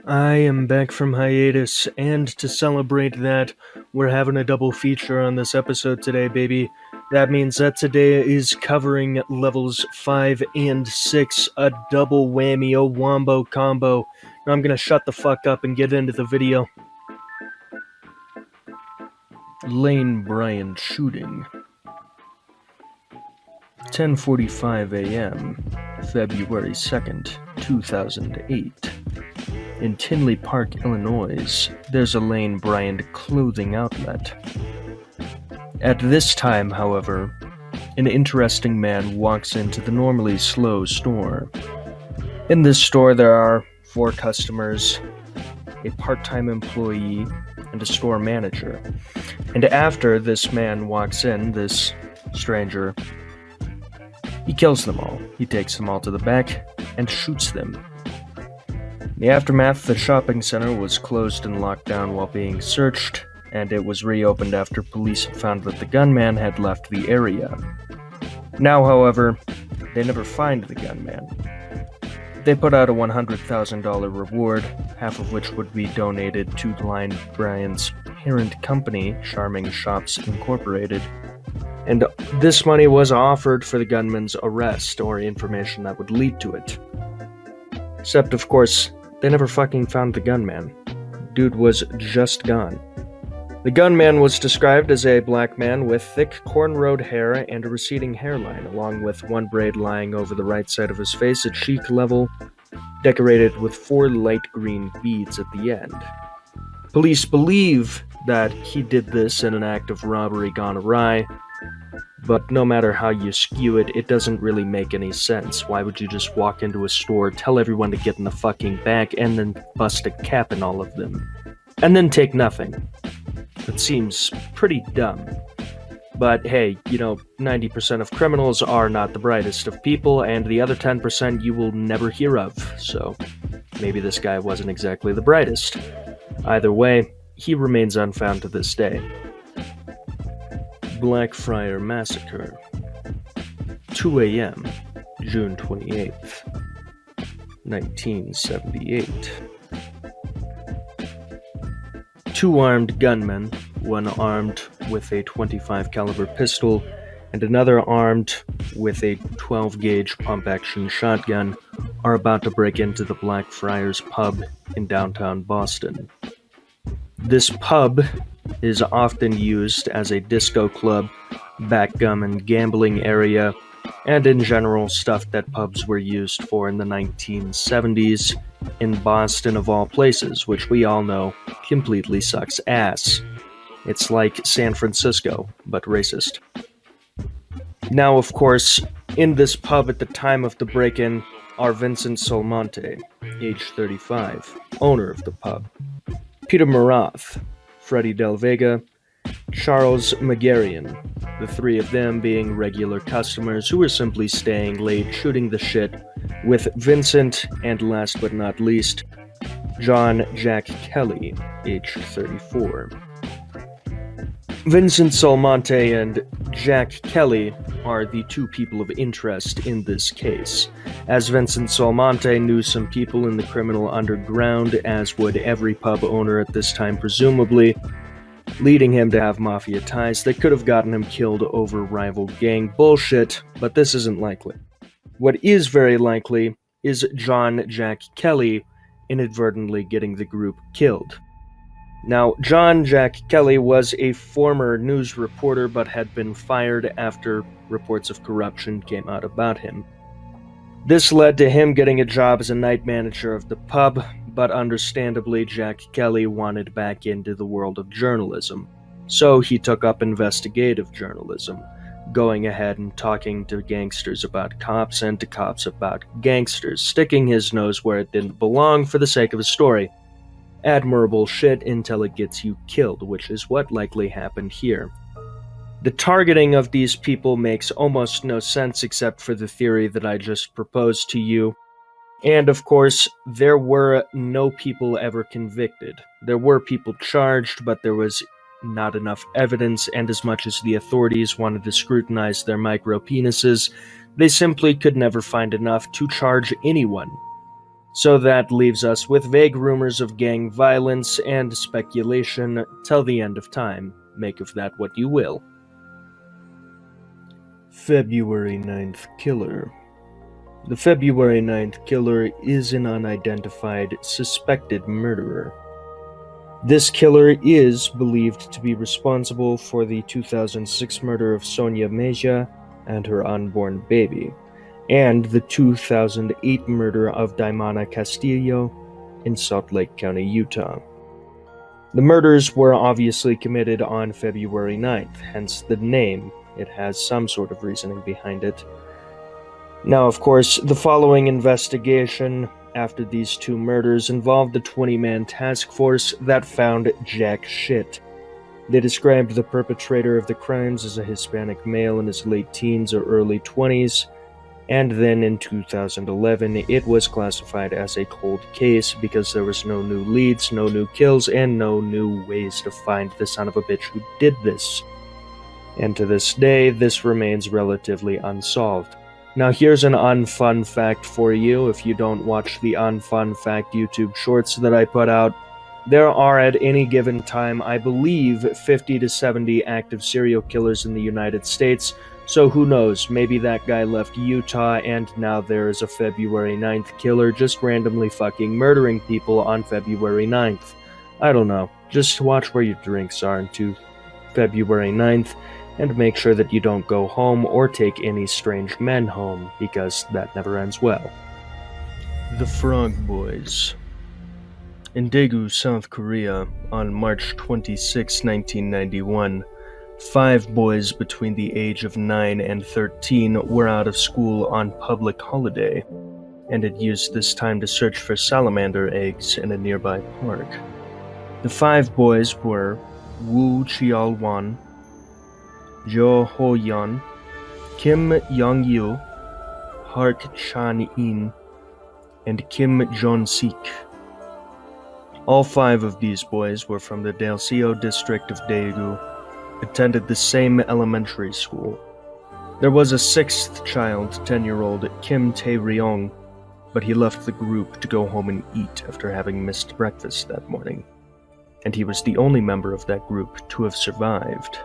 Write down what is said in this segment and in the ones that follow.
I am back from hiatus, and to celebrate that, we're having a double feature on this episode today, baby. That means that today is covering levels 5 and 6, a double whammy, a wombo combo. Now I'm gonna shut the fuck up and get into the video. Lane Bryant shooting. 10:45 a.m., February 2nd, 2008. In Tinley Park, Illinois, there's a Lane Bryant clothing outlet. At this time, however, an interesting man walks into the normally slow store. In this store, there are 4 customers, a part-time employee, and a store manager. And after this man walks in, this stranger, he kills them all. He takes them all to the back and shoots them. In the aftermath, the shopping center was closed and locked down while being searched, and it was reopened after police had found that the gunman had left the area. Now, however, they never find the gunman. They put out a $100,000 reward, half of which would be donated to Lane Bryant's parent company, Charming Shops Incorporated. And this money was offered for the gunman's arrest or information that would lead to it. Except, of course, they never fucking found the gunman. Dude was just gone. The gunman was described as a black man with thick cornrowed hair and a receding hairline, along with one braid lying over the right side of his face at cheek level, decorated with 4 light green beads at the end. Police believe that he did this in an act of robbery gone awry, but no matter how you skew it, it doesn't really make any sense. Why would you just walk into a store, tell everyone to get in the fucking back, and then bust a cap in all of them? And then take nothing? It seems pretty dumb. But hey, 90% of criminals are not the brightest of people, and the other 10% you will never hear of, so maybe this guy wasn't exactly the brightest. Either way, he remains unfound to this day. Blackfriar Massacre. 2 a.m., June 28th, 1978. 2 armed gunmen, one armed with a .25 caliber pistol and another armed with a 12-gauge pump-action shotgun, are about to break into the Blackfriars pub in downtown Boston. This pub is often used as a disco club, backgammon gambling area, and in general stuff that pubs were used for in the 1970s in Boston of all places, which we all know completely sucks ass. It's like San Francisco, but racist. Now, of course, in this pub at the time of the break-in are Vincent Solmonte, age 35, owner of the pub, Peter Marath, Freddie Del Vega, Charles Magarian, the 3 of them being regular customers who were simply staying late shooting the shit with Vincent, and last but not least, John Jack Kelly, age 34. Vincent Solmonte and Jack Kelly are the 2 people of interest in this case, as Vincent Solmonte knew some people in the criminal underground, as would every pub owner at this time presumably, leading him to have mafia ties that could have gotten him killed over rival gang bullshit, but this isn't likely. What is very likely is John Jack Kelly inadvertently getting the group killed. Now, John Jack Kelly was a former news reporter but had been fired after reports of corruption came out about him. This led to him getting a job as a night manager of the pub, but understandably Jack Kelly wanted back into the world of journalism, so he took up investigative journalism, going ahead and talking to gangsters about cops and to cops about gangsters, sticking his nose where it didn't belong for the sake of a story. Admirable shit until it gets you killed, which is what likely happened here. The targeting of these people makes almost no sense except for the theory that I just proposed to you. And of course, there were no people ever convicted. There were people charged, but there was not enough evidence, and as much as the authorities wanted to scrutinize their micro-penises, they simply could never find enough to charge anyone. So that leaves us with vague rumors of gang violence and speculation till the end of time. Make of that what you will. February 9th Killer. The February 9th killer is an unidentified suspected murderer. This killer is believed to be responsible for the 2006 murder of Sonia Mejia and her unborn baby, and the 2008 murder of Daimana Castillo in Salt Lake County, Utah. The murders were obviously committed on February 9th, hence the name. It has some sort of reasoning behind it. Now, of course, the following investigation after these two murders involved a 20-man task force that found jack shit. They described the perpetrator of the crimes as a Hispanic male in his late teens or early 20s, and then in 2011 it was classified as a cold case because there was no new leads, no new kills, and no new ways to find the son of a bitch who did this. And to this day, this remains relatively unsolved. Now here's an unfun fact for you if you don't watch the unfun fact YouTube shorts that I put out. There are at any given time, I believe, 50 to 70 active serial killers in the United States, so who knows, maybe that guy left Utah and now there is a February 9th killer just randomly fucking murdering people on February 9th. I don't know, just watch where your drinks are into February 9th, and make sure that you don't go home or take any strange men home, because that never ends well. The Frog Boys. In Daegu, South Korea, on March 26, 1991, 5 boys between the age of 9 and 13 were out of school on public holiday, and had used this time to search for salamander eggs in a nearby park. The 5 boys were Woo Chial-won, Jo Ho-yeon, Kim Young-yu, Park Chan-in, and Kim Jon-sik. All 5 of these boys were from the Dalseo district of Daegu, attended the same elementary school. There was a 6th child, 10-year-old Kim Tae-ryong, but he left the group to go home and eat after having missed breakfast that morning, and he was the only member of that group to have survived.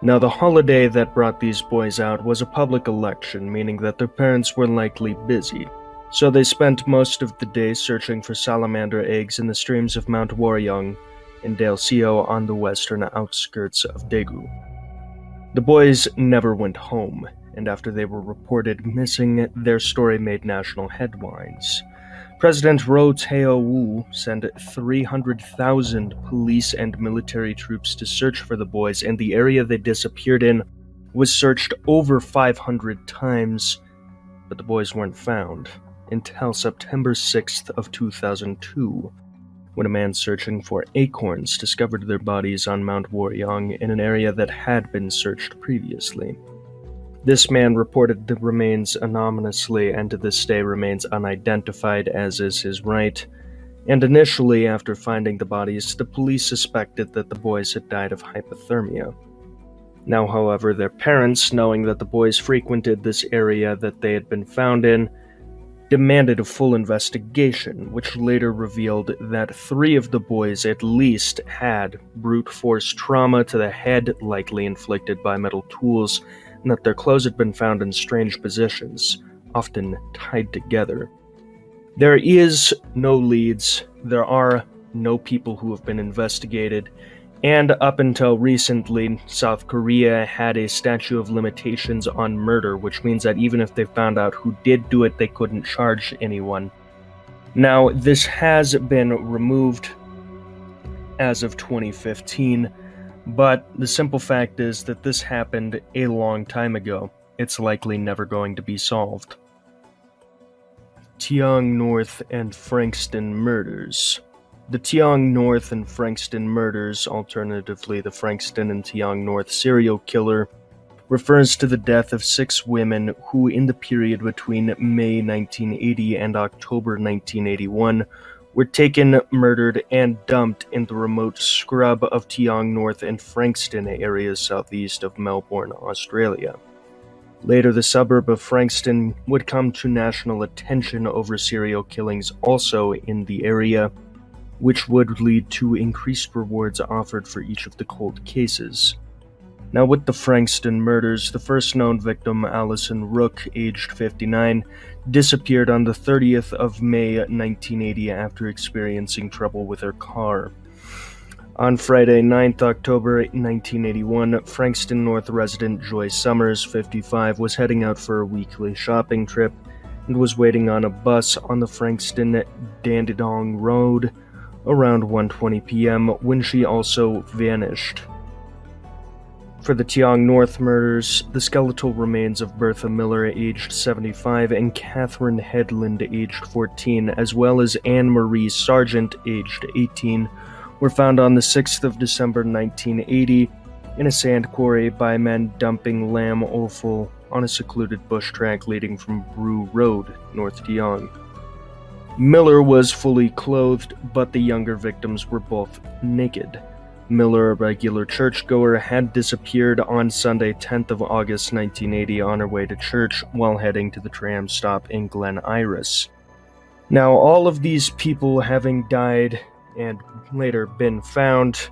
Now, the holiday that brought these boys out was a public election, meaning that their parents were likely busy, so they spent most of the day searching for salamander eggs in the streams of Mount Waryeong in Dalseo on the western outskirts of Daegu. The boys never went home, and after they were reported missing, their story made national headlines. President Roh Tae-woo sent 300,000 police and military troops to search for the boys, and the area they disappeared in was searched over 500 times, but the boys weren't found until September 6th of 2002, when a man searching for acorns discovered their bodies on Mount Waryeong in an area that had been searched previously. This man reported the remains anonymously and to this day remains unidentified, as is his right, and initially, after finding the bodies, the police suspected that the boys had died of hypothermia. Now, however, their parents, knowing that the boys frequented this area that they had been found in, demanded a full investigation, which later revealed that 3 of the boys at least had brute force trauma to the head, likely inflicted by metal tools, and that their clothes had been found in strange positions, often tied together. There is no leads, there are no people who have been investigated, and up until recently, South Korea had a statute of limitations on murder, which means that even if they found out who did do it, they couldn't charge anyone. Now, this has been removed as of 2015, but the simple fact is that this happened a long time ago. It's likely never going to be solved. Tiang North and Frankston Murders. The Tiang North and Frankston Murders, alternatively the Frankston and Tiang North serial killer, refers to the death of 6 women who, in the period between May 1980 and October 1981, were taken, murdered, and dumped in the remote scrub of Tiang North and Frankston areas southeast of Melbourne, Australia. Later, the suburb of Frankston would come to national attention over serial killings also in the area, which would lead to increased rewards offered for each of the cold cases. Now, with the Frankston murders, the first known victim, Allison Rook, aged 59, disappeared on the 30th of May 1980 after experiencing trouble with her car. On Friday, 9th October 1981, Frankston North resident Joy Summers, 55, was heading out for a weekly shopping trip and was waiting on a bus on the Frankston-Dandidong Road around 1:20 p.m. when she also vanished. For the Tiang North murders, the skeletal remains of Bertha Miller, aged 75, and Catherine Headland, aged 14, as well as Anne Marie Sargent, aged 18, were found on the 6th of December 1980 in a sand quarry by men dumping lamb offal on a secluded bush track leading from Brew Road, North Tiang. Miller was fully clothed, but the younger victims were both naked. Miller, a regular churchgoer, had disappeared on Sunday, 10th of August 1980 on her way to church while heading to the tram stop in Glen Iris. Now, all of these people having died and later been found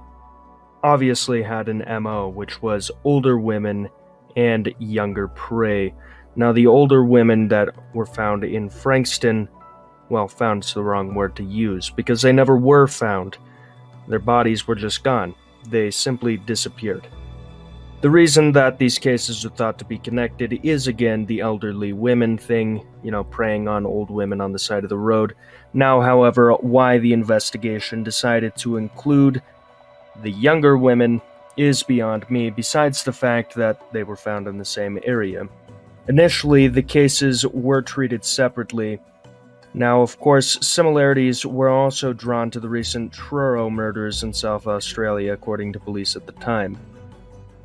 obviously had an MO, which was older women and younger prey. Now, the older women that were found in Frankston, well, found's the wrong word to use, because they never were found. Their bodies were just gone. They simply disappeared. The reason that these cases are thought to be connected is, again, the elderly women thing, preying on old women on the side of the road. Now, however, why the investigation decided to include the younger women is beyond me, besides the fact that they were found in the same area. Initially, the cases were treated separately. Now, of course, similarities were also drawn to the recent Truro murders in South Australia, according to police at the time.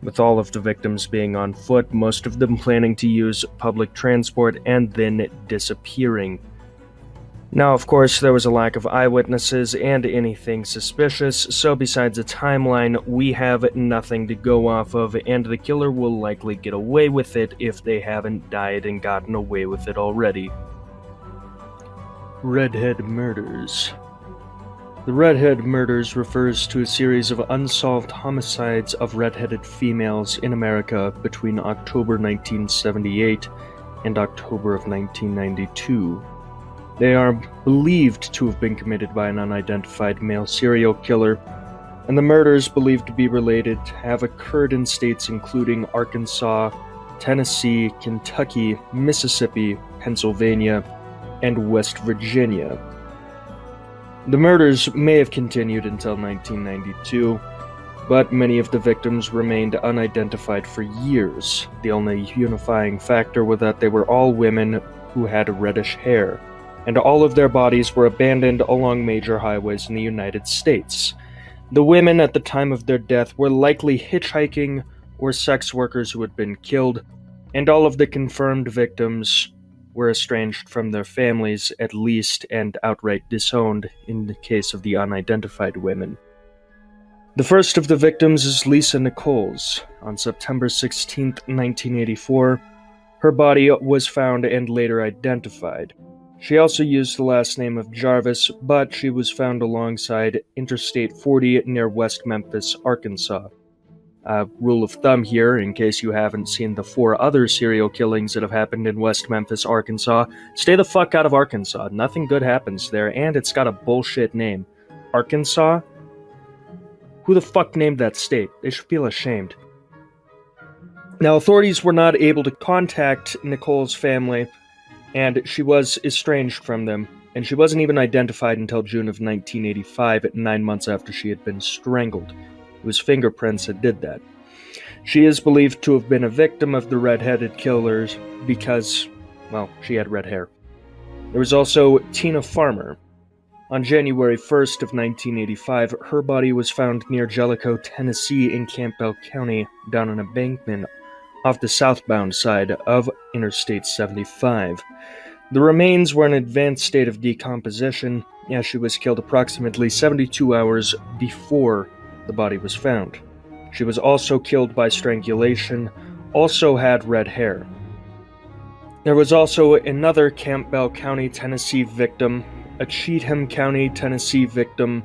With all of the victims being on foot, most of them planning to use public transport and then disappearing. Now, of course, there was a lack of eyewitnesses and anything suspicious, so besides a timeline, we have nothing to go off of, and the killer will likely get away with it if they haven't died and gotten away with it already. Redhead Murders. The Redhead Murders refers to a series of unsolved homicides of redheaded females in America between October 1978 and October of 1992. They are believed to have been committed by an unidentified male serial killer, and the murders believed to be related have occurred in states including Arkansas, Tennessee, Kentucky, Mississippi, Pennsylvania, and West Virginia. The murders may have continued until 1992, but many of the victims remained unidentified for years. The only unifying factor was that they were all women who had reddish hair, and all of their bodies were abandoned along major highways in the United States. The women at the time of their death were likely hitchhiking or sex workers who had been killed, and all of the confirmed victims were estranged from their families, at least, and outright disowned in the case of the unidentified women. The first of the victims is Lisa Nichols. On September 16, 1984, her body was found and later identified. She also used the last name of Jarvis, but she was found alongside Interstate 40 near West Memphis, Arkansas. Rule of thumb here, in case you haven't seen the 4 other serial killings that have happened in West Memphis, Arkansas, stay the fuck out of Arkansas. Nothing good happens there, and it's got a bullshit name. Arkansas? Who the fuck named that state? They should feel ashamed. Now, authorities were not able to contact Nicole's family, and she was estranged from them, and she wasn't even identified until June of 1985, 9 months after she had been strangled. It was fingerprints that did that. She is believed to have been a victim of the red-headed killers because, well, she had red hair. There was also Tina Farmer. On January 1st of 1985, her body was found near Jellicoe, Tennessee in Campbell County, down an embankment off the southbound side of Interstate 75. The remains were in an advanced state of decomposition, as she was killed approximately 72 hours before the body was found. She was also killed by strangulation, also had red hair. There was also another Campbell County, Tennessee victim, a Cheatham County, Tennessee victim,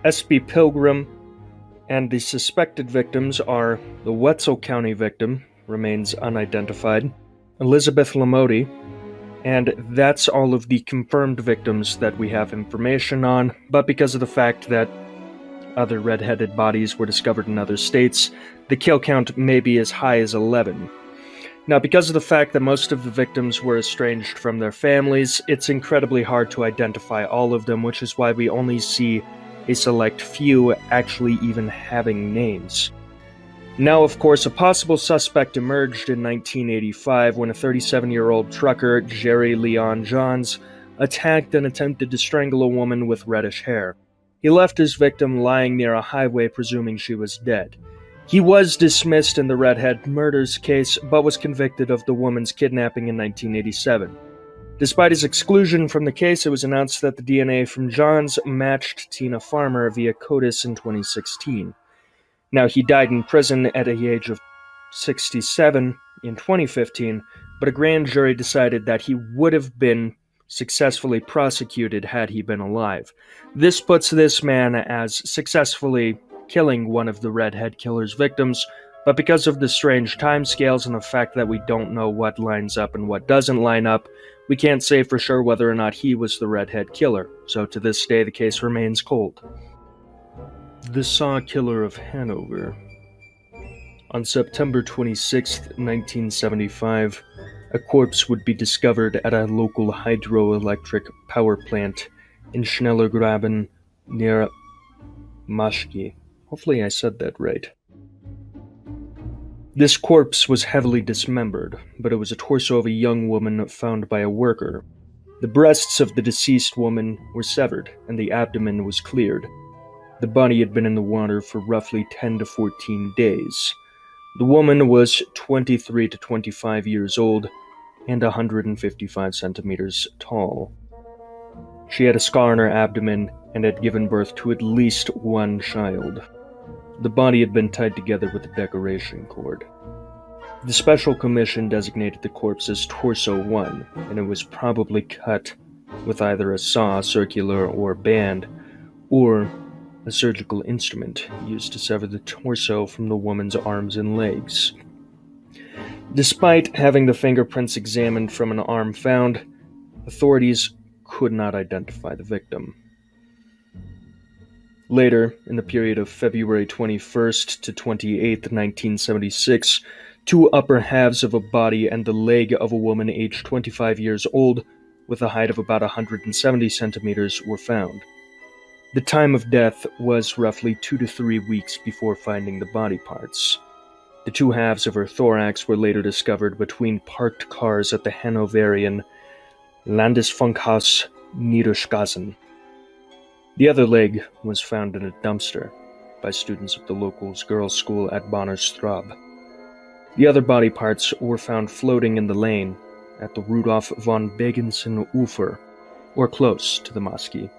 S.B. Pilgrim, and the suspected victims are the Wetzel County victim, remains unidentified, Elizabeth Lamoti, and that's all of the confirmed victims that we have information on, but because of the fact that other red-headed bodies were discovered in other states, the kill count may be as high as 11. Now, because of the fact that most of the victims were estranged from their families, it's incredibly hard to identify all of them, which is why we only see a select few actually even having names. Now, of course, a possible suspect emerged in 1985 when a 37-year-old trucker, Jerry Leon Johns, attacked and attempted to strangle a woman with reddish hair. He left his victim lying near a highway, presuming she was dead. He was dismissed in the Redhead Murders case, but was convicted of the woman's kidnapping in 1987. Despite his exclusion from the case, it was announced that the DNA from Johns matched Tina Farmer via CODIS in 2016. Now, he died in prison at the age of 67 in 2015, but a grand jury decided that he would have been successfully prosecuted had he been alive. This puts this man as successfully killing one of the Redhead Killer's victims, but because of the strange timescales and the fact that we don't know what lines up and what doesn't line up, we can't say for sure whether or not he was the Redhead Killer, so to this day the case remains cold. The Saw Killer of Hanover. On September 26, 1975, a corpse would be discovered at a local hydroelectric power plant in Schnellergraben near Maschke. Hopefully I said that right. This corpse was heavily dismembered, but it was a torso of a young woman found by a worker. The breasts of the deceased woman were severed, and the abdomen was cleared. The body had been in the water for roughly 10 to 14 days. The woman was 23 to 25 years old and 155 centimeters tall. She had a scar on her abdomen and had given birth to at least one child. The body had been tied together with a decoration cord. The Special Commission designated the corpse as Torso 1, and it was probably cut with either a saw, circular or band, or a surgical instrument used to sever the torso from the woman's arms and legs. Despite having the fingerprints examined from an arm found, authorities could not identify the victim. Later, in the period of February 21st to 28th, 1976, two upper halves of a body and the leg of a woman aged 25 years old with a height of about 170 centimeters were found. The time of death was roughly 2 to 3 weeks before finding the body parts. The two halves of her thorax were later discovered between parked cars at the Hanoverian Landesfunkhaus Niederschgassen. The other leg was found in a dumpster by students of the local girls' school at Bonnerstraub. The other body parts were found floating in the lane at the Rudolf von Begensen Ufer, or close to the Maschke.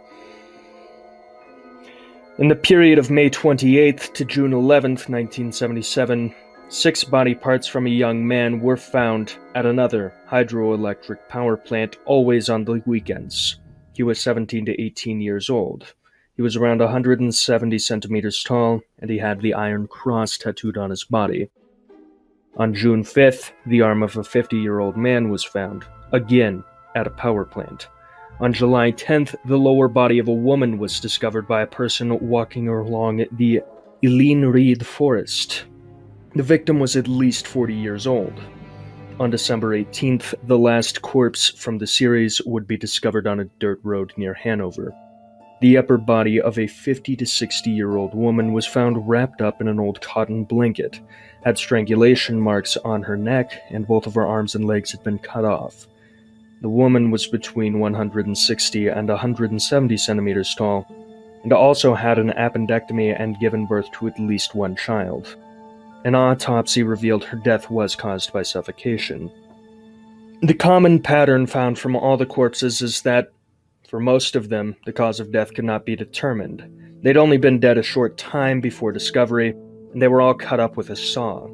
In the period of May 28th to June 11th, 1977, 6 body parts from a young man were found at another hydroelectric power plant, always on the weekends. He was 17 to 18 years old. He was around 170 centimeters tall, and he had the Iron Cross tattooed on his body. On June 5th, the arm of a 50-year-old man was found, again at a power plant. On July 10th, the lower body of a woman was discovered by a person walking along the Elinried forest. The victim was at least 40 years old. On December 18th, the last corpse from the series would be discovered on a dirt road near Hanover. The upper body of a 50 to 60-year-old woman was found wrapped up in an old cotton blanket, had strangulation marks on her neck, and both of her arms and legs had been cut off. The woman was between 160 and 170 centimeters tall, and also had an appendectomy and given birth to at least one child. An autopsy revealed her death was caused by suffocation. The common pattern found from all the corpses is that, for most of them, the cause of death could not be determined. They'd only been dead a short time before discovery, and they were all cut up with a saw.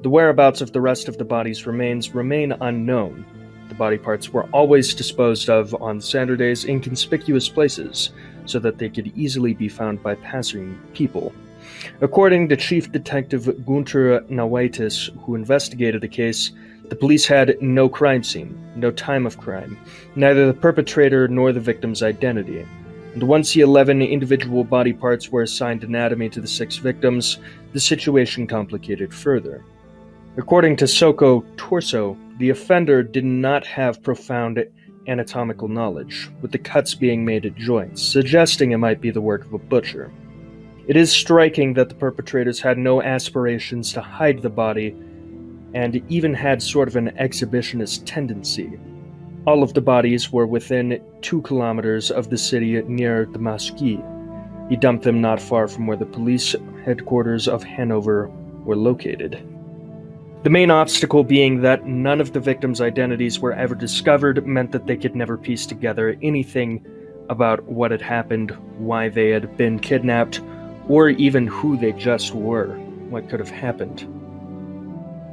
The whereabouts of the rest of the body's remains remain unknown. The body parts were always disposed of on Saturdays in conspicuous places so that they could easily be found by passing people. According to Chief Detective Gunter Nawaitis, who investigated the case, the police had no crime scene, no time of crime, neither the perpetrator nor the victim's identity. And once the 11 individual body parts were assigned anatomy to the 6 victims, the situation complicated further. According to Soko Torso, the offender did not have profound anatomical knowledge, with the cuts being made at joints, suggesting it might be the work of a butcher. It is striking that the perpetrators had no aspirations to hide the body, and even had sort of an exhibitionist tendency. All of the bodies were within 2 kilometers of the city near the mosque. He dumped them not far from where the police headquarters of Hanover were located. The main obstacle being that none of the victims' identities were ever discovered meant that they could never piece together anything about what had happened, why they had been kidnapped, or even who they just were, what could have happened.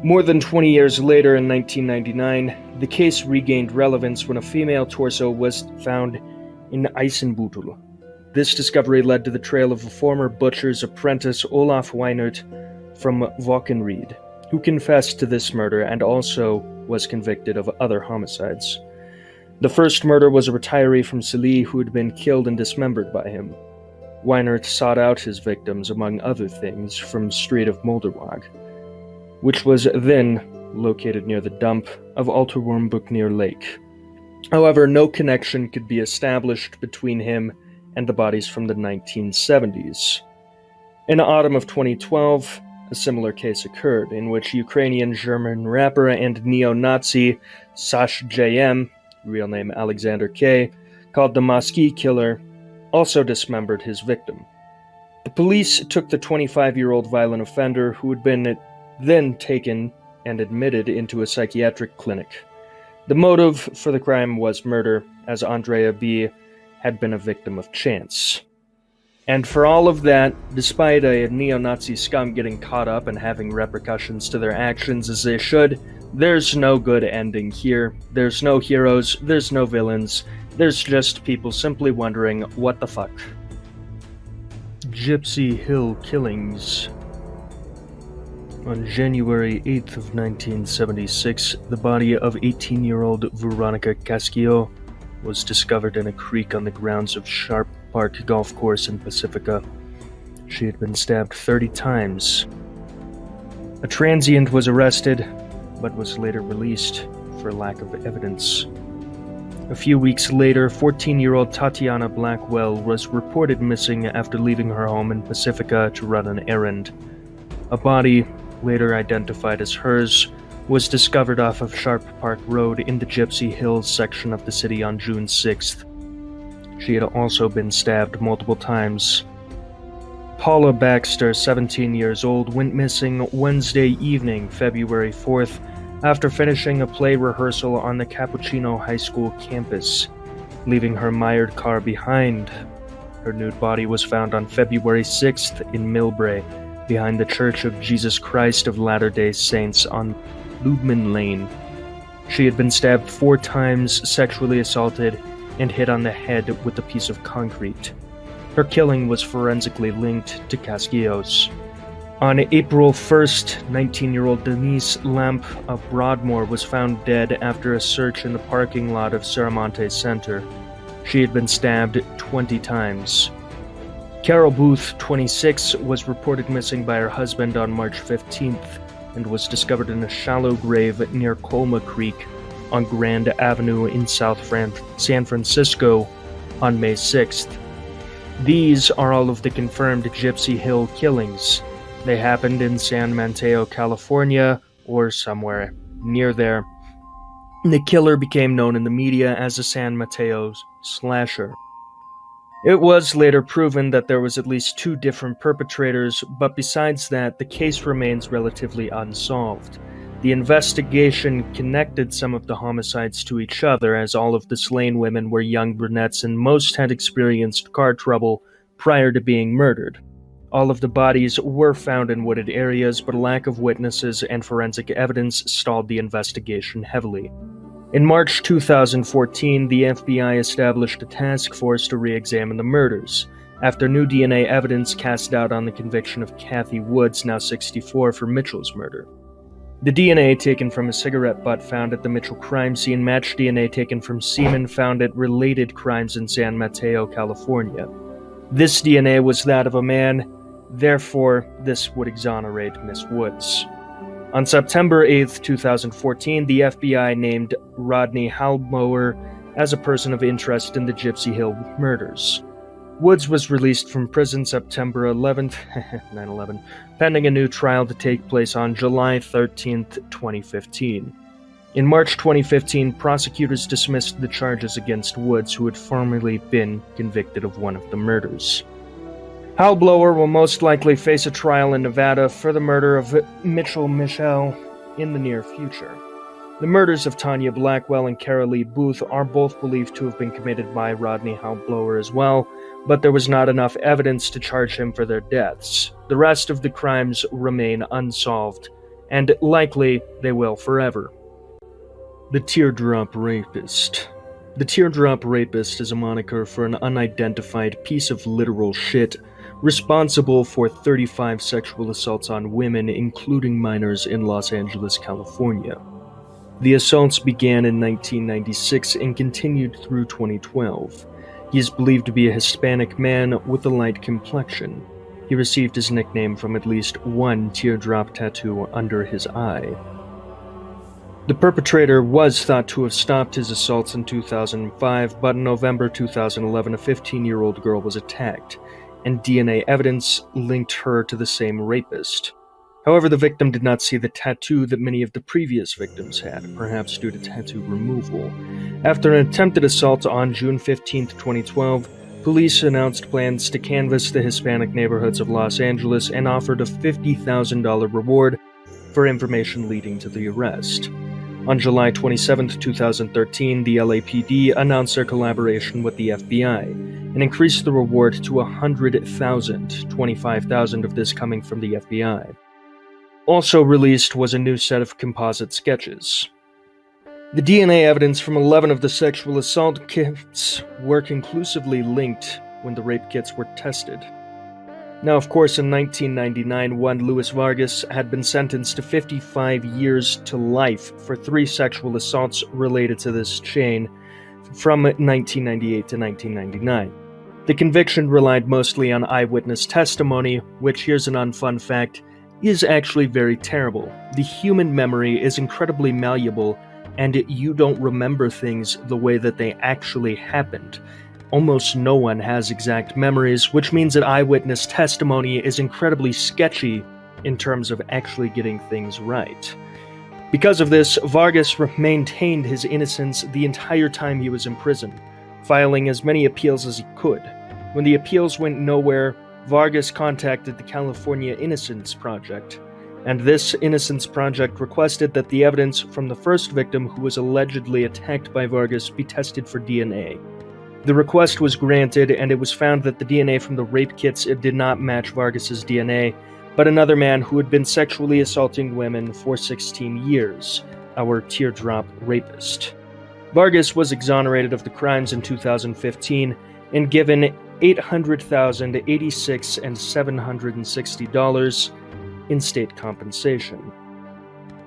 More than 20 years later, in 1999, the case regained relevance when a female torso was found in Eisenbüttel. This discovery led to the trail of a former butcher's apprentice, Olaf Weinert, from Wochenried, who confessed to this murder and also was convicted of other homicides. The first murder was a retiree from Silly who had been killed and dismembered by him. Weinert sought out his victims, among other things, from Street of Molderwag, which was then located near the dump of Alterwurmbuknir Lake. However, no connection could be established between him and the bodies from the 1970s. In the autumn of 2012, a similar case occurred, in which Ukrainian-German rapper and neo-Nazi Sash J.M., real name Alexander K., called the Mosque Killer, also dismembered his victim. The police took the 25-year-old violent offender, who had been then taken and admitted into a psychiatric clinic. The motive for the crime was murder, as Andrea B. had been a victim of chance. And for all of that, despite a neo-Nazi scum getting caught up and having repercussions to their actions as they should, there's no good ending here. There's no heroes, there's no villains, there's just people simply wondering, what the fuck? Gypsy Hill Killings. On January 8th of 1976, the body of 18-year-old Veronica Casquillo was discovered in a creek on the grounds of Sharp Park Golf Course in Pacifica. She had been stabbed 30 times. A transient was arrested, but was later released for lack of evidence. A few weeks later, 14-year-old Tatiana Blackwell was reported missing after leaving her home in Pacifica to run an errand. A body, later identified as hers, was discovered off of Sharp Park Road in the Gypsy Hills section of the city on June 6th. She had also been stabbed multiple times. Paula Baxter, 17 years old, went missing Wednesday evening, February 4th, after finishing a play rehearsal on the Cappuccino High School campus, leaving her mired car behind. Her nude body was found on February 6th in Millbrae, behind the Church of Jesus Christ of Latter-day Saints on Ludman Lane. She had been stabbed 4 times, sexually assaulted, and hit on the head with a piece of concrete. Her killing was forensically linked to Casquillo's. On April 1st, 19-year-old Denise Lamp of Broadmoor was found dead after a search in the parking lot of Saramonte Center. She had been stabbed 20 times. Carol Booth, 26, was reported missing by her husband on March 15th and was discovered in a shallow grave near Colma Creek on Grand Avenue in San Francisco on May 6th. These are all of the confirmed Gypsy Hill killings. They happened in San Mateo, California, or somewhere near there. The killer became known in the media as the San Mateo Slasher. It was later proven that there was at least 2 different perpetrators, but besides that, the case remains relatively unsolved. The investigation connected some of the homicides to each other, as all of the slain women were young brunettes and most had experienced car trouble prior to being murdered. All of the bodies were found in wooded areas, but a lack of witnesses and forensic evidence stalled the investigation heavily. In March 2014, the FBI established a task force to re-examine the murders, after new DNA evidence cast doubt on the conviction of Kathy Woods, now 64, for Mitchell's murder. The DNA taken from a cigarette butt found at the Mitchell crime scene matched DNA taken from semen found at related crimes in San Mateo, California. This DNA was that of a man, therefore this would exonerate Miss Woods. On September 8, 2014, the FBI named Rodney Halblower as a person of interest in the Gypsy Hill murders. Woods was released from prison September 11th, 9/11, pending a new trial to take place on July 13th, 2015. In March 2015, prosecutors dismissed the charges against Woods, who had formerly been convicted of one of the murders. Halblower will most likely face a trial in Nevada for the murder of Mitchell Michelle in the near future. The murders of Tanya Blackwell and Carol Lee Booth are both believed to have been committed by Rodney Halblower as well, but there was not enough evidence to charge him for their deaths. The rest of the crimes remain unsolved, and likely they will forever. The Teardrop Rapist. The Teardrop Rapist is a moniker for an unidentified piece of literal shit responsible for 35 sexual assaults on women, including minors, in Los Angeles, California. The assaults began in 1996 and continued through 2012. He is believed to be a Hispanic man with a light complexion. He received his nickname from at least one teardrop tattoo under his eye. The perpetrator was thought to have stopped his assaults in 2005, but in November 2011, a 15-year-old girl was attacked, and DNA evidence linked her to the same rapist. However, the victim did not see the tattoo that many of the previous victims had, perhaps due to tattoo removal. After an attempted assault on June 15, 2012, police announced plans to canvass the Hispanic neighborhoods of Los Angeles and offered a $50,000 reward for information leading to the arrest. On July 27, 2013, the LAPD announced their collaboration with the FBI and increased the reward to $100,000, $25,000 of this coming from the FBI. Also released was a new set of composite sketches. The DNA evidence from 11 of the sexual assault kits were conclusively linked when the rape kits were tested. Now, of course, in 1999, one Luis Vargas had been sentenced to 55 years to life for 3 sexual assaults related to this chain from 1998 to 1999. The conviction relied mostly on eyewitness testimony, which, here's an unfun fact, is actually very terrible. The human memory is incredibly malleable, and you don't remember things the way that they actually happened. Almost no one has exact memories, which means that eyewitness testimony is incredibly sketchy in terms of actually getting things right. Because of this, Vargas maintained his innocence the entire time he was in prison, filing as many appeals as he could. When the appeals went nowhere, Vargas contacted the California Innocence Project, and this Innocence Project requested that the evidence from the first victim who was allegedly attacked by Vargas be tested for DNA. The request was granted, and it was found that the DNA from the rape kits did not match Vargas's DNA, but another man who had been sexually assaulting women for 16 years, our Teardrop Rapist. Vargas was exonerated of the crimes in 2015 and given $800,086 and $760 in state compensation.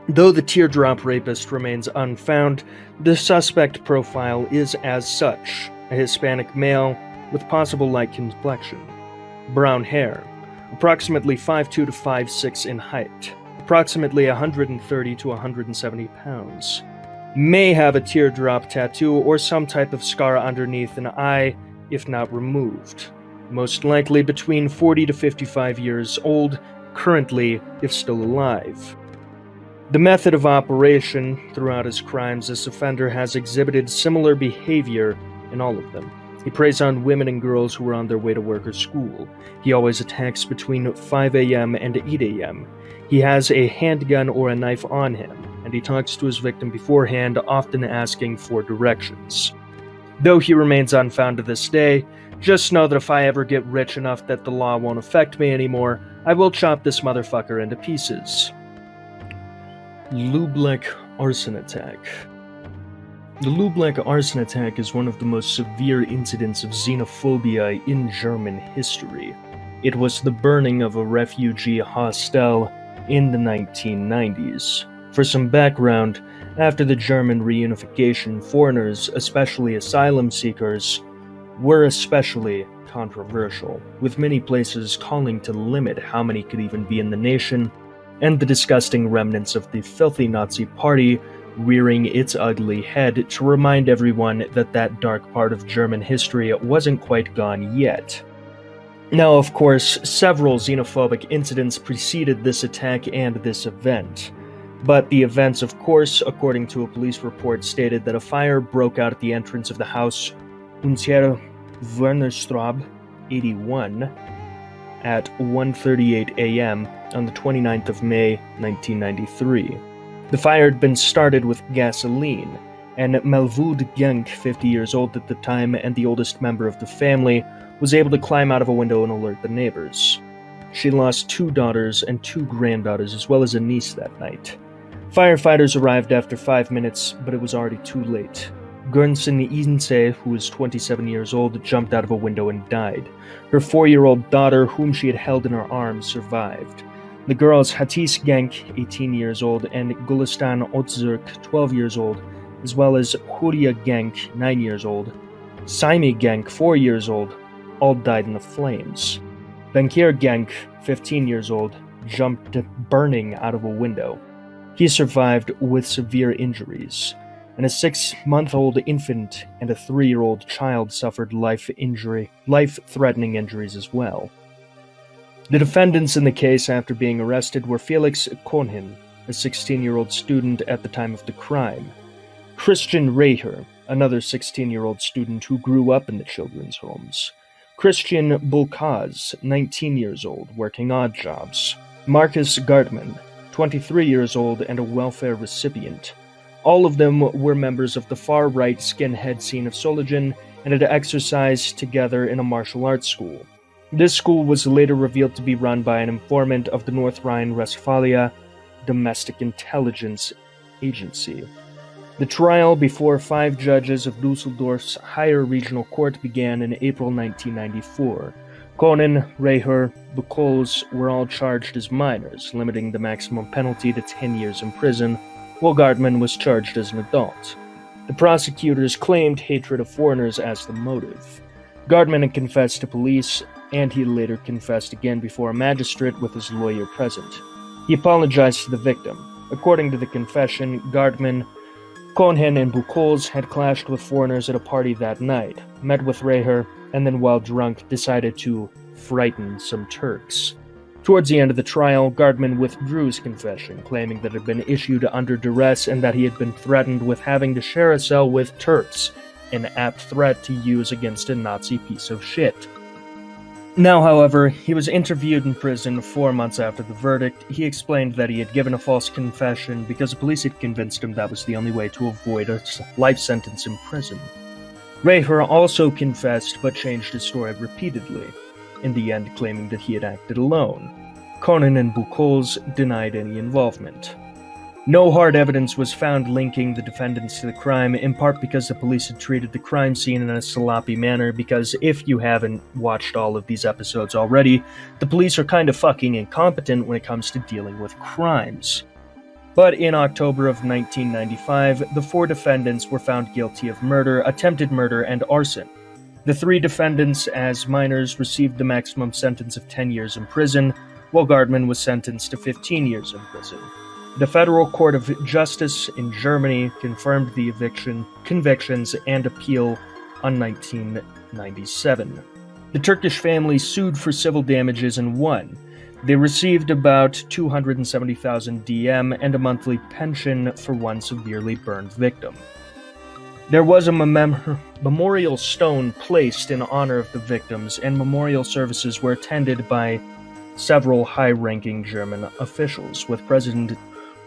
Though the Teardrop Rapist remains unfound, the suspect profile is as such: a Hispanic male with possible light complexion, brown hair, approximately 5'2" to 5'6" in height, approximately 130 to 170 pounds, may have a teardrop tattoo or some type of scar underneath an eye, if not removed, most likely between 40 to 55 years old, currently, if still alive. The method of operation throughout his crimes, this offender has exhibited similar behavior in all of them. He preys on women and girls who are on their way to work or school. He always attacks between 5 a.m. and 8 a.m. He has a handgun or a knife on him, and he talks to his victim beforehand, often asking for directions. Though he remains unfound to this day, just know that if I ever get rich enough that the law won't affect me anymore, I will chop this motherfucker into pieces. Lublek Arson Attack. The Lublin Arson Attack is one of the most severe incidents of xenophobia in German history. It was the burning of a refugee hostel in the 1990s. For some background, after the German reunification, foreigners, especially asylum seekers, were especially controversial, with many places calling to limit how many could even be in the nation, and the disgusting remnants of the filthy Nazi party rearing its ugly head to remind everyone that that dark part of German history wasn't quite gone yet. Now, of course, several xenophobic incidents preceded this attack and this event. But the events, of course, according to a police report, stated that a fire broke out at the entrance of the house Unser Wernerstraub 81 at 1:38 a.m. on the 29th of May, 1993. The fire had been started with gasoline, and Melvud Genk, 50 years old at the time and the oldest member of the family, was able to climb out of a window and alert the neighbors. She lost 2 daughters and 2 granddaughters, as well as a niece that night. Firefighters arrived after 5 minutes, but it was already too late. Gernsen Inse, who was 27 years old, jumped out of a window and died. Her 4-year-old daughter, whom she had held in her arms, survived. The girls Hatis Genk, 18 years old, and Gulistan Otzurk, 12 years old, as well as Huria Genk, 9 years old, Saimi Genk, 4 years old, all died in the flames. Benkir Genk, 15 years old, jumped burning out of a window. He survived with severe injuries, and a 6-month-old infant and a 3-year-old child suffered life-threatening injuries as well. The defendants in the case after being arrested were Felix Konhin, a 16-year-old student at the time of the crime, Christian Reher, another 16-year-old student who grew up in the children's homes, Christian Bulkaz, 19 years old, working odd jobs, Marcus Gartman, 23 years old and a welfare recipient. All of them were members of the far-right skinhead scene of Solingen and had exercised together in a martial arts school. This school was later revealed to be run by an informant of the North Rhine-Westphalia Domestic Intelligence Agency. The trial before 5 judges of Dusseldorf's higher regional court began in April 1994. Konen, Reher, Buchholz were all charged as minors, limiting the maximum penalty to 10 years in prison, while Gardman was charged as an adult. The prosecutors claimed hatred of foreigners as the motive. Gardman had confessed to police, and he later confessed again before a magistrate with his lawyer present. He apologized to the victim. According to the confession, Gardman, Konhen, and Buchholz had clashed with foreigners at a party that night, met with Reher, and then while drunk decided to frighten some Turks. Towards the end of the trial, Gardman withdrew his confession, claiming that it had been issued under duress and that he had been threatened with having to share a cell with Turks, an apt threat to use against a Nazi piece of shit. Now, however, he was interviewed in prison 4 months after the verdict. He explained that he had given a false confession because the police had convinced him that was the only way to avoid a life sentence in prison. Reher also confessed but changed his story repeatedly, in the end claiming that he had acted alone. Konen and Buchholz denied any involvement. No hard evidence was found linking the defendants to the crime, in part because the police had treated the crime scene in a sloppy manner, because if you haven't watched all of these episodes already, the police are kind of fucking incompetent when it comes to dealing with crimes. But in October of 1995, the 4 defendants were found guilty of murder, attempted murder, and arson. The 3 defendants, as minors, received the maximum sentence of 10 years in prison, while Gardman was sentenced to 15 years in prison. The Federal Court of Justice in Germany confirmed the convictions and appeal on 1997. The Turkish family sued for civil damages and won. They received about 270,000 DM and a monthly pension for one severely burned victim. There was a memorial stone placed in honor of the victims, and memorial services were attended by several high-ranking German officials, with President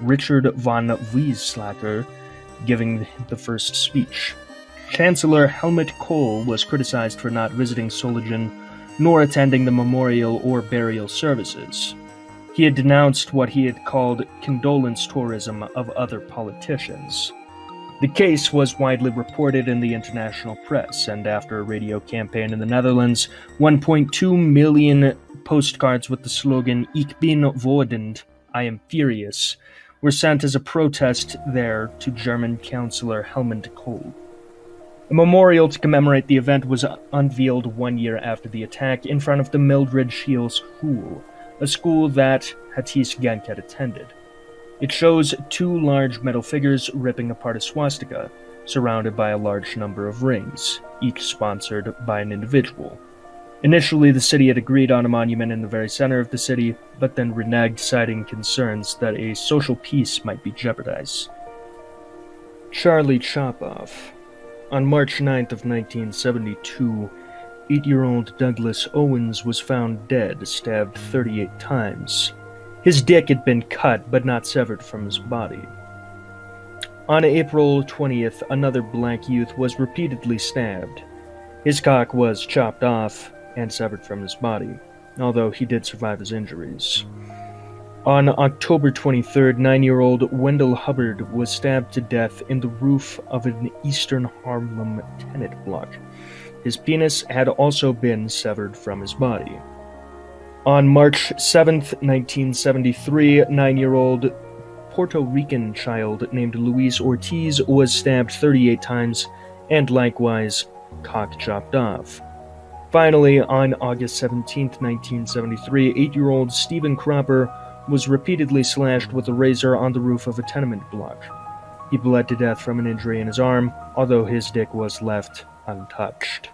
Richard von Weizsäcker giving the first speech. Chancellor Helmut Kohl was criticized for not visiting Solingen nor attending the memorial or burial services. He had denounced what he had called condolence tourism of other politicians. The case was widely reported in the international press, and after a radio campaign in the Netherlands, 1.2 million postcards with the slogan "Ik ben woedend," I am furious, were sent as a protest there to German Councillor Helmut Kohl. A memorial to commemorate the event was unveiled 1 year after the attack in front of the Mildred Schiel School, a school that Hattis Genk had attended. It shows two large metal figures ripping apart a swastika, surrounded by a large number of rings, each sponsored by an individual. Initially, the city had agreed on a monument in the very center of the city, but then reneged, citing concerns that a social peace might be jeopardized. Charlie Chopoff. On March 9th of 1972, 8-year-old Douglas Owens was found dead, stabbed 38 times. His dick had been cut, but not severed from his body. On April 20th, another black youth was repeatedly stabbed. His cock was chopped off and severed from his body, although he did survive his injuries. On October 23rd, 9-year-old Wendell Hubbard was stabbed to death in the roof of an Eastern Harlem tenant block. His penis had also been severed from his body. On March 7th, 1973, 9-year-old Puerto Rican child named Luis Ortiz was stabbed 38 times and likewise cock chopped off. Finally, on August 17, 1973, 8-year-old Stephen Cropper was repeatedly slashed with a razor on the roof of a tenement block. He bled to death from an injury in his arm, although his dick was left untouched.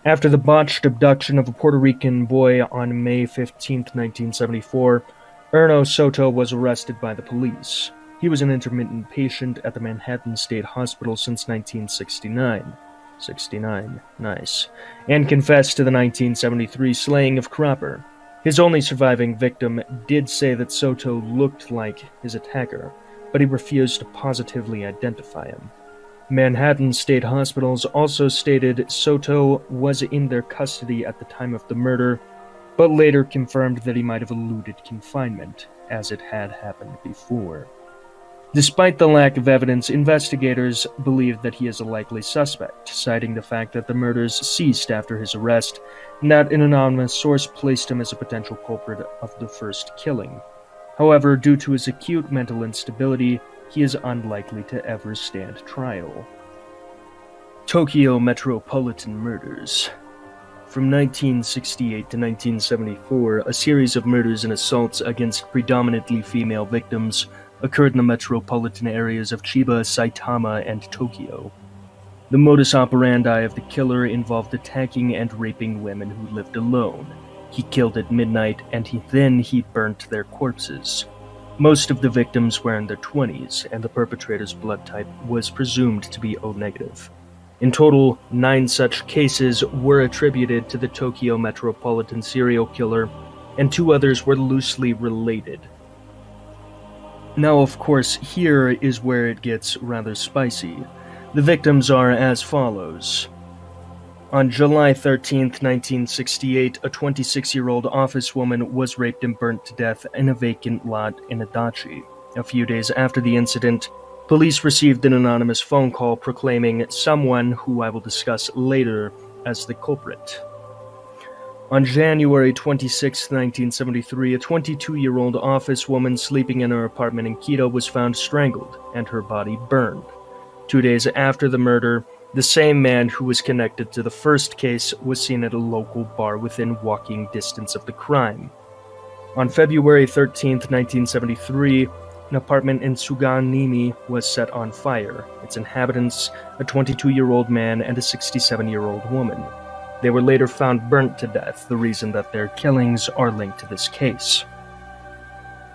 After the botched abduction of a Puerto Rican boy on May 15, 1974, Erno Soto was arrested by the police. He was an intermittent patient at the Manhattan State Hospital since 1969. 69, nice. And confessed to the 1973 slaying of Cropper. His only surviving victim did say that Soto looked like his attacker, but he refused to positively identify him. Manhattan State Hospitals also stated Soto was in their custody at the time of the murder, but later confirmed that he might have eluded confinement, as it had happened before. Despite the lack of evidence, investigators believe that he is a likely suspect, citing the fact that the murders ceased after his arrest, and that an anonymous source placed him as a potential culprit of the first killing. However, due to his acute mental instability, he is unlikely to ever stand trial. Tokyo Metropolitan Murders. From 1968 to 1974, a series of murders and assaults against predominantly female victims occurred in the metropolitan areas of Chiba, Saitama, and Tokyo. The modus operandi of the killer involved attacking and raping women who lived alone. He killed at midnight, and then he burnt their corpses. Most of the victims were in their 20s, and the perpetrator's blood type was presumed to be O-negative. In total, 9 such cases were attributed to the Tokyo Metropolitan serial killer, and 2 others were loosely related. Now, of course, here is where it gets rather spicy. The victims are as follows. On July 13, 1968, a 26-year-old officewoman was raped and burnt to death in a vacant lot in Adachi. A few days after the incident, police received an anonymous phone call proclaiming someone who I will discuss later as the culprit. On January 26, 1973, a 22-year-old officewoman sleeping in her apartment in Quito was found strangled and her body burned. 2 days after the murder, the same man who was connected to the first case was seen at a local bar within walking distance of the crime. On February 13, 1973, an apartment in Suganimi was set on fire. Its inhabitants, a 22-year-old man and a 67-year-old woman. They were later found burnt to death, the reason that their killings are linked to this case.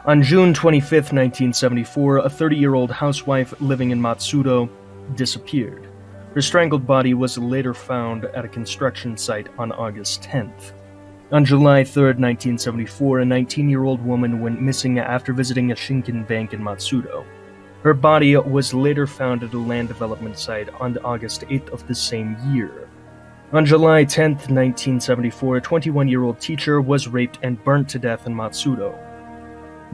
On June 25, 1974, a 30-year-old housewife living in Matsudo disappeared. Her strangled body was later found at a construction site on August 10th. On July 3, 1974, a 19-year-old woman went missing after visiting a Shinkin bank in Matsudo. Her body was later found at a land development site on August 8th of the same year. On July 10, 1974, a 21-year-old teacher was raped and burnt to death in Matsudo.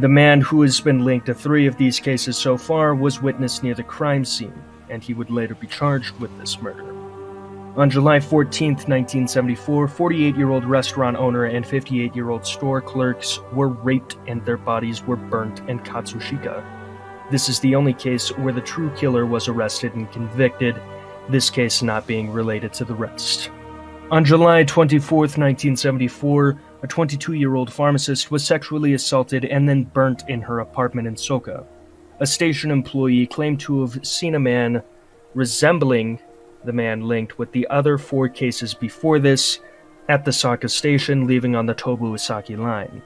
The man who has been linked to 3 of these cases so far was witnessed near the crime scene. and he would later be charged with this murder. On July 14, 1974, 48-year-old restaurant owner and 58-year-old store clerks were raped and their bodies were burnt in Katsushika. This is the only case where the true killer was arrested and convicted, this case not being related to the rest. On July 24, 1974, a 22-year-old pharmacist was sexually assaulted and then burnt in her apartment in Soka. A station employee claimed to have seen a man resembling the man linked with the other 4 cases before this at the Saka station leaving on the Tobu-Osaki line.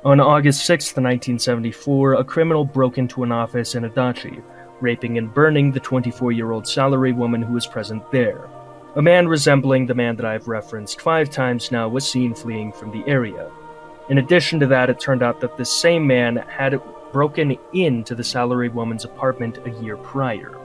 On August 6, 1974, a criminal broke into an office in Adachi, raping and burning the 24-year-old salary woman who was present there. A man resembling the man that I've referenced 5 times now was seen fleeing from the area. In addition to that, it turned out that this same man had broken into the salary woman's apartment a year prior.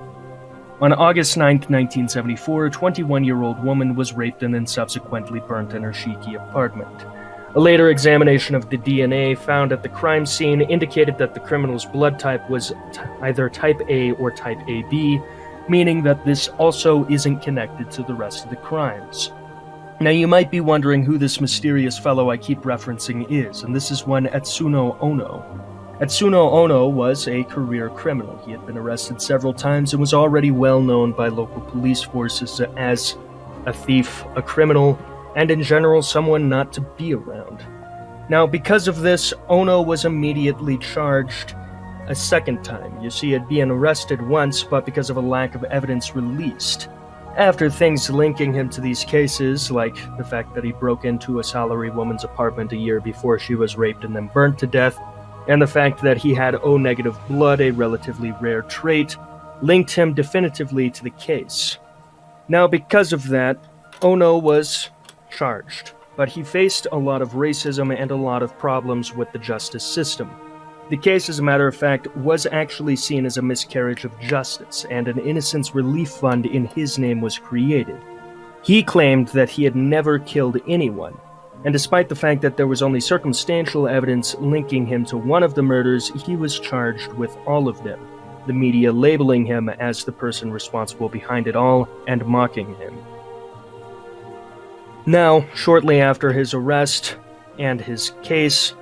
On August 9, 1974, a 21-year-old woman was raped and then subsequently burnt in her Shiki apartment. A later examination of the DNA found at the crime scene indicated that the criminal's blood type was either type A or type AB, meaning that this also isn't connected to the rest of the crimes. Now you might be wondering who this mysterious fellow I keep referencing is, and this is one Atsuno Ono. Atsuno Ono was a career criminal. He had been arrested several times and was already well known by local police forces as a thief, a criminal, and in general someone not to be around. Now because of this, Ono was immediately charged a second time. You see, he'd been arrested once, but because of a lack of evidence released. After things linking him to these cases, like the fact that he broke into a salary woman's apartment a year before she was raped and then burnt to death, and the fact that he had O-negative blood, a relatively rare trait, linked him definitively to the case. Now because of that, Ono was charged, but he faced a lot of racism and a lot of problems with the justice system. The case, as a matter of fact, was actually seen as a miscarriage of justice, and an innocence relief fund in his name was created. He claimed that he had never killed anyone, and despite the fact that there was only circumstantial evidence linking him to one of the murders, he was charged with all of them, the media labeling him as the person responsible behind it all and mocking him. Now, shortly after his arrest and his case,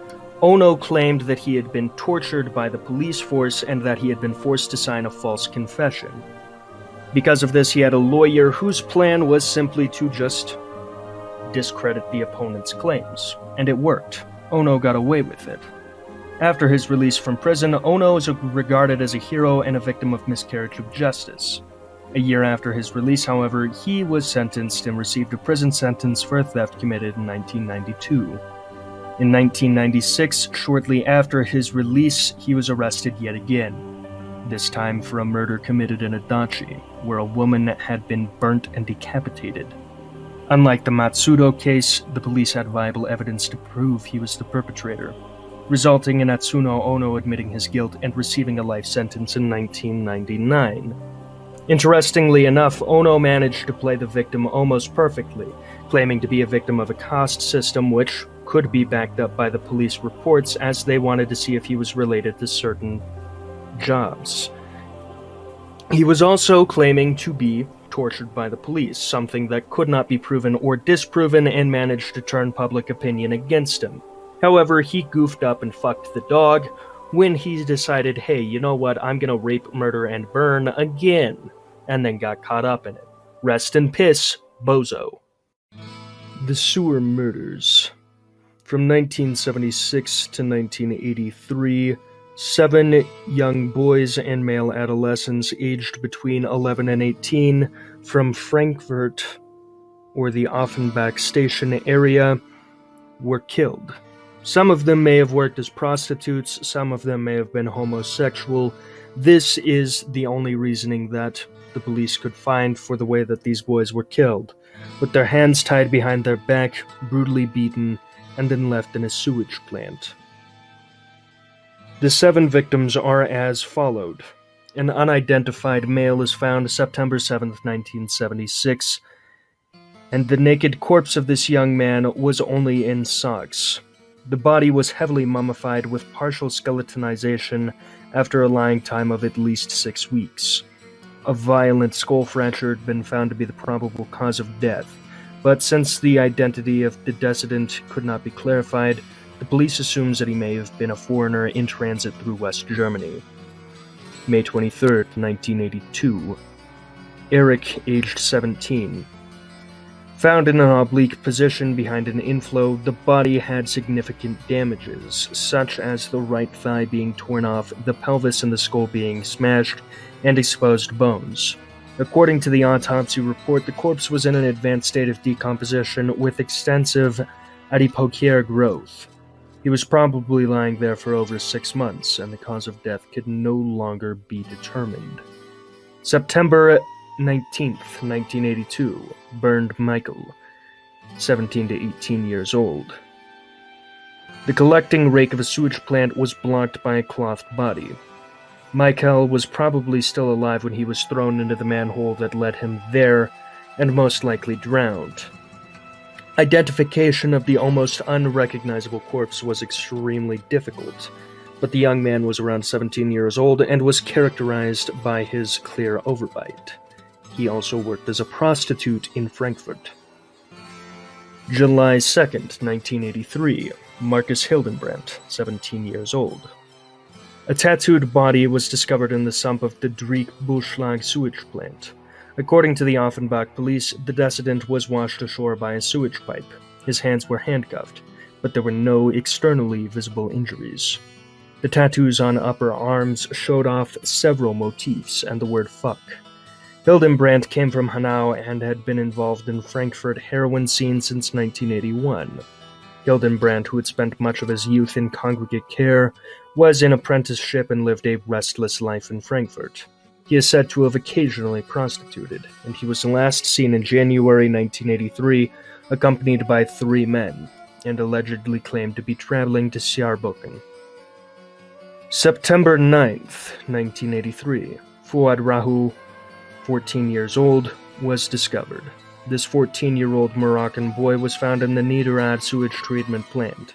Ono claimed that he had been tortured by the police force and that he had been forced to sign a false confession. Because of this, he had a lawyer whose plan was simply to just discredit the opponent's claims, and it worked. Ono got away with it. After his release from prison, Ono is regarded as a hero and a victim of miscarriage of justice. A year after his release, however, he was sentenced and received a prison sentence for a theft committed in 1992. In 1996, shortly after his release, he was arrested yet again, this time for a murder committed in Adachi, where a woman had been burnt and decapitated. Unlike the Matsudo case, the police had viable evidence to prove he was the perpetrator, resulting in Atsuno Ono admitting his guilt and receiving a life sentence in 1999. Interestingly enough, Ono managed to play the victim almost perfectly, claiming to be a victim of a caste system which could be backed up by the police reports as they wanted to see if he was related to certain jobs. He was also claiming to be tortured by the police, something that could not be proven or disproven, and managed to turn public opinion against him. However, he goofed up and fucked the dog when he decided, hey, you know what, I'm gonna rape, murder, and burn again, and then got caught up in it. Rest in piss, bozo. The Sewer Murders. From 1976 to 1983, 7 young boys and male adolescents aged between 11 and 18 from Frankfurt or the Offenbach station area were killed. Some of them may have worked as prostitutes, some of them may have been homosexual. This is the only reasoning that the police could find for the way that these boys were killed, with their hands tied behind their back, brutally beaten, and then left in a sewage plant. The 7 victims are as followed. An unidentified male is found September 7, 1976, and the naked corpse of this young man was only in socks. The body was heavily mummified with partial skeletonization after a lying time of at least 6 weeks. A violent skull fracture had been found to be the probable cause of death, but since the identity of the decedent could not be clarified, the police assumes that he may have been a foreigner in transit through West Germany. May 23, 1982. Eric, aged 17. Found in an oblique position behind an inflow, the body had significant damages, such as the right thigh being torn off, the pelvis and the skull being smashed, and exposed bones. According to the autopsy report, the corpse was in an advanced state of decomposition with extensive adipocere growth. He was probably lying there for over 6 months, and the cause of death could no longer be determined. September 19th, 1982. Burned Michael, 17 to 18 years old. The collecting rake of a sewage plant was blocked by a clothed body. Michael was probably still alive when he was thrown into the manhole that led him there, and most likely drowned. Identification of the almost unrecognizable corpse was extremely difficult, but the young man was around 17 years old and was characterized by his clear overbite. He also worked as a prostitute in Frankfurt. July 2nd, 1983. Marcus Hildenbrandt, 17 years old. A tattooed body was discovered in the sump of the Dreek Buschlag sewage plant. According to the Offenbach police, the decedent was washed ashore by a sewage pipe. His hands were handcuffed, but there were no externally visible injuries. The tattoos on upper arms showed off several motifs and the word fuck. Hildenbrandt came from Hanau and had been involved in Frankfurt heroin scene since 1981. Hildenbrandt, who had spent much of his youth in congregate care, was in apprenticeship and lived a restless life in Frankfurt. He is said to have occasionally prostituted, and he was last seen in January 1983, accompanied by 3 men, and allegedly claimed to be traveling to Saarbrücken. September 9th, 1983. Fuad Rahu, 14 years old, was discovered. This 14-year-old Moroccan boy was found in the Niederrad sewage treatment plant.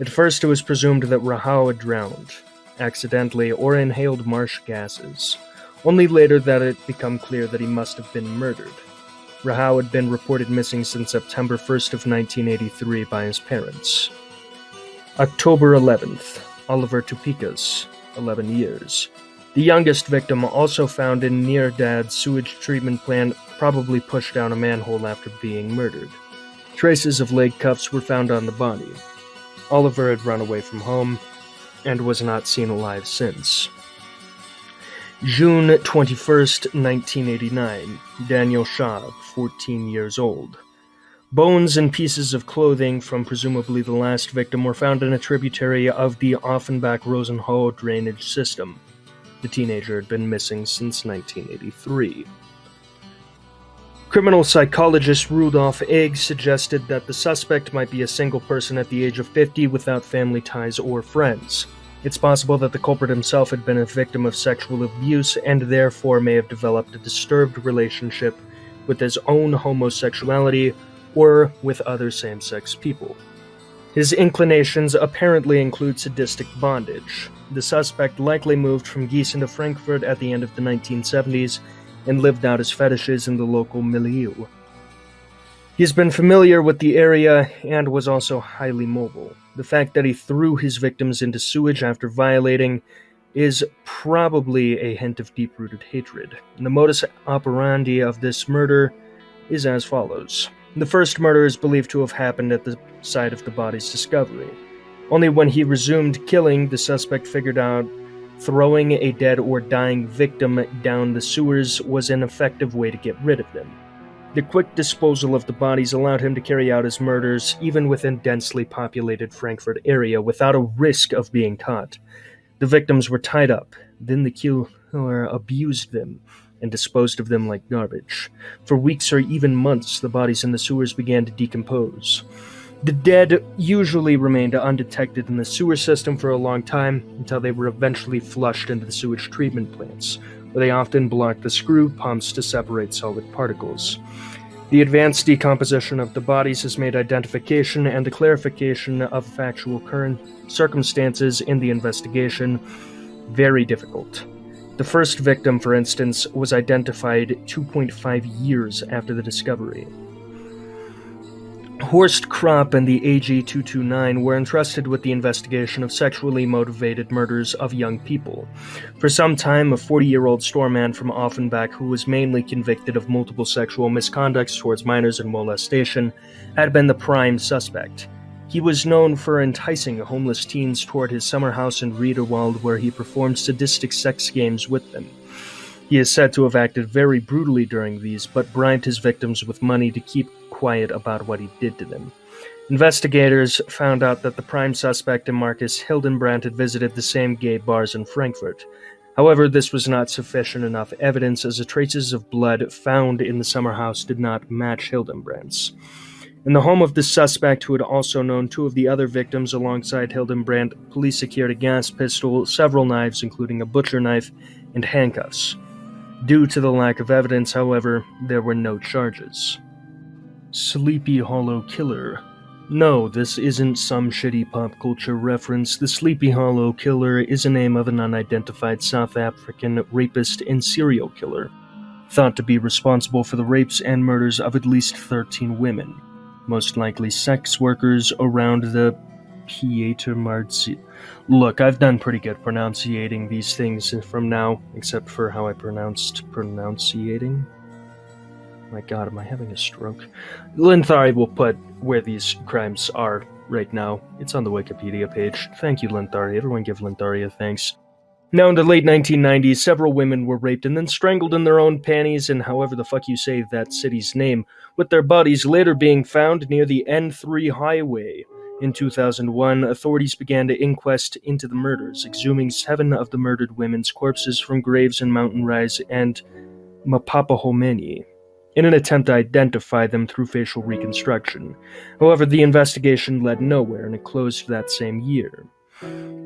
At first it was presumed that Rahau had drowned, accidentally, or inhaled marsh gases. Only later that it became clear that he must have been murdered. Rahau had been reported missing since September 1st of 1983 by his parents. October 11th. Oliver Tupikas, 11 years. The youngest victim, also found in Nierdad's sewage treatment plant, probably pushed down a manhole after being murdered. Traces of leg cuffs were found on the body. Oliver had run away from home and was not seen alive since. June 21st, 1989. Daniel Schaub, 14 years old. Bones and pieces of clothing from presumably the last victim were found in a tributary of the Offenbach-Rosenhau drainage system. The teenager had been missing since 1983. Criminal psychologist Rudolf Egg suggested that the suspect might be a single person at the age of 50 without family ties or friends. It's possible that the culprit himself had been a victim of sexual abuse and therefore may have developed a disturbed relationship with his own homosexuality or with other same-sex people. His inclinations apparently include sadistic bondage. The suspect likely moved from Gießen to Frankfurt at the end of the 1970s and lived out his fetishes in the local milieu. He's been familiar with the area and was also highly mobile. The fact that he threw his victims into sewage after violating is probably a hint of deep-rooted hatred. And the modus operandi of this murder is as follows. The first murder is believed to have happened at the site of the body's discovery. Only when he resumed killing, the suspect figured out throwing a dead or dying victim down the sewers was an effective way to get rid of them. The quick disposal of the bodies allowed him to carry out his murders even within densely populated Frankfurt area without a risk of being caught. The victims were tied up, then the killer abused them and disposed of them like garbage. For weeks or even months, the bodies in the sewers began to decompose. The dead usually remained undetected in the sewer system for a long time until they were eventually flushed into the sewage treatment plants, where they often blocked the screw pumps to separate solid particles. The advanced decomposition of the bodies has made identification and the clarification of factual current circumstances in the investigation very difficult. The first victim, for instance, was identified 2.5 years after the discovery. Horst Kropp and the AG-229 were entrusted with the investigation of sexually motivated murders of young people. For some time, a 40-year-old storeman from Offenbach, who was mainly convicted of multiple sexual misconducts towards minors and molestation, had been the prime suspect. He was known for enticing homeless teens toward his summer house in Riederwald, where he performed sadistic sex games with them. He is said to have acted very brutally during these, but bribed his victims with money to keep quiet about what he did to them. Investigators found out that the prime suspect and Marcus Hildenbrandt had visited the same gay bars in Frankfurt. However, this was not sufficient enough evidence, as the traces of blood found in the summer house did not match Hildenbrandt's. In the home of the suspect, who had also known two of the other victims alongside Hildenbrandt, police secured a gas pistol, several knives including a butcher knife, and handcuffs. Due to the lack of evidence, however, there were no charges. Sleepy Hollow Killer. No, this isn't some shitty pop culture reference. The Sleepy Hollow Killer is a name of an unidentified South African rapist and serial killer, thought to be responsible for the rapes and murders of at least 13 women, most likely sex workers around the Pietermarkt. Look, I've done pretty good pronunciating these things from now, except for how I pronounced pronunciating. My god, am I having a stroke? Linthari will put where these crimes are right now. It's on the Wikipedia page. Thank you, Linthari. Everyone give Linthari a thanks. Now, in the late 1990s, several women were raped and then strangled in their own panties, and however the fuck you say that city's name, with their bodies later being found near the N3 highway. In 2001, authorities began to inquest into the murders, exhuming 7 of the murdered women's corpses from graves in Mountain Rise and Mapapahomeni, in an attempt to identify them through facial reconstruction. However, the investigation led nowhere, and it closed that same year.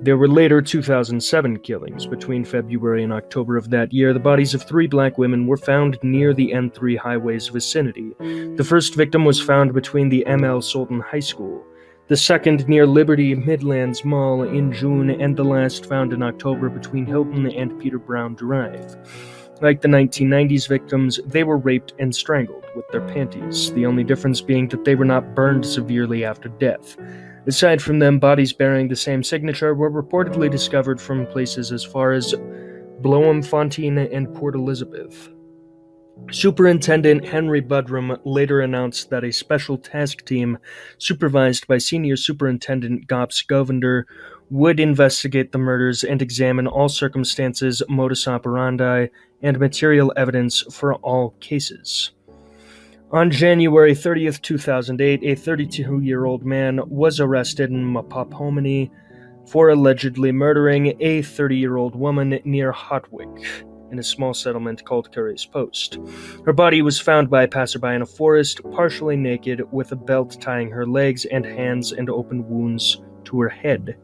There were later 2007 killings. Between February and October of that year, the bodies of 3 black women were found near the N3 highway's vicinity. The first victim was found between the M.L. Sultan High School, the second near Liberty Midlands Mall in June, and the last found in October between Hilton and Peter Brown Drive. Like the 1990s victims, they were raped and strangled with their panties, the only difference being that they were not burned severely after death. Aside from them, bodies bearing the same signature were reportedly discovered from places as far as Bloemfontein and Port Elizabeth. Superintendent Henry Budrum later announced that a special task team, supervised by Senior Superintendent Gops Govender, would investigate the murders and examine all circumstances, modus operandi, and material evidence for all cases. On January 30th, 2008, a 32-year-old man was arrested in Mapapahomeni for allegedly murdering a 30-year-old woman near Hotwick, in a small settlement called Curry's Post. Her body was found by a passerby in a forest, partially naked, with a belt tying her legs and hands and open wounds to her head.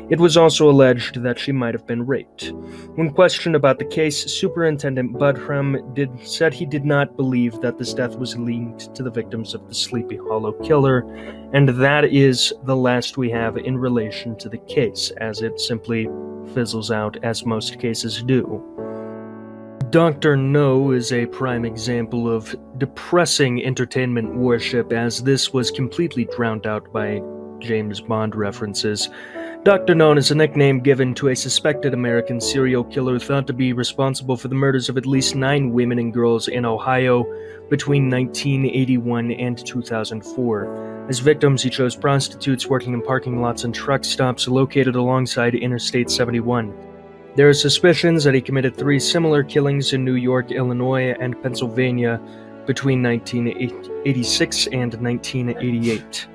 It was also alleged that she might have been raped. When questioned about the case, Superintendent Budrum said he did not believe that this death was linked to the victims of the Sleepy Hollow Killer, and that is the last we have in relation to the case, as it simply fizzles out, as most cases do. Dr. No is a prime example of depressing entertainment worship, as this was completely drowned out by James Bond references. Dr. No is a nickname given to a suspected American serial killer thought to be responsible for the murders of at least 9 women and girls in Ohio between 1981 and 2004. As victims, he chose prostitutes working in parking lots and truck stops located alongside Interstate 71. There are suspicions that he committed 3 similar killings in New York, Illinois, and Pennsylvania between 1986 and 1988.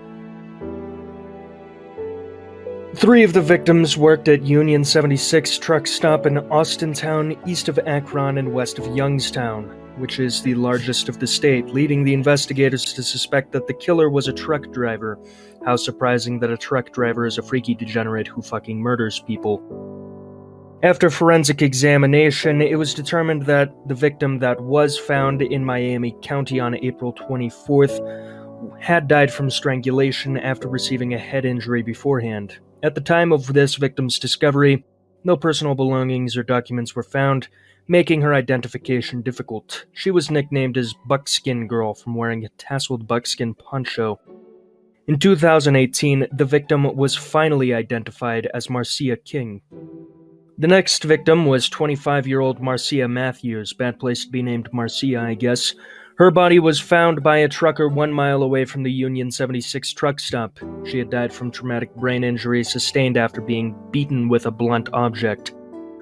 3 of the victims worked at Union 76 truck stop in Austintown, east of Akron and west of Youngstown, which is the largest of the state, leading the investigators to suspect that the killer was a truck driver. How surprising that a truck driver is a freaky degenerate who fucking murders people. After forensic examination, it was determined that the victim that was found in Miami County on April 24th had died from strangulation after receiving a head injury beforehand. At the time of this victim's discovery, No personal belongings or documents were found, making her identification difficult. She was nicknamed as Buckskin Girl from wearing a tasseled buckskin poncho. In 2018, the victim was finally identified as Marcia King. The next victim was 25-year-old Marcia Matthews, bad place to be named Marcia, I guess. Her body was found by a trucker 1 mile away from the Union 76 truck stop. She had died from traumatic brain injury sustained after being beaten with a blunt object.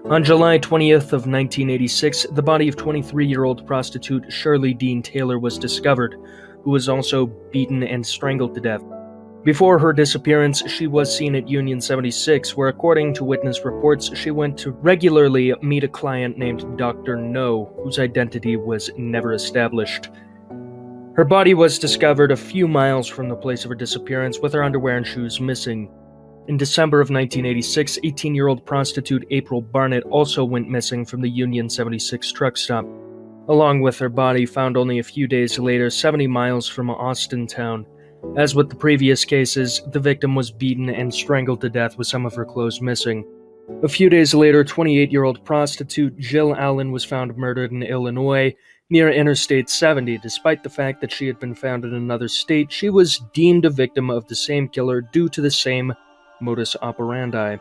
On July 20th of 1986, the body of 23-year-old prostitute Shirley Dean Taylor was discovered, who was also beaten and strangled to death. Before her disappearance, she was seen at Union 76, where according to witness reports, she went to regularly meet a client named Dr. No, whose identity was never established. Her body was discovered a few miles from the place of her disappearance, with her underwear and shoes missing. In December of 1986, 18-year-old prostitute April Barnett also went missing from the Union 76 truck stop, along with her body found only a few days later 70 miles from Austintown. As with the previous cases, the victim was beaten and strangled to death with some of her clothes missing. A few days later, 28-year-old prostitute Jill Allen was found murdered in Illinois, near Interstate 70. Despite the fact that she had been found in another state, she was deemed a victim of the same killer due to the same modus operandi.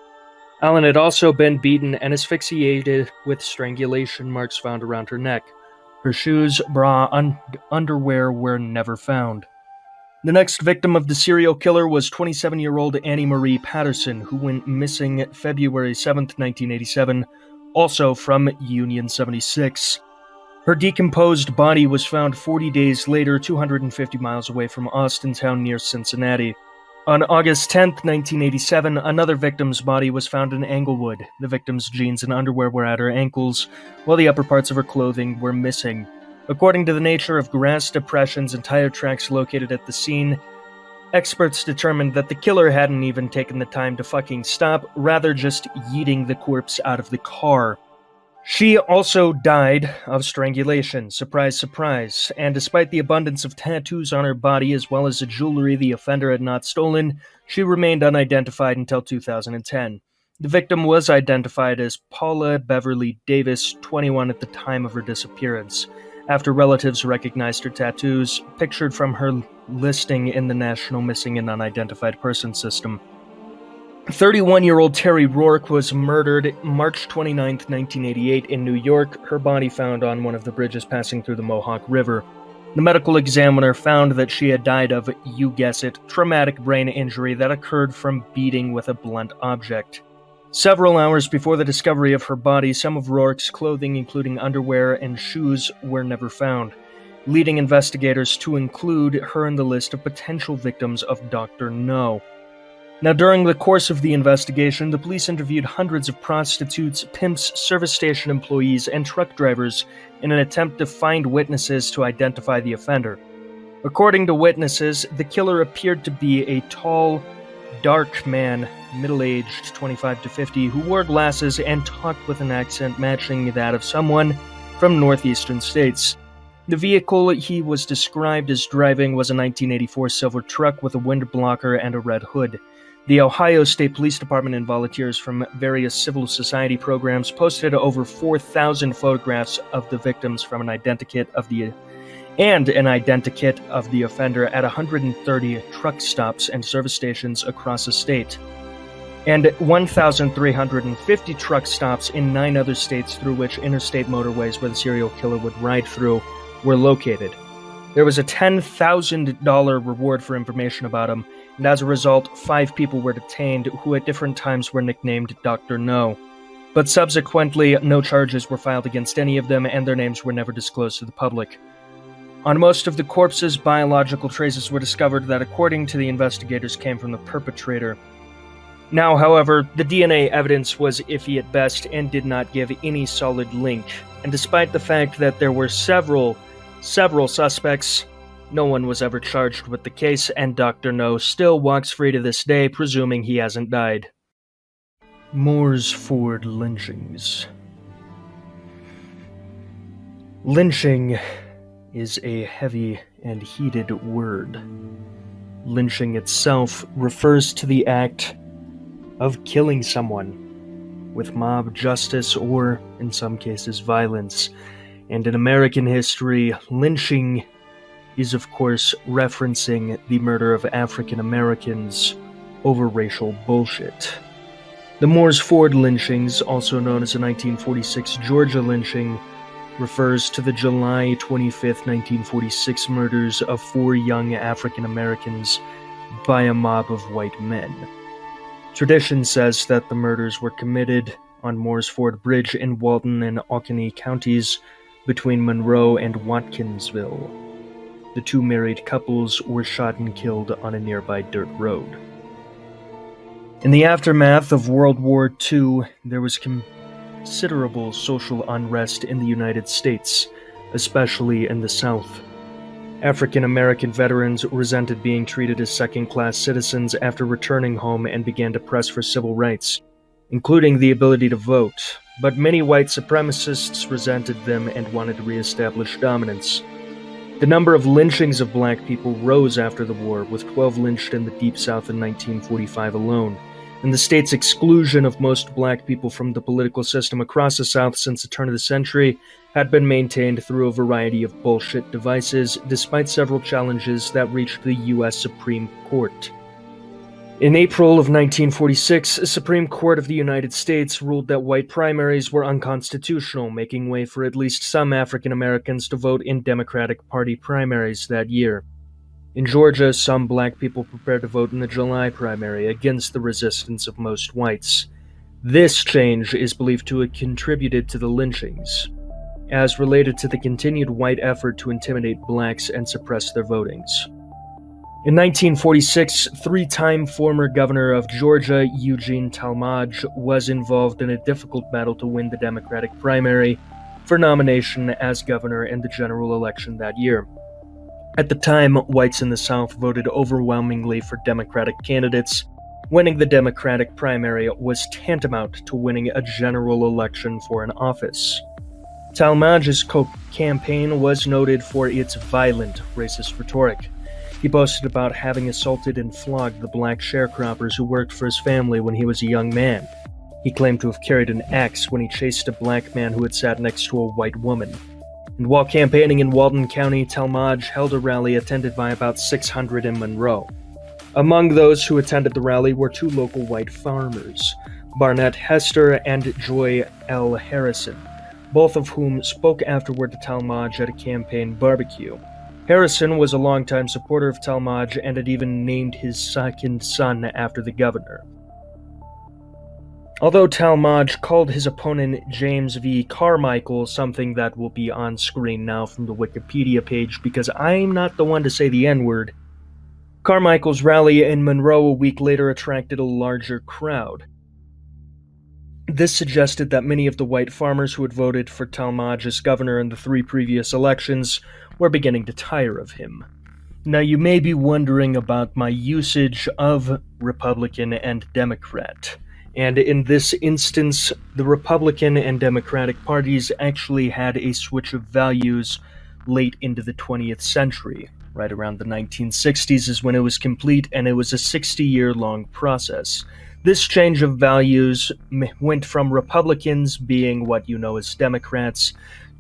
Allen had also been beaten and asphyxiated with strangulation marks found around her neck. Her shoes, bra, and underwear were never found. The next victim of the serial killer was 27-year-old Annie Marie Patterson, who went missing February 7, 1987, also from Union 76. Her decomposed body was found 40 days later, 250 miles away from Austintown near Cincinnati. On August 10, 1987, another victim's body was found in Englewood. The victim's jeans and underwear were at her ankles, while the upper parts of her clothing were missing. According to the nature of grass depressions and tire tracks located at the scene, experts determined that the killer hadn't even taken the time to fucking stop, rather just yeeting the corpse out of the car. She also died of strangulation, surprise, surprise, and despite the abundance of tattoos on her body as well as the jewelry the offender had not stolen, she remained unidentified until 2010. The victim was identified as Paula Beverly Davis, 21 at the time of her disappearance, after relatives recognized her tattoos, pictured from her listing in the National Missing and Unidentified Persons System. 31-year-old Terry Rourke was murdered March 29, 1988 in New York, her body found on one of the bridges passing through the Mohawk River. The medical examiner found that she had died of, you guess it, traumatic brain injury that occurred from beating with a blunt object. Several hours before the discovery of her body, some of Rourke's clothing, including underwear and shoes, were never found, leading investigators to include her in the list of potential victims of Dr. No. Now, during the course of the investigation, the police interviewed hundreds of prostitutes, pimps, service station employees, and truck drivers in an attempt to find witnesses to identify the offender. According to witnesses, the killer appeared to be a tall, dark man, middle-aged, 25 to 50, who wore glasses and talked with an accent matching that of someone from northeastern states. The vehicle he was described as driving was a 1984 silver truck with a wind blocker and a red hood. The Ohio State Police Department and volunteers from various civil society programs posted over 4,000 photographs of the victims from an identikit of the offender at 130 truck stops and service stations across the state, and 1,350 truck stops in 9 other states through which interstate motorways where the serial killer would ride through were located. There was a $10,000 reward for information about him, and as a result, 5 people were detained who at different times were nicknamed Dr. No. But subsequently, no charges were filed against any of them, and their names were never disclosed to the public. On most of the corpses, biological traces were discovered that, according to the investigators, came from the perpetrator. Now, however, the DNA evidence was iffy at best and did not give any solid link, and despite the fact that there were several suspects, no one was ever charged with the case, and Dr. No still walks free to this day, presuming he hasn't died. Moore's Ford lynchings. Lynching is a heavy and heated word. Lynching itself refers to the act of killing someone. with mob justice or, in some cases, violence. And in American history, lynching is, of course, referencing the murder of African Americans over racial bullshit. The Moores Ford lynchings, also known as the 1946 Georgia lynching, refers to the July 25, 1946 murders of 4 young African Americans by a mob of white men. Tradition says that the murders were committed on Moores Ford Bridge in Walton and Oconee counties between Monroe and Watkinsville. The 2 married couples were shot and killed on a nearby dirt road. In the aftermath of World War II, there was considerable social unrest in the United States, especially in the South. African American veterans resented being treated as second-class citizens after returning home and began to press for civil rights, including the ability to vote, but many white supremacists resented them and wanted to re-establish dominance. The number of lynchings of black people rose after the war, with 12 lynched in the Deep South in 1945 alone, and the state's exclusion of most black people from the political system across the South since the turn of the century had been maintained through a variety of bullshit devices, despite several challenges that reached the U.S. Supreme Court. In April of 1946, the Supreme Court of the United States ruled that white primaries were unconstitutional, making way for at least some African Americans to vote in Democratic Party primaries that year. In Georgia, some black people prepared to vote in the July primary against the resistance of most whites. This change is believed to have contributed to the lynchings, as related to the continued white effort to intimidate blacks and suppress their votings. In 1946, 3-time former governor of Georgia, Eugene Talmadge, was involved in a difficult battle to win the Democratic primary for nomination as governor in the general election that year. At the time, whites in the South voted overwhelmingly for Democratic candidates. Winning the Democratic primary was tantamount to winning a general election for an office. Talmadge's campaign was noted for its violent racist rhetoric. He boasted about having assaulted and flogged the black sharecroppers who worked for his family when he was a young man. He claimed to have carried an axe when he chased a black man who had sat next to a white woman. And while campaigning in Walton County, Talmadge held a rally attended by about 600 in Monroe. Among those who attended the rally were 2 local white farmers, Barnett Hester and Joy L. Harrison, both of whom spoke afterward to Talmadge at a campaign barbecue. Harrison was a longtime supporter of Talmadge and had even named his second son after the governor. Although Talmadge called his opponent James V. Carmichael, something that will be on screen now from the Wikipedia page because I'm not the one to say the N-word, Carmichael's rally in Monroe a week later attracted a larger crowd. This suggested that many of the white farmers who had voted for Talmadge as governor in the 3 previous elections were beginning to tire of him. Now, you may be wondering about my usage of Republican and Democrat. And in this instance, the Republican and Democratic parties actually had a switch of values late into the 20th century. Right around the 1960s is when it was complete, and it was a 60-year-long process. This change of values went from Republicans being what you know as Democrats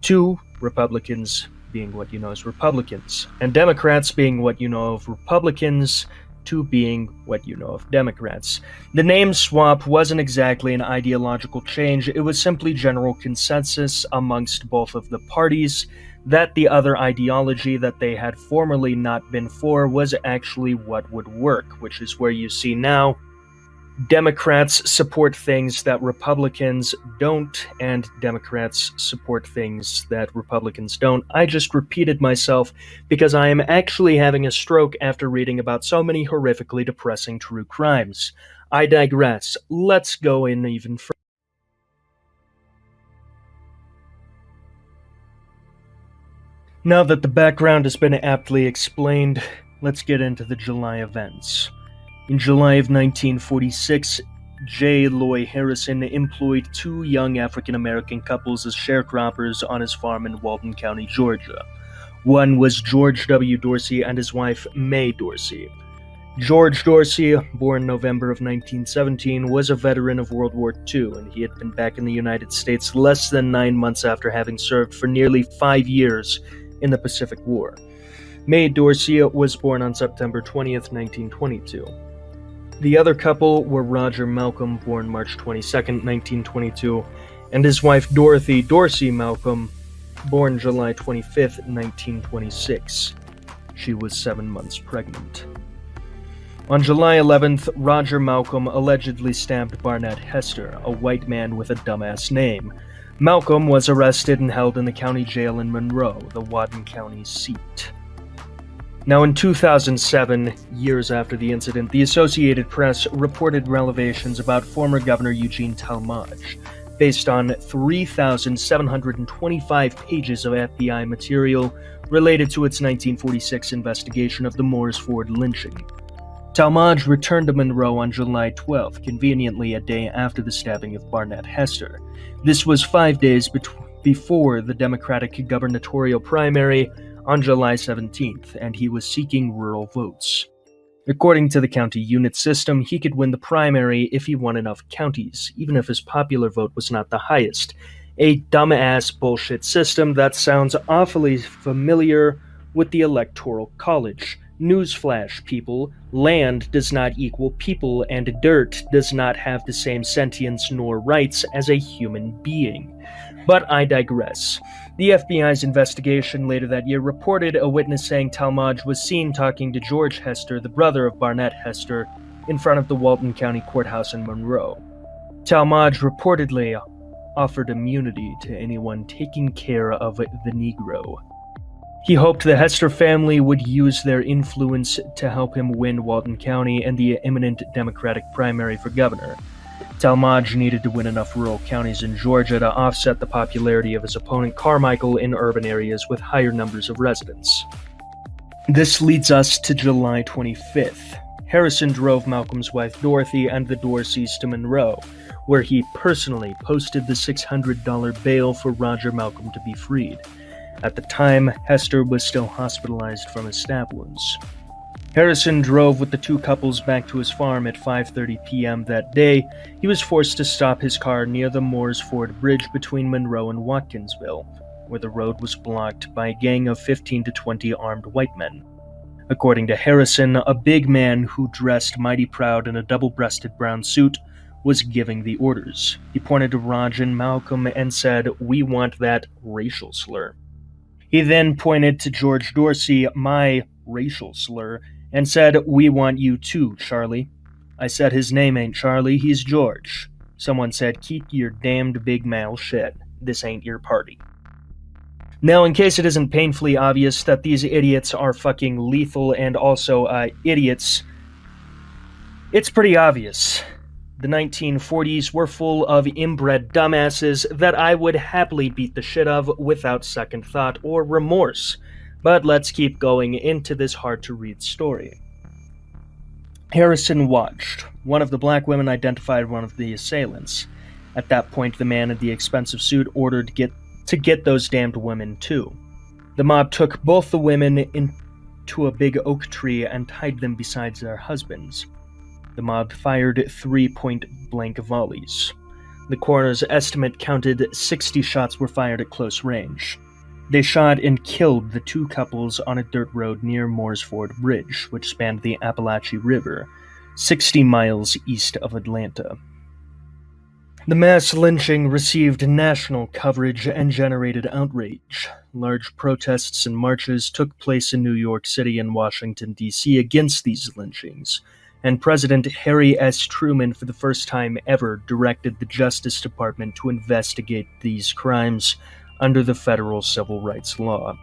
to Republicans being what you know as Republicans, and Democrats being what you know of Republicans to being what you know of Democrats. The name swap wasn't exactly an ideological change, it was simply general consensus amongst both of the parties that the other ideology that they had formerly not been for was actually what would work, which is where you see now Democrats support things that Republicans don't, and Democrats support things that Republicans don't. I just repeated myself because I am actually having a stroke after reading about so many horrifically depressing true crimes. I digress. Let's go in even further. Now that the background has been aptly explained, let's get into the July events. In July of 1946, J. Loy Harrison employed 2 young African-American couples as sharecroppers on his farm in Walton County, Georgia. One was George W. Dorsey and his wife, May Dorsey. George Dorsey, born November of 1917, was a veteran of World War II, and he had been back in the United States less than 9 months after having served for nearly 5 years in the Pacific War. Mae Dorsey was born on September 20th, 1922. The other couple were Roger Malcolm, born March 22nd, 1922, and his wife Dorothy Dorsey Malcolm, born July 25th, 1926. She was 7 months pregnant. On July 11th, Roger Malcolm allegedly stabbed Barnett Hester, a white man with a dumbass name. Malcolm was arrested and held in the county jail in Monroe, the Wadden County seat. Now in 2007, years after the incident, the Associated Press reported revelations about former Governor Eugene Talmadge, based on 3,725 pages of FBI material related to its 1946 investigation of the Moores Ford lynching. Talmadge returned to Monroe on July 12th, conveniently a day after the stabbing of Barnett Hester. This was 5 days before the Democratic gubernatorial primary on July 17th, and he was seeking rural votes. According to the county unit system, he could win the primary if he won enough counties, even if his popular vote was not the highest. A dumbass bullshit system that sounds awfully familiar with the Electoral College. Newsflash, people. Land does not equal people, and dirt does not have the same sentience nor rights as a human being. But I digress. The FBI's investigation later that year reported a witness saying Talmadge was seen talking to George Hester, the brother of Barnett Hester, in front of the Walton County Courthouse in Monroe. Talmadge reportedly offered immunity to anyone taking care of the Negro. He hoped the Hester family would use their influence to help him win Walton County and the imminent Democratic primary for governor. Talmadge needed to win enough rural counties in Georgia to offset the popularity of his opponent Carmichael in urban areas with higher numbers of residents. This leads us to July 25th. Harrison drove Malcolm's wife Dorothy and the Dorseys to Monroe, where he personally posted the $600 bail for Roger Malcolm to be freed. At the time, Hester was still hospitalized from his stab wounds. Harrison drove with the two couples back to his farm at 5:30 p.m. that day. He was forced to stop his car near the Moores Ford Bridge between Monroe and Watkinsville, where the road was blocked by a gang of 15 to 20 armed white men. According to Harrison, a big man who dressed mighty proud in a double-breasted brown suit was giving the orders. He pointed to Roger and Malcolm and said, "We want that racial slur." He then pointed to George Dorsey, my racial slur, and said, "We want you too, Charlie." I said, "His name ain't Charlie, he's George." Someone said, "Keep your damned big mouth shut. This ain't your party." Now, in case it isn't painfully obvious that these idiots are fucking lethal and also idiots, it's pretty obvious. The 1940s were full of inbred dumbasses that I would happily beat the shit of without second thought or remorse. But let's keep going into this hard-to-read story. Harrison watched. One of the black women identified one of the assailants. At that point, the man in the expensive suit ordered to get those damned women too. The mob took both the women into a big oak tree and tied them beside their husbands. The mob fired 3 point-blank volleys. The coroner's estimate counted 60 shots were fired at close range. They shot and killed the two couples on a dirt road near Moores Ford Bridge, which spanned the Appalachian River, 60 miles east of Atlanta. The mass lynching received national coverage and generated outrage. Large protests and marches took place in New York City and Washington, D.C. against these lynchings, and President Harry S. Truman, for the first time ever, directed the Justice Department to investigate these crimes under the federal civil rights law.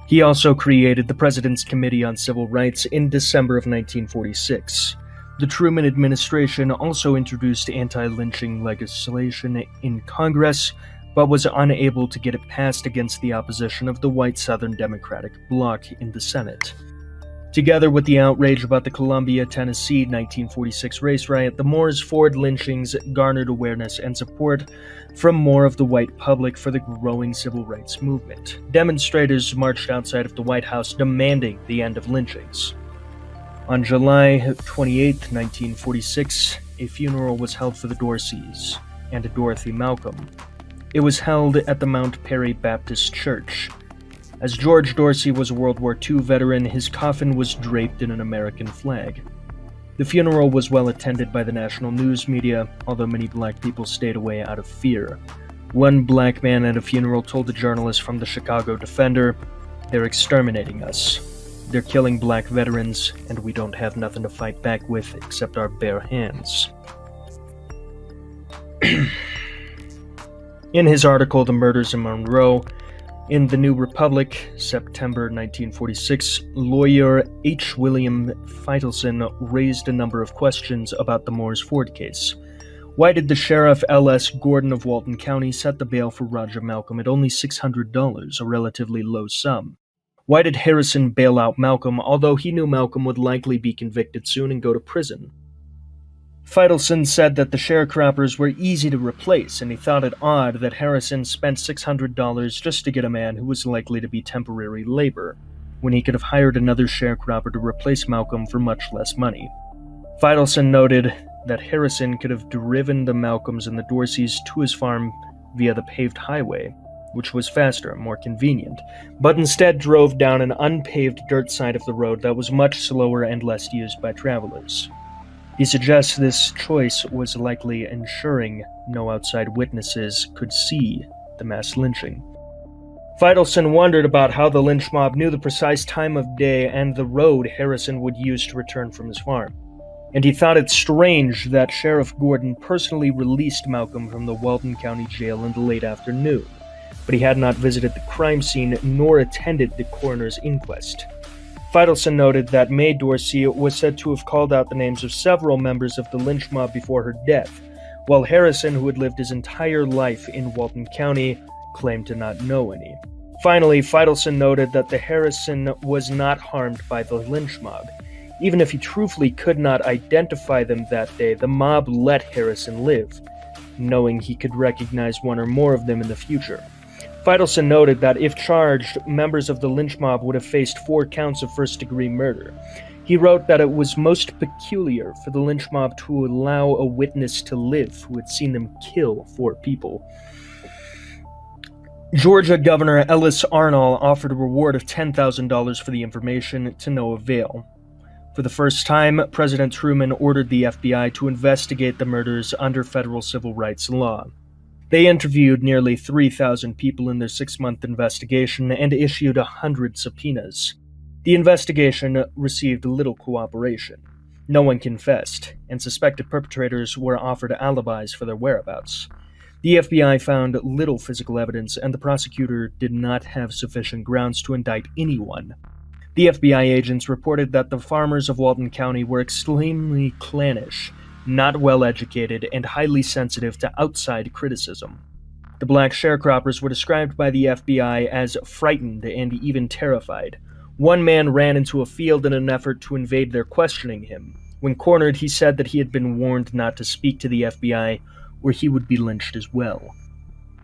He also created the President's Committee on Civil Rights in December of 1946. The Truman administration also introduced anti-lynching legislation in Congress, but was unable to get it passed against the opposition of the white Southern Democratic bloc in the Senate. Together with the outrage about the Columbia, Tennessee 1946 race riot, the Moores Ford lynchings garnered awareness and support from more of the white public for the growing civil rights movement. Demonstrators marched outside of the White House demanding the end of lynchings. On July 28, 1946, a funeral was held for the Dorseys and Dorothy Malcolm. It was held at the Mount Perry Baptist Church. As George Dorsey was a World War II veteran, his coffin was draped in an American flag. The funeral was well attended by the national news media, although many black people stayed away out of fear. One black man at a funeral told a journalist from the Chicago Defender, "They're exterminating us. They're killing black veterans, and we don't have nothing to fight back with except our bare hands." In his article, The Murders in Monroe, in The New Republic, September 1946, lawyer H. William Feitelson raised a number of questions about the Moores Ford case. Why did the Sheriff L.S. Gordon of Walton County set the bail for Roger Malcolm at only $600, a relatively low sum? Why did Harrison bail out Malcolm, although he knew Malcolm would likely be convicted soon and go to prison? Feitelson said that the sharecroppers were easy to replace, and he thought it odd that Harrison spent $600 just to get a man who was likely to be temporary labor, when he could have hired another sharecropper to replace Malcolm for much less money. Feitelson noted that Harrison could have driven the Malcolms and the Dorseys to his farm via the paved highway, which was faster and more convenient, but instead drove down an unpaved dirt side of the road that was much slower and less used by travelers. He suggests this choice was likely ensuring no outside witnesses could see the mass lynching. Feitelson wondered about how the lynch mob knew the precise time of day and the road Harrison would use to return from his farm, and he thought it strange that Sheriff Gordon personally released Malcolm from the Walton County Jail in the late afternoon, but he had not visited the crime scene nor attended the coroner's inquest. Feitelson noted that Mae Dorsey was said to have called out the names of several members of the lynch mob before her death, while Harrison, who had lived his entire life in Walton County, claimed to not know any. Finally, Feitelson noted that the Harrison was not harmed by the lynch mob. Even if he truthfully could not identify them that day, the mob let Harrison live, knowing he could recognize one or more of them in the future. Feitelson noted that if charged, members of the lynch mob would have faced 4 counts of first-degree murder. He wrote that it was most peculiar for the lynch mob to allow a witness to live who had seen them kill 4 people. Georgia Governor Ellis Arnall offered a reward of $10,000 for the information, to no avail. For the first time, President Truman ordered the FBI to investigate the murders under federal civil rights law. They interviewed nearly 3,000 people in their 6-month investigation and issued 100 subpoenas. The investigation received little cooperation. No one confessed, and suspected perpetrators were offered alibis for their whereabouts. The FBI found little physical evidence, and the prosecutor did not have sufficient grounds to indict anyone. The FBI agents reported that the farmers of Walton County were extremely clannish, not well educated, and highly sensitive to outside criticism. The black sharecroppers were described by the FBI as frightened and even terrified. One man ran into a field in an effort to invade their questioning him. When cornered, he said that he had been warned not to speak to the FBI, or he would be lynched as well.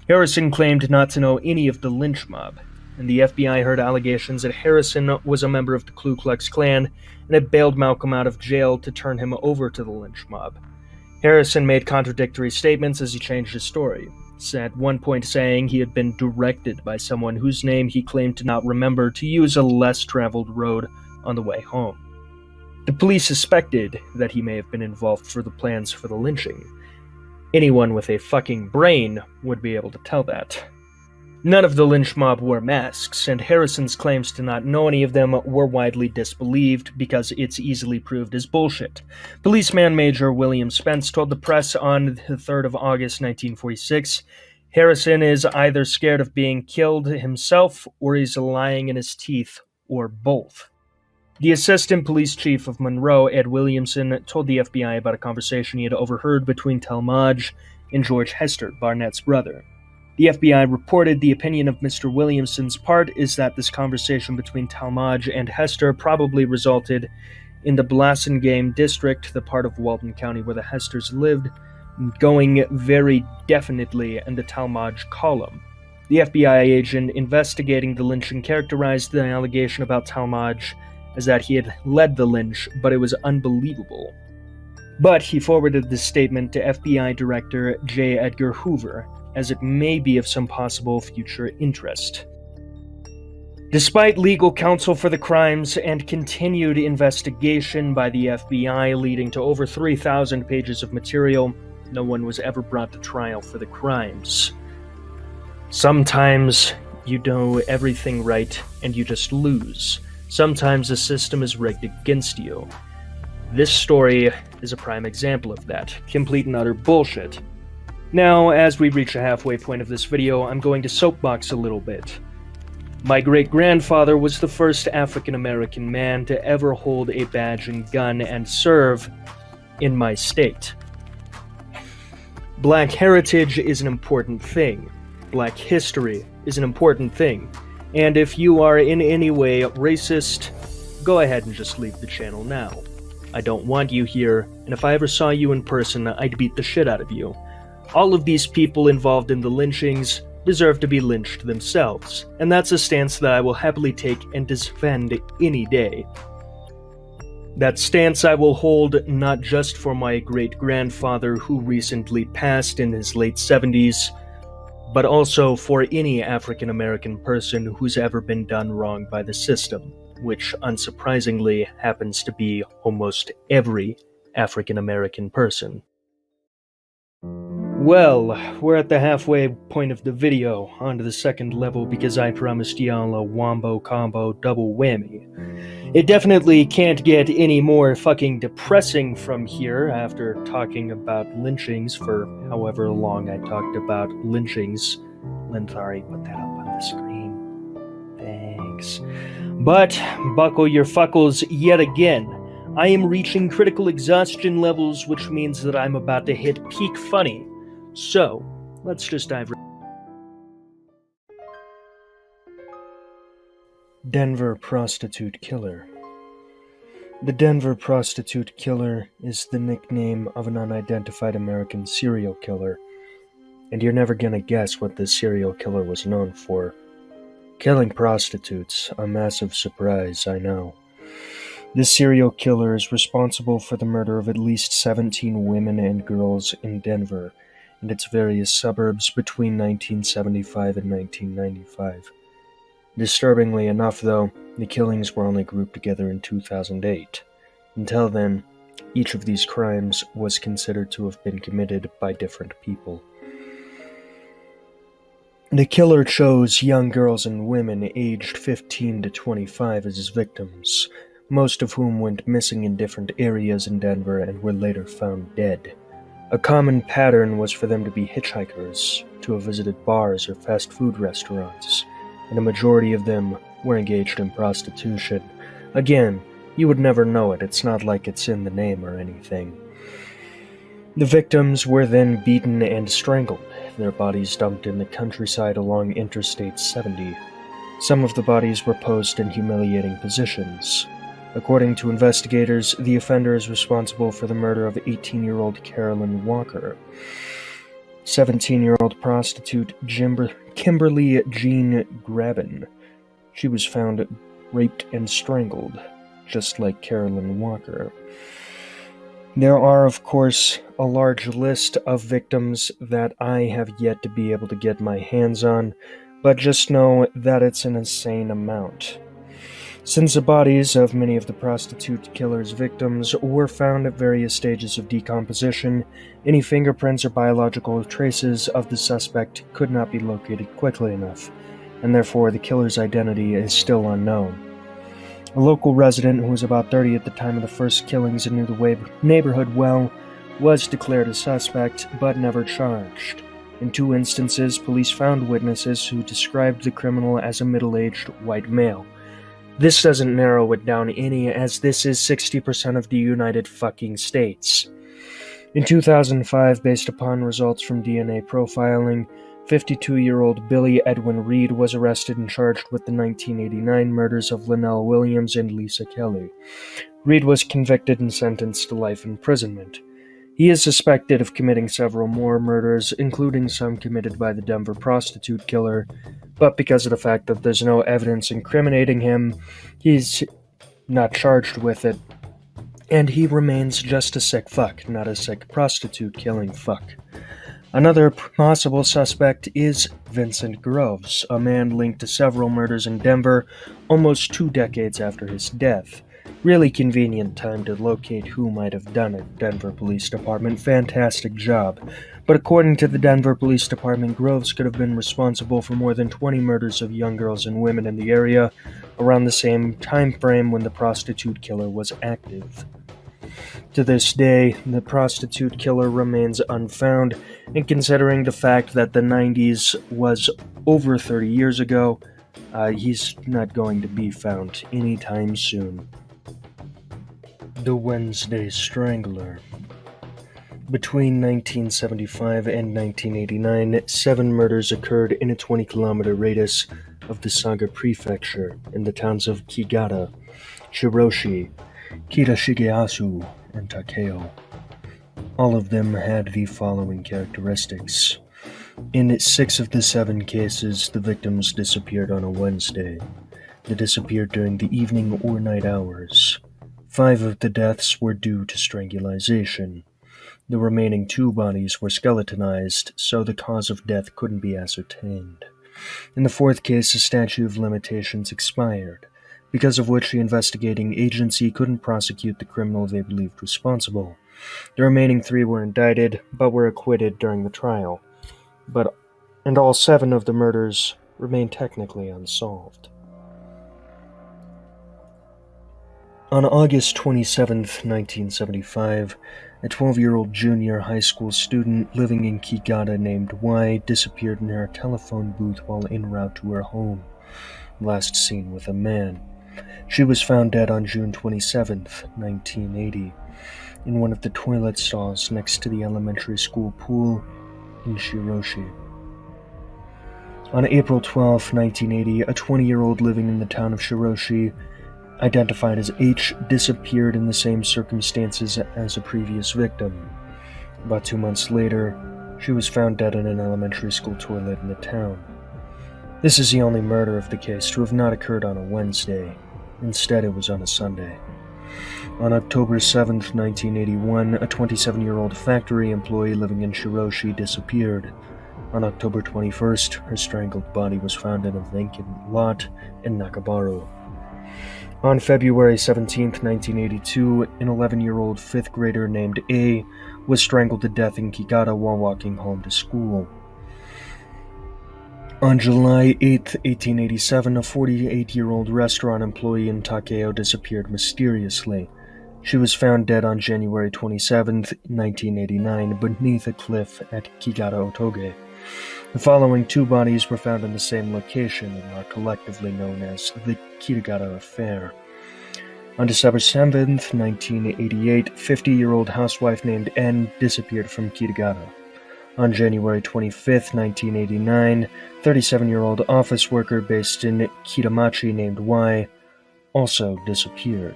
Harrison claimed not to know any of the lynch mob, and the FBI heard allegations that Harrison was a member of the Ku Klux Klan and had bailed Malcolm out of jail to turn him over to the lynch mob. Harrison made contradictory statements as he changed his story, at one point saying he had been directed by someone whose name he claimed to not remember to use a less traveled road on the way home. The police suspected that he may have been involved for the plans for the lynching. Anyone with a fucking brain would be able to tell that. None of the lynch mob wore masks, and Harrison's claims to not know any of them were widely disbelieved because it's easily proved as bullshit. Policeman Major William Spence told the press on the 3rd of August 1946, Harrison is either scared of being killed himself or he's lying in his teeth, or both. The assistant police chief of Monroe, Ed Williamson, told the FBI about a conversation he had overheard between Talmadge and George Hester, Barnett's brother. The FBI reported the opinion of Mr. Williamson's part is that this conversation between Talmadge and Hester probably resulted in the Blasingame district, the part of Walton County where the Hesters lived, going very definitely in the Talmadge column. The FBI agent investigating the lynching characterized the allegation about Talmadge as that he had led the lynch, but it was unbelievable. But he forwarded this statement to FBI Director J. Edgar Hoover, as it may be of some possible future interest. Despite legal counsel for the crimes and continued investigation by the FBI leading to over 3,000 pages of material, no one was ever brought to trial for the crimes. Sometimes you do everything right and you just lose. Sometimes the system is rigged against you. This story is a prime example of that. Complete and utter bullshit. Now, as we reach the halfway point of this video, I'm going to soapbox a little bit. My great-grandfather was the first African-American man to ever hold a badge and gun and serve in my state. Black heritage is an important thing. Black history is an important thing. And if you are in any way racist, go ahead and just leave the channel now. I don't want you here, and if I ever saw you in person, I'd beat the shit out of you. All of these people involved in the lynchings deserve to be lynched themselves, and that's a stance that I will happily take and defend any day. That stance I will hold not just for my great-grandfather who recently passed in his late 70s, but also for any African-American person who's ever been done wrong by the system, which unsurprisingly happens to be almost every African-American person. Well, we're at the halfway point of the video, on to the second level because I promised y'all a wombo combo double whammy. It definitely can't get any more fucking depressing from here after talking about lynchings for however long I talked about lynchings. Linthari, put that up on the screen. Thanks. But, buckle your fuckles yet again. I am reaching critical exhaustion levels, which means that I'm about to hit peak funny. So, let's just dive right. Denver Prostitute Killer. The Denver Prostitute Killer is the nickname of an unidentified American serial killer, and you're never gonna guess what this serial killer was known for. Killing prostitutes, a massive surprise, I know. This serial killer is responsible for the murder of at least 17 women and girls in Denver and its various suburbs between 1975 and 1995. Disturbingly enough, though, the killings were only grouped together in 2008. Until then, each of these crimes was considered to have been committed by different people. The killer chose young girls and women aged 15 to 25 as his victims, most of whom went missing in different areas in Denver and were later found dead. A common pattern was for them to be hitchhikers, to have visited bars or fast food restaurants, and a majority of them were engaged in prostitution. Again, you would never know it, it's not like it's in the name or anything. The victims were then beaten and strangled, their bodies dumped in the countryside along Interstate 70. Some of the bodies were posed in humiliating positions. According to investigators, the offender is responsible for the murder of 18-year-old Carolyn Walker, 17-year-old prostitute Kimberly Jean Graben. She was found raped and strangled, just like Carolyn Walker. There are, of course, a large list of victims that I have yet to be able to get my hands on, but just know that it's an insane amount. Since the bodies of many of the prostitute killer's victims were found at various stages of decomposition, any fingerprints or biological traces of the suspect could not be located quickly enough, and therefore the killer's identity is still unknown. A local resident who was about 30 at the time of the first killings and knew the neighborhood well was declared a suspect, but never charged. In 2 instances, police found witnesses who described the criminal as a middle-aged white male. This doesn't narrow it down any, as this is 60% of the United fucking States. In 2005, based upon results from DNA profiling, 52-year-old Billy Edwin Reed was arrested and charged with the 1989 murders of Linnell Williams and Lisa Kelly. Reed was convicted and sentenced to life imprisonment. He is suspected of committing several more murders, including some committed by the Denver prostitute killer, but because of the fact that there's no evidence incriminating him, he's not charged with it, and he remains just a sick fuck, not a sick prostitute-killing fuck. Another possible suspect is Vincent Groves, a man linked to several murders in Denver almost 2 decades after his death. Really convenient time to locate who might have done it, Denver Police Department. Fantastic job. But according to the Denver Police Department, Groves could have been responsible for more than 20 murders of young girls and women in the area around the same time frame when the prostitute killer was active. To this day, the prostitute killer remains unfound, and considering the fact that the 90s was over 30 years ago, he's not going to be found anytime soon. The Wednesday Strangler. Between 1975 and 1989, 7 murders occurred in a 20-kilometer radius of the Saga Prefecture in the towns of Kigata, Shiroshi, Kitashigeasu, and Takeo. All of them had the following characteristics. In 6 of the 7 cases, the victims disappeared on a Wednesday. They disappeared during the evening or night hours. 5 of the deaths were due to strangulation. The remaining 2 bodies were skeletonized, so the cause of death couldn't be ascertained. In the 4th case, the statute of limitations expired, because of which the investigating agency couldn't prosecute the criminal they believed responsible. The remaining 3 were indicted, but were acquitted during the trial. And all 7 of the murders remain technically unsolved. On August 27, 1975, a 12-year-old junior high school student living in Kigata named Y disappeared near a telephone booth while en route to her home, last seen with a man. She was found dead on June 27, 1980, in one of the toilet stalls next to the elementary school pool in Shiroshi. On April 12, 1980, a 20-year-old living in the town of Shiroshi, identified as H, disappeared in the same circumstances as a previous victim. About 2 months later, she was found dead in an elementary school toilet in the town. This is the only murder of the case to have not occurred on a Wednesday. Instead, it was on a Sunday. On October 7, 1981, a 27-year-old factory employee living in Shiroshi disappeared. On October 21st, her strangled body was found in a vacant lot in Nakabaro. On February 17, 1982, an 11-year-old 5th grader named A was strangled to death in Kigata while walking home to school. On July 8, 1887, a 48-year-old restaurant employee in Takeo disappeared mysteriously. She was found dead on January 27, 1989, beneath a cliff at Kigata Otoge. The following 2 bodies were found in the same location and are collectively known as the Kitagata Affair. On December 7, 1988, 50-year-old housewife named N disappeared from Kitagata. On January 25, 1989, 37-year-old office worker based in Kitamachi named Y also disappeared.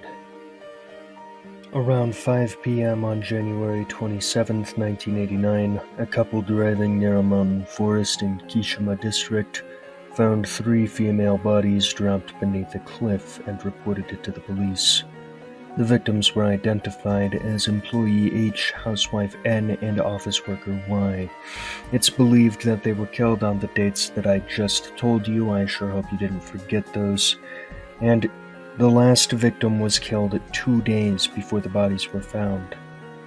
Around 5 p.m. on January 27, 1989, a couple driving near a mountain forest in Kishima District found 3 female bodies dropped beneath a cliff and reported it to the police. The victims were identified as employee H, housewife N, and office worker Y. It's believed that they were killed on the dates that I just told you. I sure hope you didn't forget those. And the last victim was killed 2 days before the bodies were found.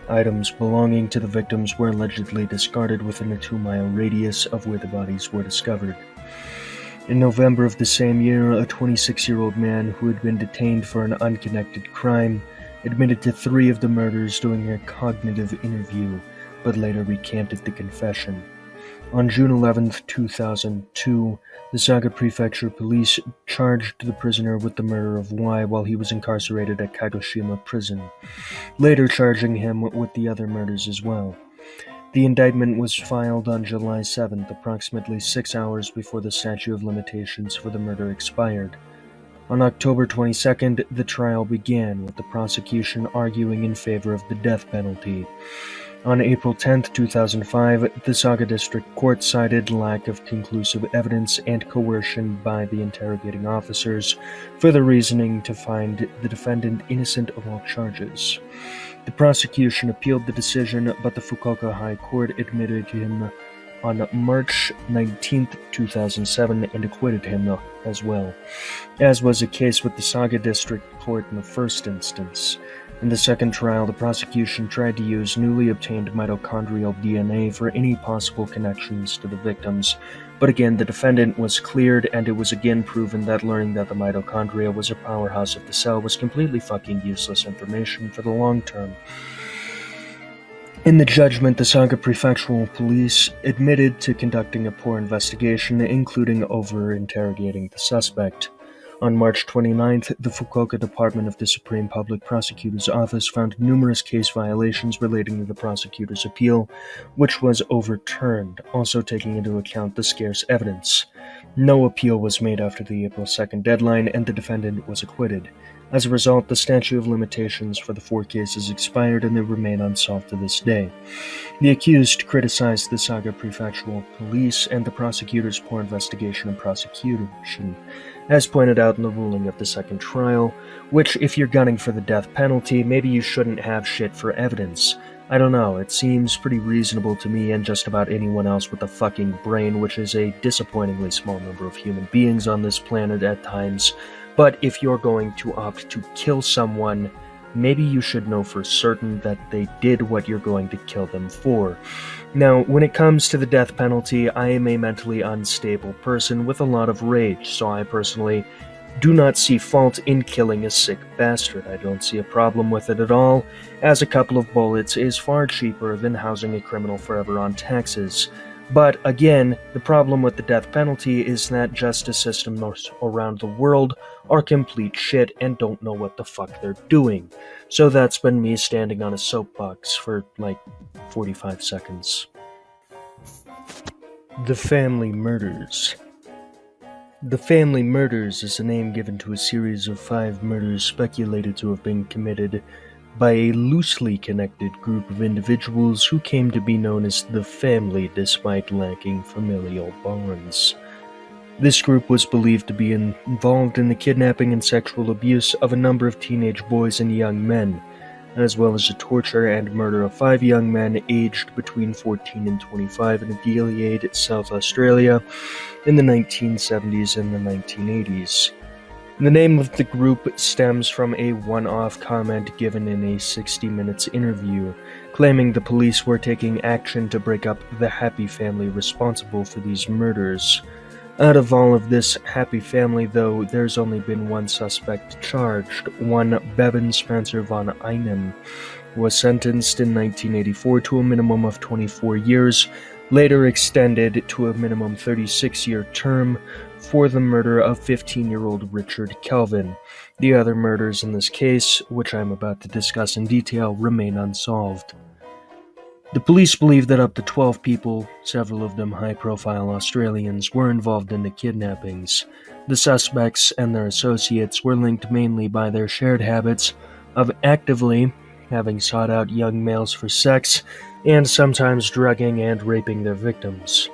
Items belonging to the victims were allegedly discarded within a 2-mile radius of where the bodies were discovered. In November of the same year, a 26-year-old man who had been detained for an unconnected crime admitted to 3 of the murders during a cognitive interview, but later recanted the confession. On June 11, 2002, the Saga Prefecture Police charged the prisoner with the murder of Y while he was incarcerated at Kagoshima Prison, later charging him with the other murders as well. The indictment was filed on July 7th, approximately 6 hours before the statute of limitations for the murder expired. On October 22nd, the trial began, with the prosecution arguing in favor of the death penalty. On April 10, 2005, the Saga District Court cited lack of conclusive evidence and coercion by the interrogating officers for the reasoning to find the defendant innocent of all charges. The prosecution appealed the decision, but the Fukuoka High Court admitted him on March 19, 2007 and acquitted him as well, as was the case with the Saga District Court in the first instance. In the second trial, the prosecution tried to use newly obtained mitochondrial DNA for any possible connections to the victims, but again the defendant was cleared, and it was again proven that learning that the mitochondria was a powerhouse of the cell was completely fucking useless information for the long term. In the judgment, the Saga Prefectural Police admitted to conducting a poor investigation, including over-interrogating the suspect. On March 29th, the Fukuoka Department of the Supreme Public Prosecutor's Office found numerous case violations relating to the prosecutor's appeal, which was overturned, also taking into account the scarce evidence. No appeal was made after the April 2nd deadline, and the defendant was acquitted. As a result, the statute of limitations for the 4 cases expired, and they remain unsolved to this day. The accused criticized the Saga Prefectural Police and the prosecutor's poor investigation and prosecution, as pointed out in the ruling of the second trial, which, if you're gunning for the death penalty, maybe you shouldn't have shit for evidence. I don't know, it seems pretty reasonable to me and just about anyone else with a fucking brain, which is a disappointingly small number of human beings on this planet at times. But if you're going to opt to kill someone, maybe you should know for certain that they did what you're going to kill them for. Now, when it comes to the death penalty, I am a mentally unstable person with a lot of rage, so I personally do not see fault in killing a sick bastard. I don't see a problem with it at all, as a couple of bullets is far cheaper than housing a criminal forever on taxes. But again, the problem with the death penalty is that justice systems around the world are complete shit and don't know what the fuck they're doing. So that's been me standing on a soapbox for like 45 seconds. The Family Murders. The Family Murders is a name given to a series of 5 murders speculated to have been committed by a loosely connected group of individuals who came to be known as the Family despite lacking familial bonds. This group was believed to be involved in the kidnapping and sexual abuse of a number of teenage boys and young men, as well as the torture and murder of 5 young men aged between 14 and 25 in Adelaide, South Australia, in the 1970s and the 1980s. The name of the group stems from a one-off comment given in a 60 Minutes interview, claiming the police were taking action to break up the happy family responsible for these murders. Out of all of this happy family, though, there's only been one suspect charged. One Bevan Spencer von Einem was sentenced in 1984 to a minimum of 24 years, later extended to a minimum 36-year term for the murder of 15-year-old Richard Kelvin. The other murders in this case, which I'm about to discuss in detail, remain unsolved. The police believe that up to 12 people, several of them high-profile Australians, were involved in the kidnappings. The suspects and their associates were linked mainly by their shared habits of actively having sought out young males for sex, and sometimes drugging and raping their victims.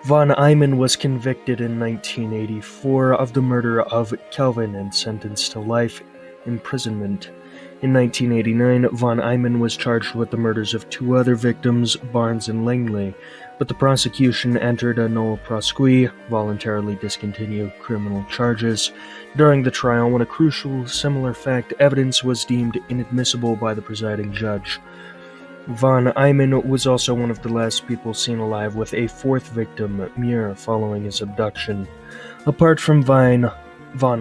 Von Einem was convicted in 1984 of the murder of Kelvin and sentenced to life imprisonment. In 1989, von Einem was charged with the murders of 2 other victims, Barnes and Langley, but the prosecution entered a nolle prosequi, voluntarily discontinued criminal charges, during the trial when a crucial similar fact evidence was deemed inadmissible by the presiding judge. Von Einem was also one of the last people seen alive with a 4th victim, Muir, following his abduction. Apart from von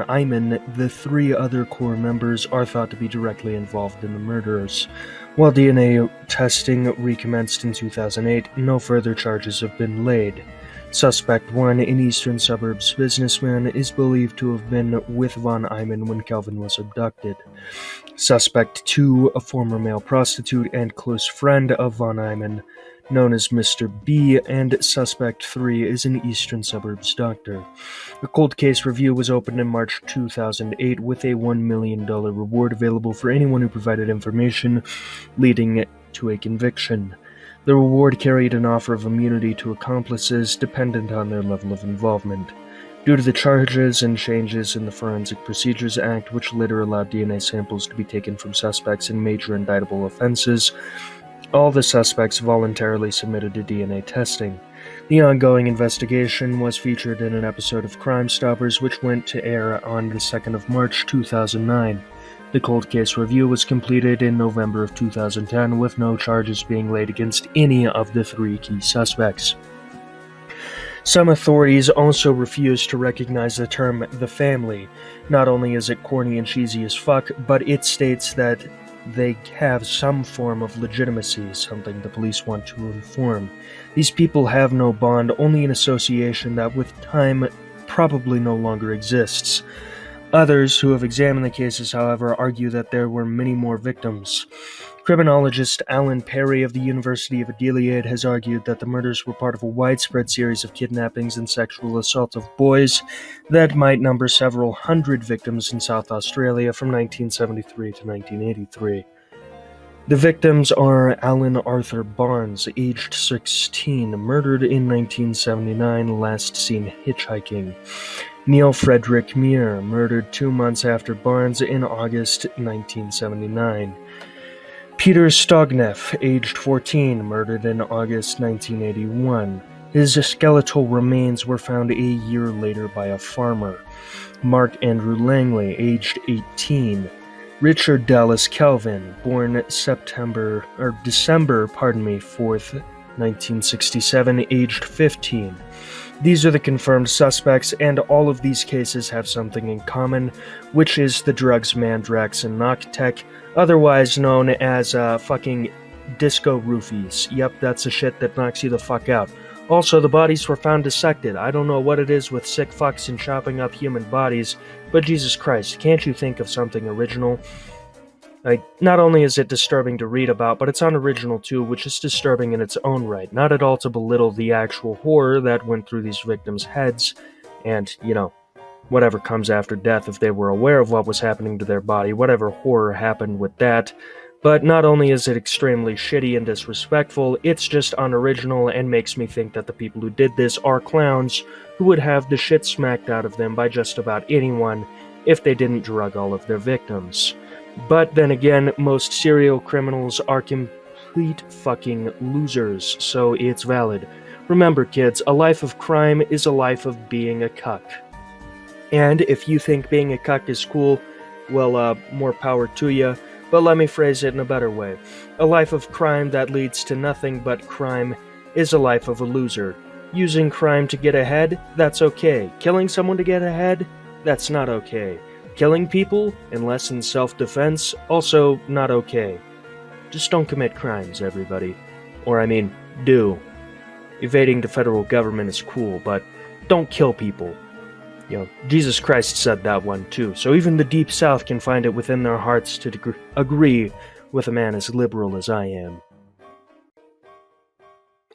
Einem, the 3 other core members are thought to be directly involved in the murders. While DNA testing recommenced in 2008, no further charges have been laid. Suspect 1, an eastern suburbs businessman, is believed to have been with von Einem when Kelvin was abducted. Suspect 2, a former male prostitute and close friend of von Einem, known as Mr. B, and Suspect 3 is an eastern suburbs doctor. A cold case review was opened in March 2008 with a $1 million reward available for anyone who provided information leading to a conviction. The reward carried an offer of immunity to accomplices dependent on their level of involvement. Due to the charges and changes in the Forensic Procedures Act, which later allowed DNA samples to be taken from suspects in major indictable offenses, all the suspects voluntarily submitted to DNA testing. The ongoing investigation was featured in an episode of Crime Stoppers, which went to air on the 2nd of March 2009. The cold case review was completed in November of 2010, with no charges being laid against any of the 3 key suspects. Some authorities also refuse to recognize the term "the family." Not only is it corny and cheesy as fuck, but it states that they have some form of legitimacy, something the police want to inform. These people have no bond, only an association that with time probably no longer exists. Others who have examined the cases, however, argue that there were many more victims. Criminologist Alan Perry of the University of Adelaide has argued that the murders were part of a widespread series of kidnappings and sexual assault of boys that might number several hundred victims in South Australia from 1973 to 1983. The victims are Alan Arthur Barnes, aged 16, murdered in 1979, last seen hitchhiking. Neil Frederick Muir, murdered 2 months after Barnes in August 1979. Peter Stogneff, aged 14, murdered in August 1981. His skeletal remains were found a year later by a farmer. Mark Andrew Langley, aged 18. Richard Dallas Kelvin, born December 4th, 1967, aged 15. These are the confirmed suspects, and all of these cases have something in common, which is the drugs Mandrax and Noctec, otherwise known as fucking disco roofies. Yep, that's the shit that knocks you the fuck out. Also, the bodies were found dissected. I don't know what it is with sick fucks and chopping up human bodies, but Jesus Christ, can't you think of something original? Not only is it disturbing to read about, but it's unoriginal too, which is disturbing in its own right. Not at all to belittle the actual horror that went through these victims' heads, and, whatever comes after death, if they were aware of what was happening to their body, whatever horror happened with that. But not only is it extremely shitty and disrespectful, it's just unoriginal and makes me think that the people who did this are clowns who would have the shit smacked out of them by just about anyone if they didn't drug all of their victims. But then again, most serial criminals are complete fucking losers, so it's valid. Remember, kids, a life of crime is a life of being a cuck. And if you think being a cuck is cool, well, more power to you. But let me phrase it in a better way. A life of crime that leads to nothing but crime is a life of a loser. Using crime to get ahead, that's okay. Killing someone to get ahead, that's not okay. Killing people, unless in self-defense, also not okay. Just don't commit crimes, everybody. Or do. Evading the federal government is cool, but don't kill people. Jesus Christ said that one too, so even the Deep South can find it within their hearts to agree with a man as liberal as I am.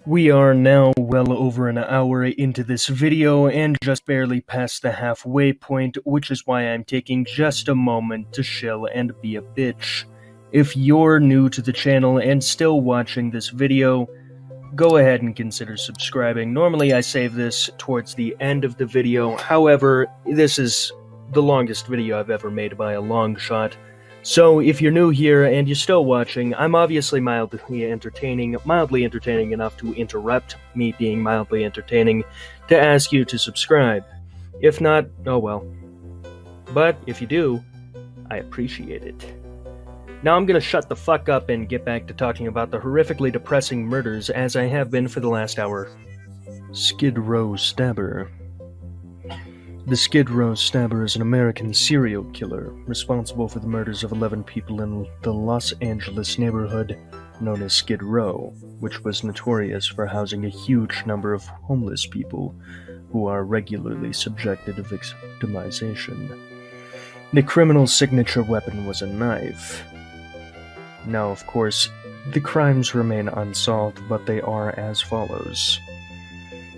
We are now well over an hour into this video and just barely past the halfway point, which is why I'm taking just a moment to chill and be a bitch. If you're new to the channel and still watching this video, go ahead and consider subscribing. Normally I save this towards the end of the video, however, this is the longest video I've ever made by a long shot. So if you're new here and you're still watching, I'm obviously mildly entertaining enough to interrupt me being mildly entertaining to ask you to subscribe. If not, oh well. But if you do, I appreciate it. Now I'm gonna shut the fuck up and get back to talking about the horrifically depressing murders as I have been for the last hour. Skid Row Stabber. The Skid Row Stabber is an American serial killer responsible for the murders of 11 people in the Los Angeles neighborhood known as Skid Row, which was notorious for housing a huge number of homeless people who are regularly subjected to victimization. The criminal's signature weapon was a knife. Now, of course, the crimes remain unsolved, but they are as follows.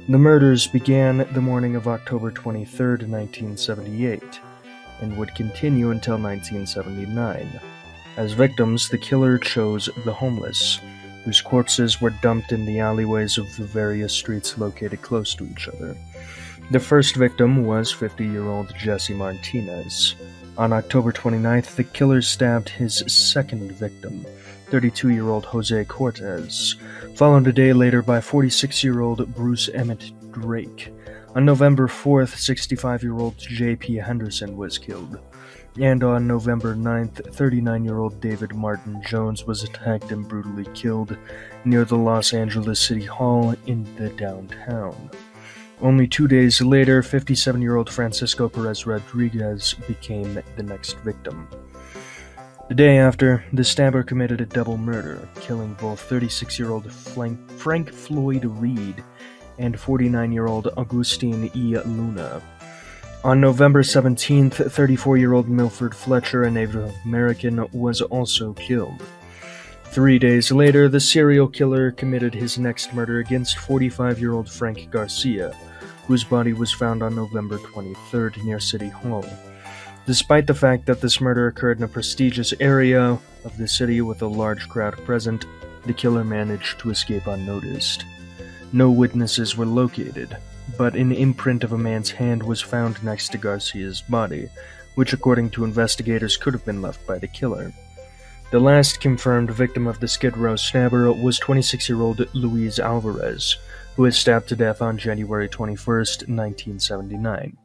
The murders began the morning of October 23, 1978, and would continue until 1979. As victims, the killer chose the homeless, whose corpses were dumped in the alleyways of the various streets located close to each other. The first victim was 50-year-old Jesse Martinez. On October 29th, the killer stabbed his second victim, 32-year-old Jose Cortez, followed a day later by 46-year-old Bruce Emmett Drake. On November 4th, 65-year-old J.P. Henderson was killed. And on November 9th, 39-year-old David Martin Jones was attacked and brutally killed near the Los Angeles City Hall in the downtown. Only 2 days later, 57-year-old Francisco Perez Rodriguez became the next victim. The day after, the stabber committed a double murder, killing both 36-year-old Frank Floyd Reed and 49-year-old Agustin E. Luna. On November 17th, 34-year-old Milford Fletcher, a Native American, was also killed. 3 days later, the serial killer committed his next murder against 45-year-old Frank Garcia, whose body was found on November 23rd near City Hall. Despite the fact that this murder occurred in a prestigious area of the city with a large crowd present, the killer managed to escape unnoticed. No witnesses were located, but an imprint of a man's hand was found next to Garcia's body, which according to investigators could have been left by the killer. The last confirmed victim of the Skid Row stabber was 26-year-old Luis Alvarez, who was stabbed to death on January 21st, 1979.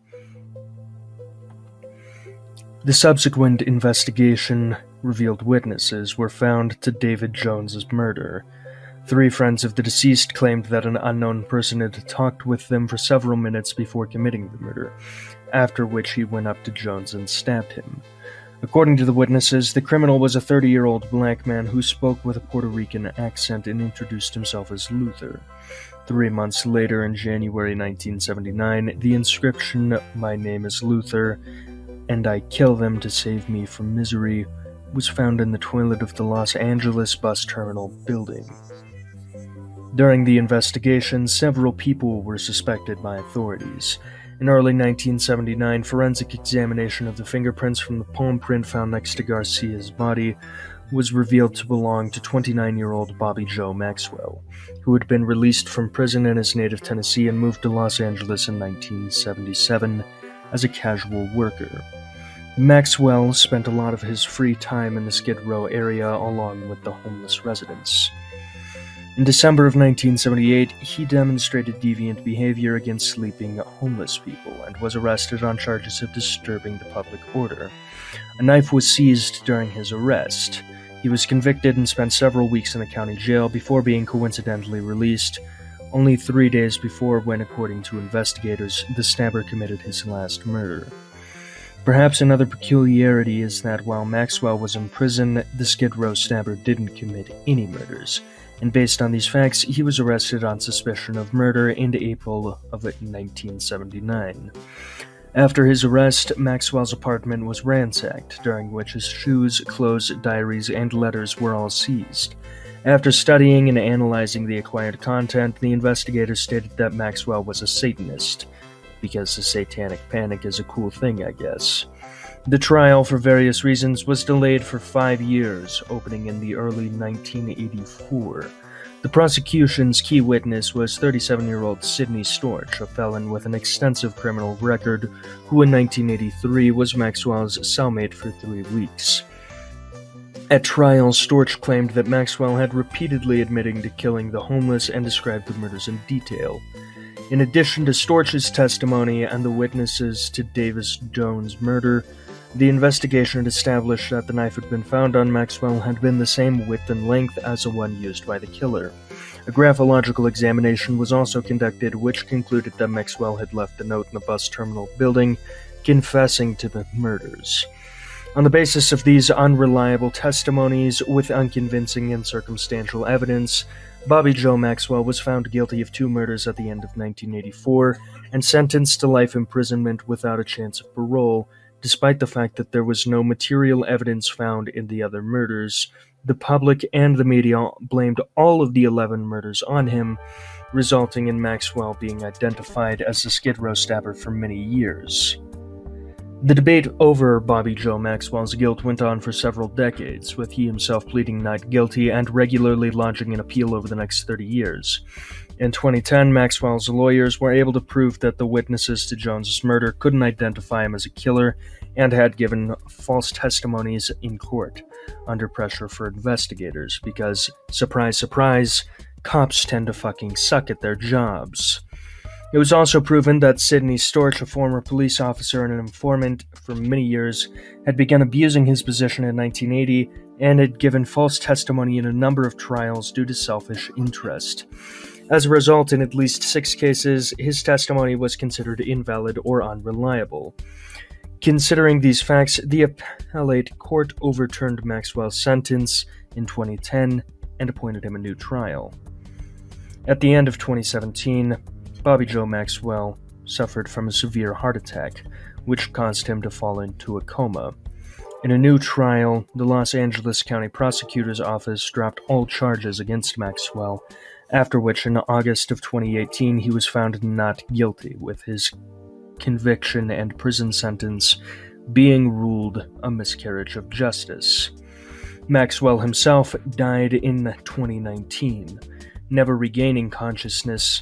The subsequent investigation revealed witnesses were found to David Jones's murder. 3 friends of the deceased claimed that an unknown person had talked with them for several minutes before committing the murder, after which he went up to Jones and stabbed him. According to the witnesses, the criminal was a 30-year-old black man who spoke with a Puerto Rican accent and introduced himself as Luther. 3 months later, in January 1979, the inscription, "My name is Luther, and I kill them to save me from misery," was found in the toilet of the Los Angeles bus terminal building. During the investigation, several people were suspected by authorities. In early 1979, forensic examination of the fingerprints from the palm print found next to Garcia's body was revealed to belong to 29-year-old Bobby Joe Maxwell, who had been released from prison in his native Tennessee and moved to Los Angeles in 1977 as a casual worker. Maxwell spent a lot of his free time in the Skid Row area along with the homeless residents. In December of 1978, he demonstrated deviant behavior against sleeping homeless people and was arrested on charges of disturbing the public order. A knife was seized during his arrest. He was convicted and spent several weeks in the county jail before being coincidentally released, only 3 days before when, according to investigators, the stabber committed his last murder. Perhaps another peculiarity is that while Maxwell was in prison, the Skid Row stabber didn't commit any murders, and based on these facts, he was arrested on suspicion of murder in April of 1979. After his arrest, Maxwell's apartment was ransacked, during which his shoes, clothes, diaries, and letters were all seized. After studying and analyzing the acquired content, the investigators stated that Maxwell was a Satanist, because the satanic panic is a cool thing, I guess. The trial, for various reasons, was delayed for 5 years, opening in the early 1984. The prosecution's key witness was 37-year-old Sidney Storch, a felon with an extensive criminal record, who in 1983 was Maxwell's cellmate for 3 weeks. At trial, Storch claimed that Maxwell had repeatedly admitting to killing the homeless and described the murders in detail. In addition to Storch's testimony and the witnesses to Davis Jones' murder, the investigation had established that the knife had been found on Maxwell had been the same width and length as the one used by the killer. A graphological examination was also conducted, which concluded that Maxwell had left a note in the bus terminal building confessing to the murders. On the basis of these unreliable testimonies, with unconvincing and circumstantial evidence, Bobby Joe Maxwell was found guilty of 2 murders at the end of 1984 and sentenced to life imprisonment without a chance of parole. Despite the fact that there was no material evidence found in the other murders, the public and the media blamed all of the 11 murders on him, resulting in Maxwell being identified as the Skid Row stabber for many years. The debate over Bobby Joe Maxwell's guilt went on for several decades, with he himself pleading not guilty and regularly lodging an appeal over the next 30 years. In 2010, Maxwell's lawyers were able to prove that the witnesses to Jones's murder couldn't identify him as a killer and had given false testimonies in court, under pressure for investigators, because, surprise, surprise, cops tend to fucking suck at their jobs. It was also proven that Sidney Storch, a former police officer and an informant for many years, had begun abusing his position in 1980 and had given false testimony in a number of trials due to selfish interest. As a result, in at least 6 cases, his testimony was considered invalid or unreliable. Considering these facts, the appellate court overturned Maxwell's sentence in 2010 and appointed him a new trial. At the end of 2017, Bobby Joe Maxwell suffered from a severe heart attack, which caused him to fall into a coma. In a new trial, the Los Angeles County Prosecutor's Office dropped all charges against Maxwell, after which in August of 2018 he was found not guilty, with his conviction and prison sentence being ruled a miscarriage of justice. Maxwell himself died in 2019, never regaining consciousness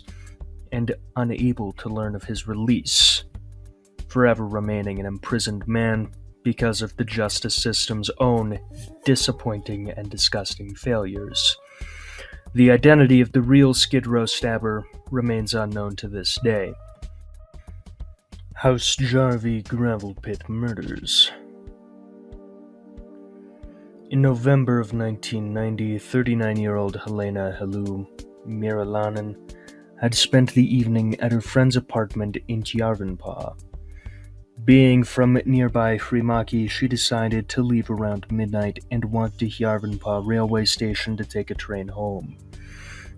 and unable to learn of his release, forever remaining an imprisoned man because of the justice system's own disappointing and disgusting failures. The identity of the real Skid Row stabber remains unknown to this day. House Jarvie Gravel Pit Murders. In November of 1990, 39-year-old Helena Helu Miralanen had spent the evening at her friend's apartment in Järvenpää. Being from nearby Frimäki, she decided to leave around midnight and walk to Järvenpää railway station to take a train home.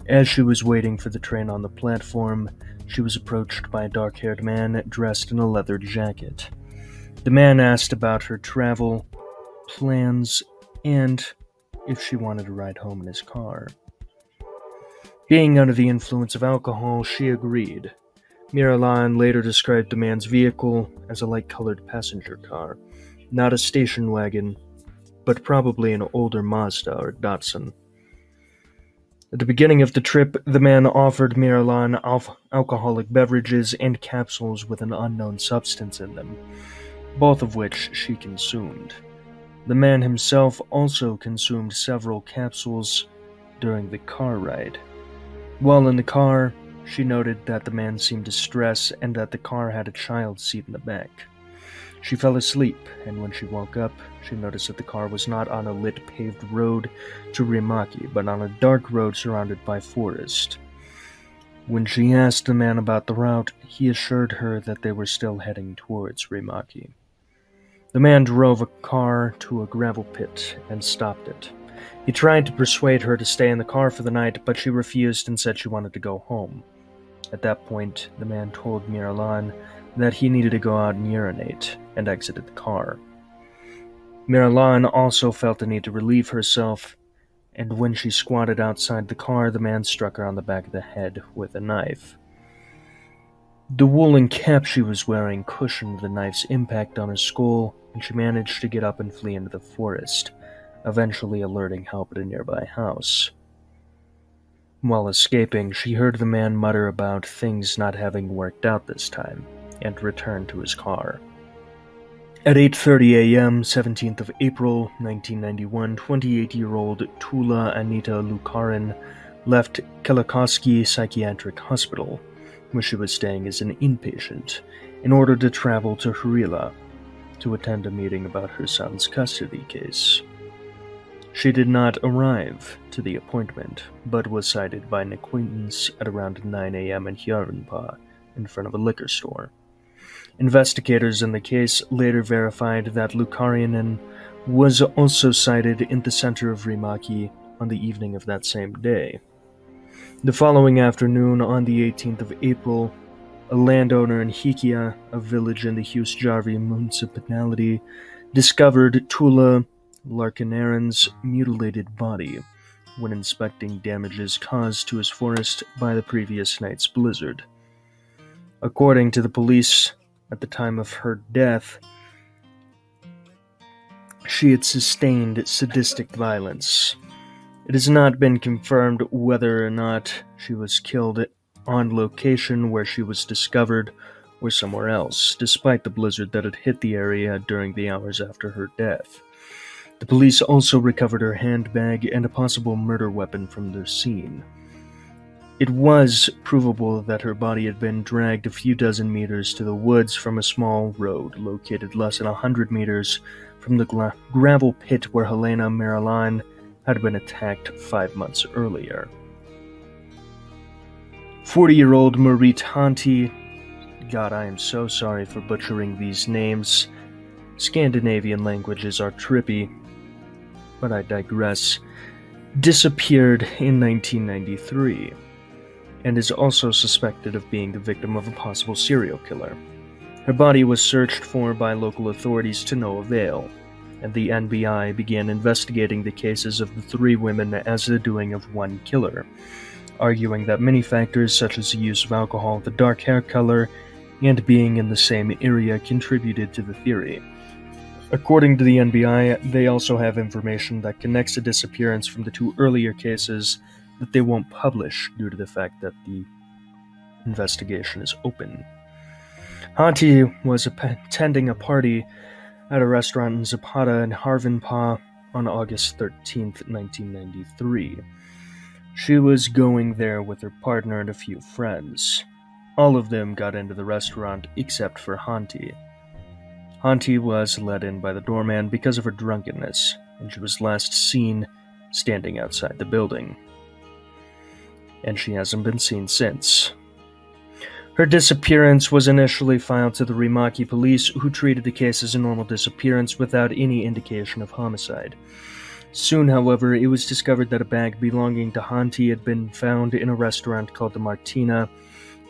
As she was waiting for the train on the platform, she was approached by a dark-haired man dressed in a leather jacket. The man asked about her travel plans and if she wanted to ride home in his car. Being under the influence of alcohol, she agreed. Miralan later described the man's vehicle as a light-colored passenger car, not a station wagon, but probably an older Mazda or Datsun. At the beginning of the trip, the man offered Miralan alcoholic beverages and capsules with an unknown substance in them, both of which she consumed. The man himself also consumed several capsules during the car ride. While in the car, she noted that the man seemed distressed and that the car had a child seat in the back. She fell asleep, and when she woke up, she noticed that the car was not on a lit paved road to Riihimäki, but on a dark road surrounded by forest. When she asked the man about the route, he assured her that they were still heading towards Riihimäki. The man drove a car to a gravel pit and stopped it. He tried to persuade her to stay in the car for the night, but she refused and said she wanted to go home. At that point, the man told Miralan that he needed to go out and urinate, and exited the car. Miralan also felt the need to relieve herself, and when she squatted outside the car, the man struck her on the back of the head with a knife. The woolen cap she was wearing cushioned the knife's impact on her skull, and she managed to get up and flee into the forest, eventually alerting help at a nearby house. While escaping, she heard the man mutter about things not having worked out this time, and returned to his car. At 8:30 a.m., 17th of April, 1991, 28-year-old Tula Anita Lukarin left Kelikoski Psychiatric Hospital, where she was staying as an inpatient, in order to travel to Harila to attend a meeting about her son's custody case. She did not arrive to the appointment, but was sighted by an acquaintance at around 9 a.m. in Järvenpää, in front of a liquor store. Investigators in the case later verified that Lukarinen was also sighted in the center of Riihimäki on the evening of that same day. The following afternoon, on the 18th of April, a landowner in Hikia, a village in the Huusjärvi municipality, discovered Tula Larkinaren's mutilated body when inspecting damages caused to his forest by the previous night's blizzard. According to the police, at the time of her death, she had sustained sadistic violence. It has not been confirmed whether or not she was killed on location where she was discovered or somewhere else, despite the blizzard that had hit the area during the hours after her death. The police also recovered her handbag and a possible murder weapon from the scene. It was provable that her body had been dragged a few dozen meters to the woods from a small road located less than 100 meters from the gravel pit where Helena Marilyn had been attacked 5 months earlier. 40-year-old Marie Tanti, God, I am so sorry for butchering these names. Scandinavian languages are trippy, but I digress, disappeared in 1993, and is also suspected of being the victim of a possible serial killer. Her body was searched for by local authorities to no avail, and the NBI began investigating the cases of the 3 women as the doing of one killer, arguing that many factors such as the use of alcohol, the dark hair color, and being in the same area contributed to the theory. According to the NBI, they also have information that connects the disappearance from the 2 earlier cases that they won't publish due to the fact that the investigation is open. Hanti was attending a party at a restaurant in Zapata in Harvenpa on August 13, 1993. She was going there with her partner and a few friends. All of them got into the restaurant except for Hanti. Hanti was let in by the doorman because of her drunkenness, and she was last seen standing outside the building. And she hasn't been seen since. Her disappearance was initially filed to the Rimaki police, who treated the case as a normal disappearance without any indication of homicide. Soon, however, it was discovered that a bag belonging to Hanti had been found in a restaurant called the Martina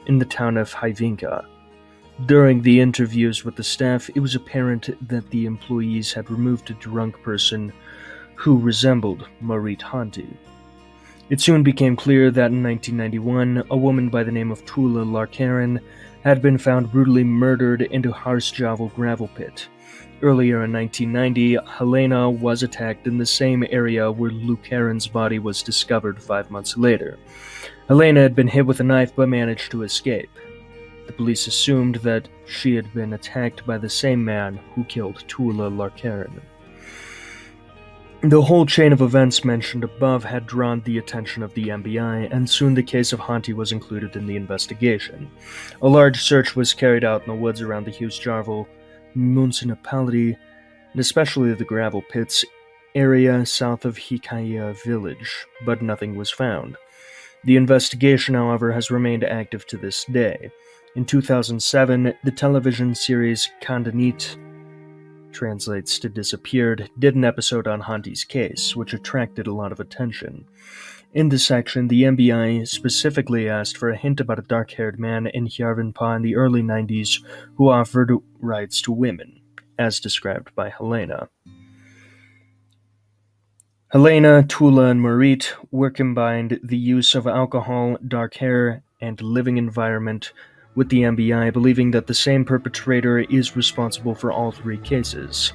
in the town of Hyvinka. During the interviews with the staff, it was apparent that the employees had removed a drunk person who resembled Marit Hanti. It soon became clear that in 1991, a woman by the name of Tula Larkaren had been found brutally murdered in a Harsjavel gravel pit. Earlier in 1990, Helena was attacked in the same area where Lukaren's body was discovered 5 months later. Helena had been hit with a knife but managed to escape. The police assumed that she had been attacked by the same man who killed Tula Larkaren. The whole chain of events mentioned above had drawn the attention of the NBI, and soon the case of Hanti was included in the investigation. A large search was carried out in the woods around the Husjarvel municipality, and especially the gravel pits area south of Hikaya village, but nothing was found. The investigation, however, has remained active to this day. In 2007, the television series Kandanit, translates to disappeared, did an episode on Hanti's case, which attracted a lot of attention. In this section, the NBI specifically asked for a hint about a dark-haired man in Järvenpää in the early 90s who offered rights to women, as described by Helena. Helena, Tula, and Marit were combined the use of alcohol, dark hair, and living environment, with the NBI believing that the same perpetrator is responsible for all 3 cases.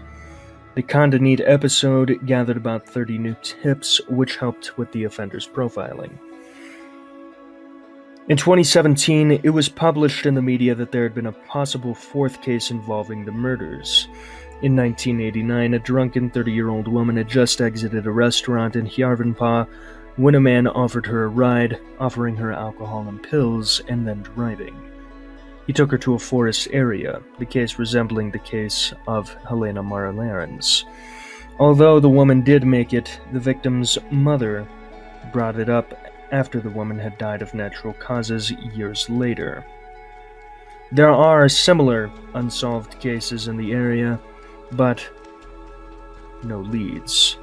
The Kandanit episode gathered about 30 new tips, which helped with the offender's profiling. In 2017, it was published in the media that there had been a possible 4th case involving the murders. In 1989, a drunken 30-year-old woman had just exited a restaurant in Järvenpää when a man offered her a ride, offering her alcohol and pills, and then driving. He took her to a forest area, the case resembling the case of Helena Marilaren's. Although the woman did make it, the victim's mother brought it up after the woman had died of natural causes years later. There are similar unsolved cases in the area, but no leads.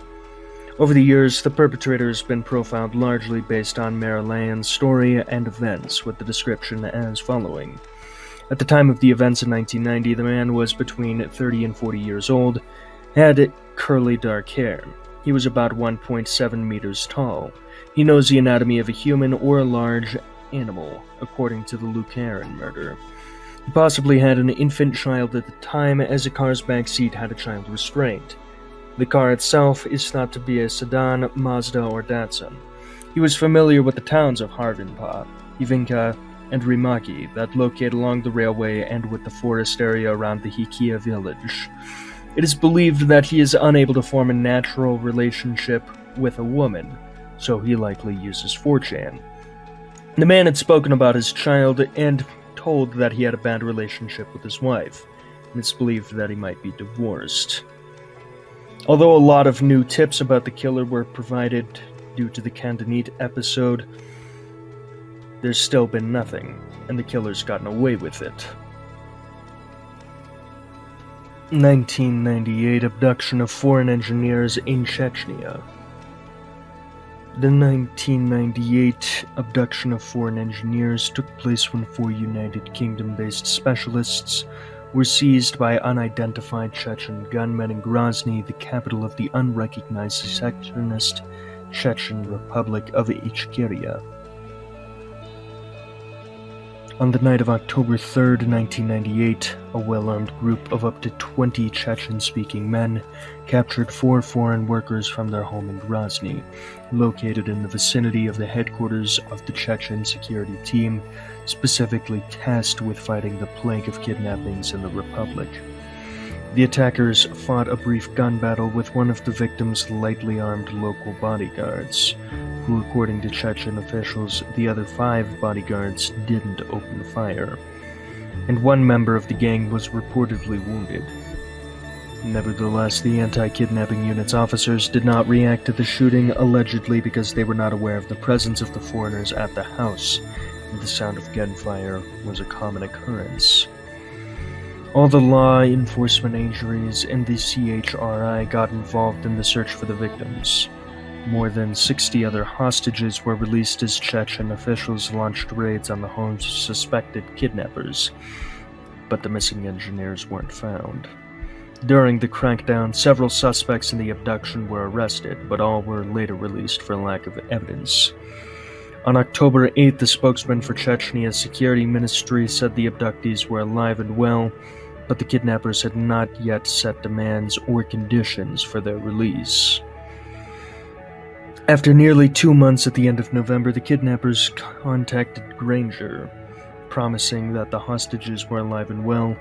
Over the years, the perpetrator has been profiled largely based on Marilaren's story and events, with the description as following. At the time of the events in 1990, the man was between 30 and 40 years old, had curly dark hair. He was about 1.7 meters tall. He knows the anatomy of a human or a large animal, according to the Lukaren murder. He possibly had an infant child at the time, as a car's back seat had a child restrained. The car itself is thought to be a sedan, Mazda, or Datsun. He was familiar with the towns of Harvinpa, Ivinka, and Rimaki that locate along the railway and with the forest area around the Hikia village. It is believed that he is unable to form a natural relationship with a woman, so he likely uses 4chan. The man had spoken about his child and told that he had a bad relationship with his wife, and it's believed that he might be divorced. Although a lot of new tips about the killer were provided due to the Cantonese episode, there's still been nothing, and the killer's gotten away with it. 1998 abduction of foreign engineers in Chechnya. The 1998 abduction of foreign engineers took place when 4 United Kingdom-based specialists were seized by unidentified Chechen gunmen in Grozny, the capital of the unrecognized secessionist Chechen Republic of Ichkeria. On the night of October 3rd, 1998, a well-armed group of up to 20 Chechen-speaking men captured 4 foreign workers from their home in Grozny, located in the vicinity of the headquarters of the Chechen security team, specifically tasked with fighting the plague of kidnappings in the Republic. The attackers fought a brief gun battle with one of the victims' lightly armed local bodyguards, who, according to Chechen officials, the other 5 bodyguards didn't open fire, and one member of the gang was reportedly wounded. Nevertheless, the anti-kidnapping unit's officers did not react to the shooting, allegedly because they were not aware of the presence of the foreigners at the house, and the sound of gunfire was a common occurrence. All the law enforcement agencies and the CHRI got involved in the search for the victims. More than 60 other hostages were released as Chechen officials launched raids on the homes of suspected kidnappers, but the missing engineers weren't found. During the crackdown, several suspects in the abduction were arrested, but all were later released for lack of evidence. On October 8th, the spokesman for Chechnya's security ministry said the abductees were alive and well, but the kidnappers had not yet set demands or conditions for their release. After nearly 2 months at the end of November, the kidnappers contacted Granger, promising that the hostages were alive and well,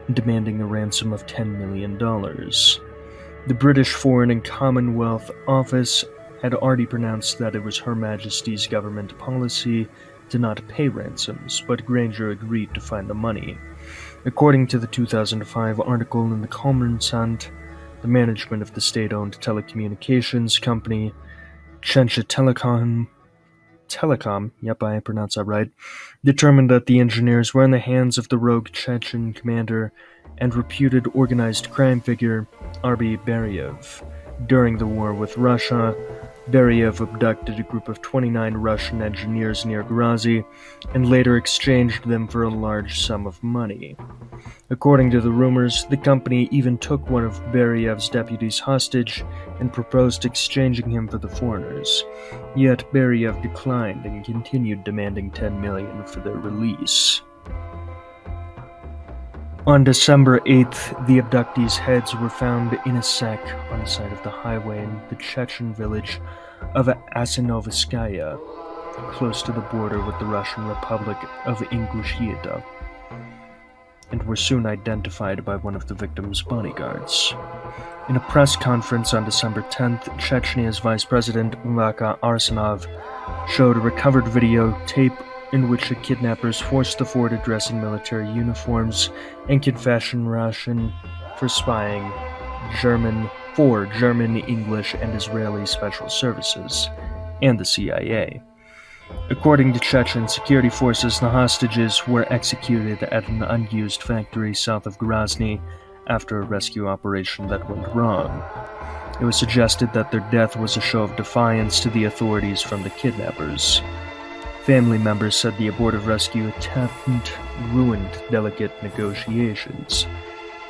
and demanding a ransom of $10 million. The British Foreign and Commonwealth Office had already pronounced that it was Her Majesty's government policy to not pay ransoms, but Granger agreed to find the money. According to the 2005 article in the Kommersant, the management of the state-owned telecommunications company Chensha Telecom, yep, I pronounced that right, determined that the engineers were in the hands of the rogue Chechen commander and reputed organized crime figure Arby Beriev. During the war with Russia, Beriev abducted a group of 29 Russian engineers near Grozny and later exchanged them for a large sum of money. According to the rumors, the company even took one of Beriev's deputies hostage and proposed exchanging him for the foreigners. Yet Beriev declined and continued demanding $10 million for their release. On December 8th, the abductees' heads were found in a sack on the side of the highway in the Chechen village of Asinovskaya, close to the border with the Russian Republic of Ingushetia, and were soon identified by one of the victims' bodyguards. In a press conference on December 10th, Chechnya's Vice President Ulaka Arsonov showed a recovered videotape in which the kidnappers forced the four to dress in military uniforms and confession Russian for spying for German, English, and Israeli special services, and the CIA. According to Chechen security forces, the hostages were executed at an unused factory south of Grozny after a rescue operation that went wrong. It was suggested that their death was a show of defiance to the authorities from the kidnappers. Family members said the abortive rescue attempt ruined delicate negotiations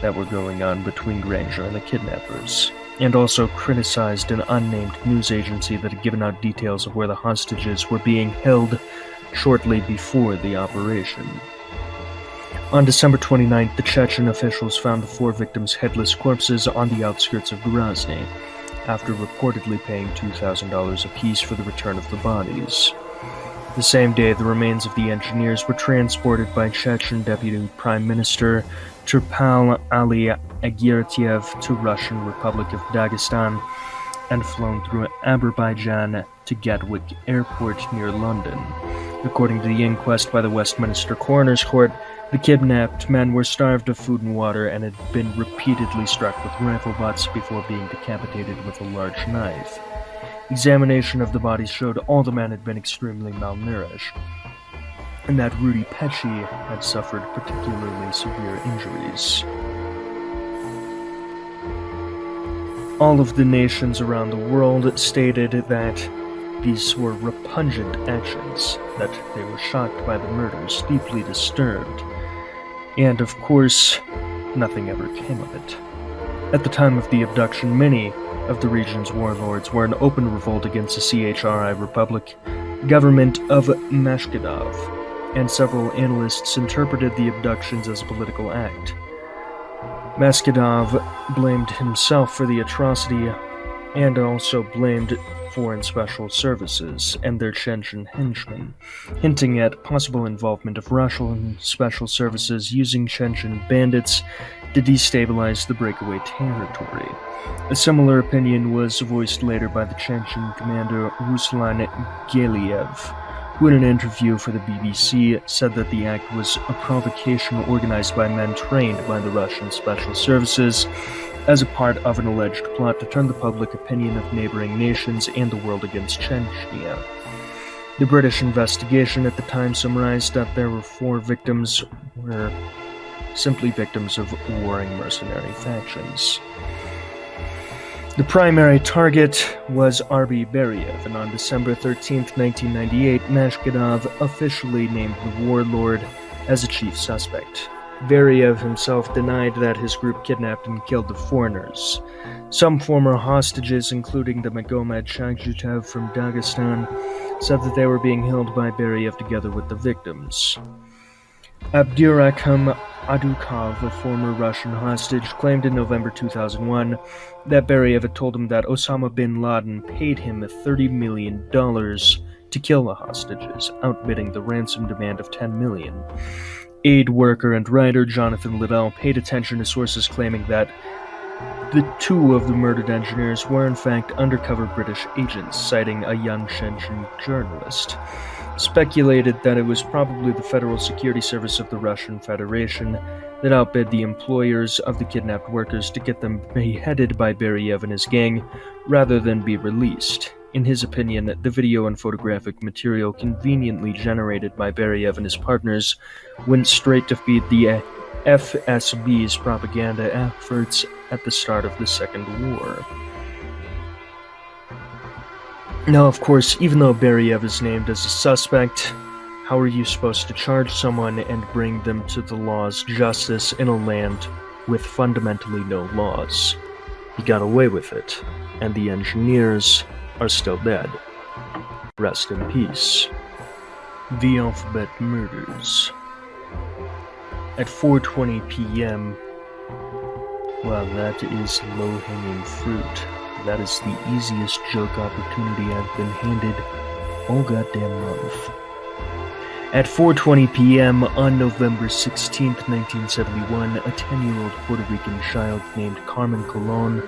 that were going on between Granger and the kidnappers, and also criticized an unnamed news agency that had given out details of where the hostages were being held shortly before the operation. On December 29th, the Chechen officials found the 4 victims' headless corpses on the outskirts of Grozny, after reportedly paying $2,000 apiece for the return of the bodies. The same day, the remains of the engineers were transported by Chechen Deputy Prime Minister Turpal Ali Agirtiev to Russian Republic of Dagestan and flown through Azerbaijan to Gatwick Airport near London. According to the inquest by the Westminster Coroner's Court, the kidnapped men were starved of food and water and had been repeatedly struck with rifle butts before being decapitated with a large knife. Examination of the bodies showed all the men had been extremely malnourished, and that Rudy Pesci had suffered particularly severe injuries. All of the nations around the world stated that these were repugnant actions, that they were shocked by the murders, deeply disturbed, and of course, nothing ever came of it. At the time of the abduction, many of the region's warlords were in open revolt against the CHRI Republic government of Mashkadov, and several analysts interpreted the abductions as a political act. Mashkadov blamed himself for the atrocity and also blamed foreign special services and their Chechen henchmen, hinting at possible involvement of Russian special services using Chechen bandits to destabilize the breakaway territory. A similar opinion was voiced later by the Chechen commander Ruslan Geliev, who in an interview for the BBC said that the act was a provocation organized by men trained by the Russian special services as a part of an alleged plot to turn the public opinion of neighboring nations and the world against Chechnya. The British investigation at the time summarized that there were 4 victims were simply victims of warring mercenary factions. The primary target was R.B. Beriev, and on December 13, 1998, Mashkadov officially named the warlord as a chief suspect. Beriev himself denied that his group kidnapped and killed the foreigners. Some former hostages, including the Magomed Shagjutev from Dagestan, said that they were being held by Beriev together with the victims. Abdurakham Adukov, a former Russian hostage, claimed in November 2001 that Beriev had told him that Osama bin Laden paid him $30 million to kill the hostages, outbidding the ransom demand of $10 million. Aid worker and writer Jonathan Liddell paid attention to sources claiming that the 2 of the murdered engineers were in fact undercover British agents, citing a young Chechen journalist. Speculated that it was probably the Federal Security Service of the Russian Federation that outbid the employers of the kidnapped workers to get them beheaded by Beriev and his gang, rather than be released. In his opinion, the video and photographic material conveniently generated by Beriev and his partners went straight to feed the FSB's propaganda efforts at the start of the Second War. Now, of course, even though Beriev is named as a suspect, how are you supposed to charge someone and bring them to the law's justice in a land with fundamentally no laws? He got away with it, and the engineers are still dead. Rest in peace. The Alphabet Murders. At 4:20 p.m., well, that is low-hanging fruit. That is the easiest joke opportunity I've been handed all goddamn month. At 4:20 p.m. on November 16, 1971, a 10-year-old Puerto Rican child named Carmen Colon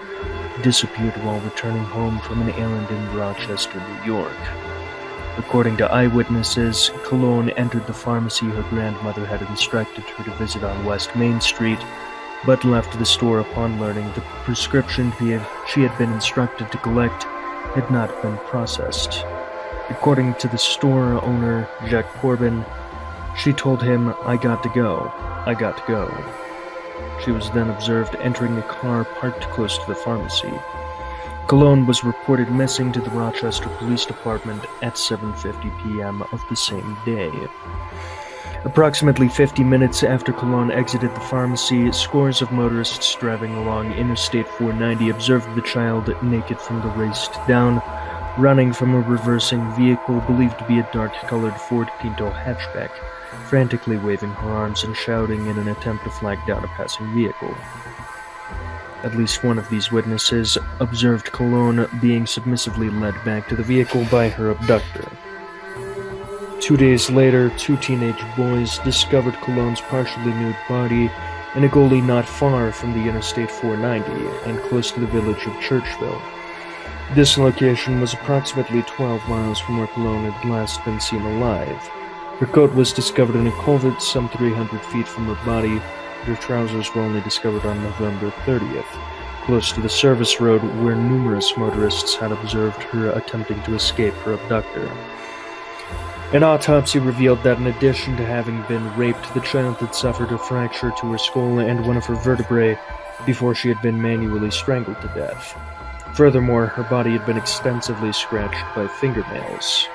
disappeared while returning home from an errand in Rochester, New York. According to eyewitnesses, Colon entered the pharmacy her grandmother had instructed her to visit on West Main Street, but left the store upon learning the prescription she had been instructed to collect had not been processed. According to the store owner, Jack Corbin, she told him, "I got to go. I got to go." She was then observed entering a car parked close to the pharmacy. Colon was reported missing to the Rochester Police Department at 7:50 p.m. of the same day. Approximately 50 minutes after Colon exited the pharmacy, scores of motorists driving along Interstate 490 observed the child naked from the waist down, running from a reversing vehicle believed to be a dark-colored Ford Pinto hatchback, frantically waving her arms and shouting in an attempt to flag down a passing vehicle. At least one of these witnesses observed Cologne being submissively led back to the vehicle by her abductor. 2 days later, 2 teenage boys discovered Cologne's partially nude body in a gully not far from the Interstate 490 and close to the village of Churchville. This location was approximately 12 miles from where Cologne had last been seen alive. Her coat was discovered in a culvert some 300 feet from her body. Her trousers were only discovered on November 30th, close to the service road where numerous motorists had observed her attempting to escape her abductor. An autopsy revealed that in addition to having been raped, the child had suffered a fracture to her skull and one of her vertebrae before she had been manually strangled to death. Furthermore, her body had been extensively scratched by fingernails.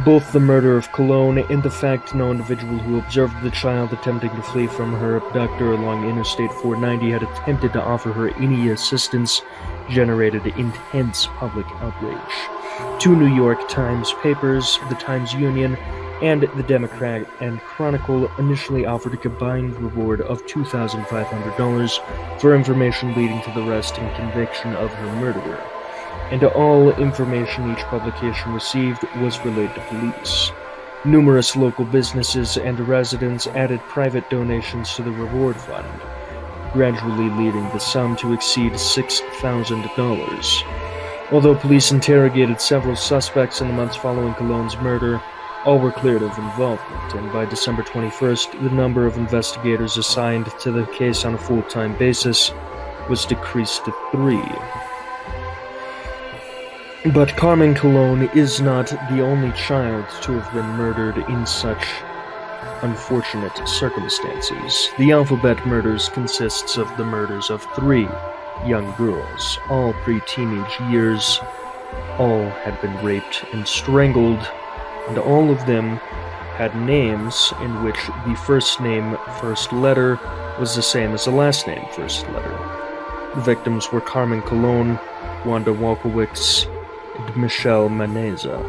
Both the murder of Cologne and the fact no individual who observed the child attempting to flee from her abductor along Interstate 490 had attempted to offer her any assistance generated intense public outrage. 2 New York Times papers, the Times-Union, and the Democrat and Chronicle initially offered a combined reward of $2,500 for information leading to the arrest and conviction of her murderer, and all information each publication received was relayed to police. Numerous local businesses and residents added private donations to the reward fund, gradually leading the sum to exceed $6,000. Although police interrogated several suspects in the months following Cologne's murder, all were cleared of involvement, and by December 21st, the number of investigators assigned to the case on a full-time basis was decreased to 3. But Carmen Cologne is not the only child to have been murdered in such unfortunate circumstances. The Alphabet Murders consists of the murders of 3 young girls, all pre-teenage years. All had been raped and strangled, and all of them had names in which the first name, first letter, was the same as the last name, first letter. The victims were Carmen Cologne, Wanda Walkowicz, and Michelle Maneza.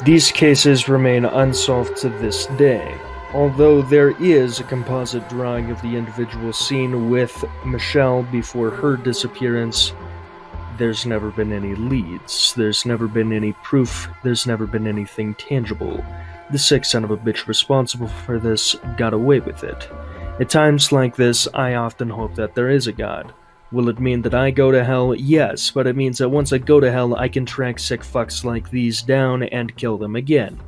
These cases remain unsolved to this day, although there is a composite drawing of the individual seen with Michelle before her disappearance. There's never been any leads, there's never been any proof, there's never been anything tangible. The sick son of a bitch responsible for this got away with it. At times like this, I often hope that there is a God. Will it mean that I go to hell? Yes, but it means that once I go to hell, I can track sick fucks like these down and kill them again.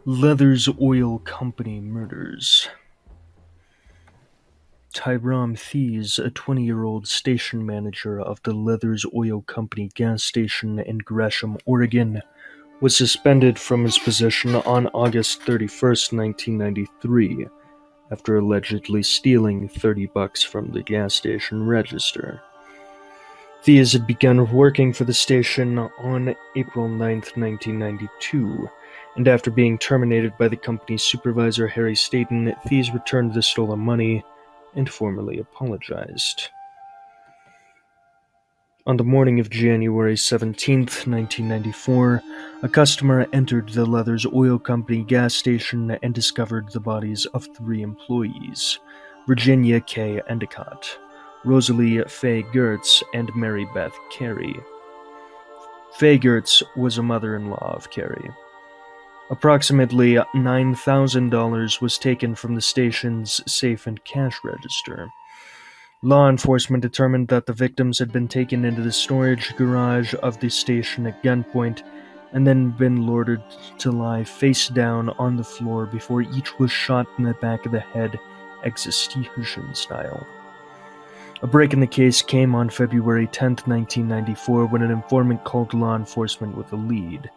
Leathers Oil Company Murders. Tyram Thies, a 20-year-old station manager of the Leathers Oil Company gas station in Gresham, Oregon, was suspended from his position on August 31st, 1993, after allegedly stealing $30 from the gas station register. Thies had begun working for the station on April 9th, 1992, and after being terminated by the company's supervisor, Harry Staten, Thies returned the stolen money and formally apologized. On the morning of January 17th, 1994, a customer entered the Leathers Oil Company gas station and discovered the bodies of 3 employees, Virginia K. Endicott, Rosalie Faye Gertz, and Mary Beth Carey. Faye Gertz was a mother-in-law of Carey. Approximately $9,000 was taken from the station's safe and cash register. Law enforcement determined that the victims had been taken into the storage garage of the station at gunpoint and then been ordered to lie face down on the floor before each was shot in the back of the head, execution style. A break in the case came on February 10, 1994, when an informant called law enforcement with a lead.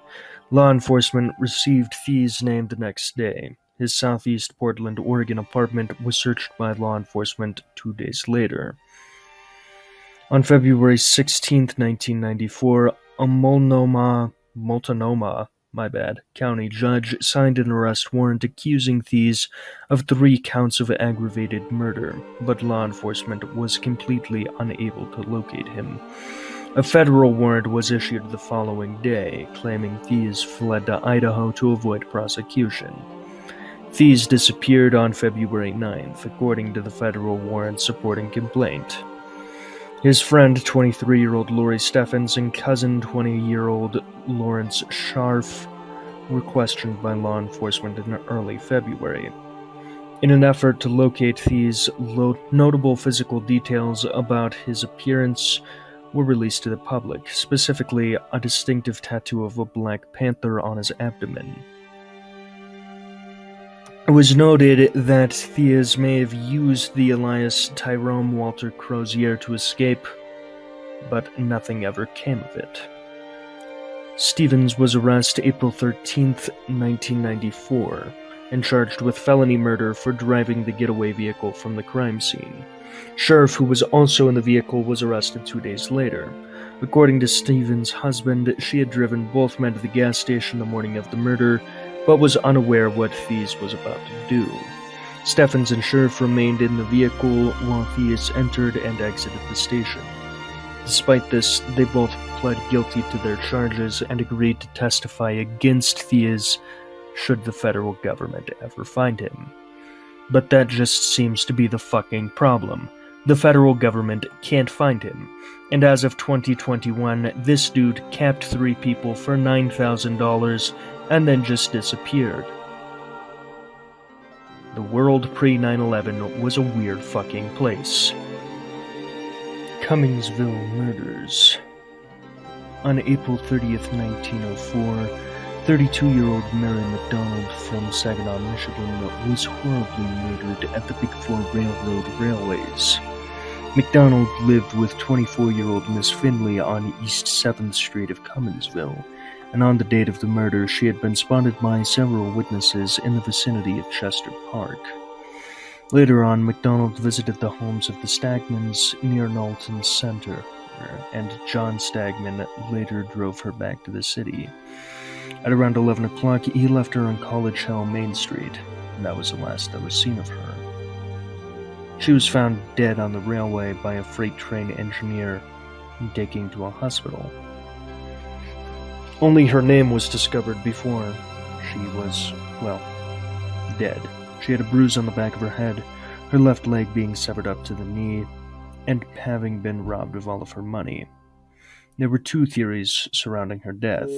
Law enforcement received Thies' name the next day. His southeast Portland, Oregon apartment was searched by law enforcement 2 days later. On February 16, 1994, a Multnomah County judge signed an arrest warrant accusing Thies of 3 counts of aggravated murder, but law enforcement was completely unable to locate him. A federal warrant was issued the following day, claiming Thies fled to Idaho to avoid prosecution. Thies disappeared on February 9th, according to the federal warrant supporting complaint. His friend, 23-year-old Lori Steffens, and cousin, 20-year-old Lawrence Scharf, were questioned by law enforcement in early February. In an effort to locate Thies, notable physical details about his appearance were released to the public, specifically a distinctive tattoo of a Black Panther on his abdomen. It was noted that Thies may have used the alias Tyrone Walter Crozier to escape, but nothing ever came of it. Stevens was arrested April 13, 1994, and charged with felony murder for driving the getaway vehicle from the crime scene. Sheriff, who was also in the vehicle, was arrested 2 days later. According to Stevens' husband, she had driven both men to the gas station the morning of the murder, but was unaware what Thies was about to do. Steffens and Sheriff remained in the vehicle while Thies entered and exited the station. Despite this, they both pled guilty to their charges and agreed to testify against Thies should the federal government ever find him. But that just seems to be the fucking problem. The federal government can't find him. And as of 2021, this dude capped 3 people for $9,000 and then just disappeared. The world pre-9/11 was a weird fucking place. Cummingsville Murders. On April 30th, 1904, 32-year-old Mary McDonald from Saginaw, Michigan, was horribly murdered at the Big Four Railroad railways. McDonald lived with 24-year-old Miss Finley on East 7th Street of Cummingsville, and on the date of the murder, she had been spotted by several witnesses in the vicinity of Chester Park. Later on, McDonald visited the homes of the Stagmans near Knowlton Center, and John Stagman later drove her back to the city. At around 11 o'clock, he left her on College Hill Main Street, and that was the last that was seen of her. She was found dead on the railway by a freight train engineer and taken to a hospital. Only her name was discovered before she was, well, dead. She had a bruise on the back of her head, her left leg being severed up to the knee, and having been robbed of all of her money. There were 2 theories surrounding her death.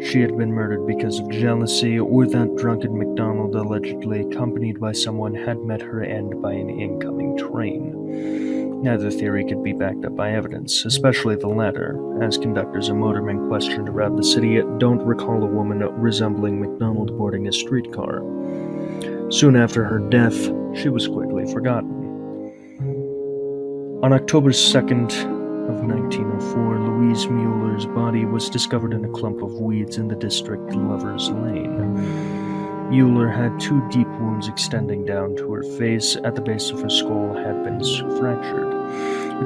She had been murdered because of jealousy, or that drunken McDonald, allegedly accompanied by someone, had met her end by an incoming train. Neither theory could be backed up by evidence, especially the latter, as conductors and motormen questioned around the city don't recall a woman resembling McDonald boarding a streetcar. Soon after her death, she was quickly forgotten. On October 2nd of 1904, Louise Mueller's body was discovered in a clump of weeds in the district Lover's Lane. Mueller had 2 deep wounds extending down to her face. At the base of her skull had been fractured.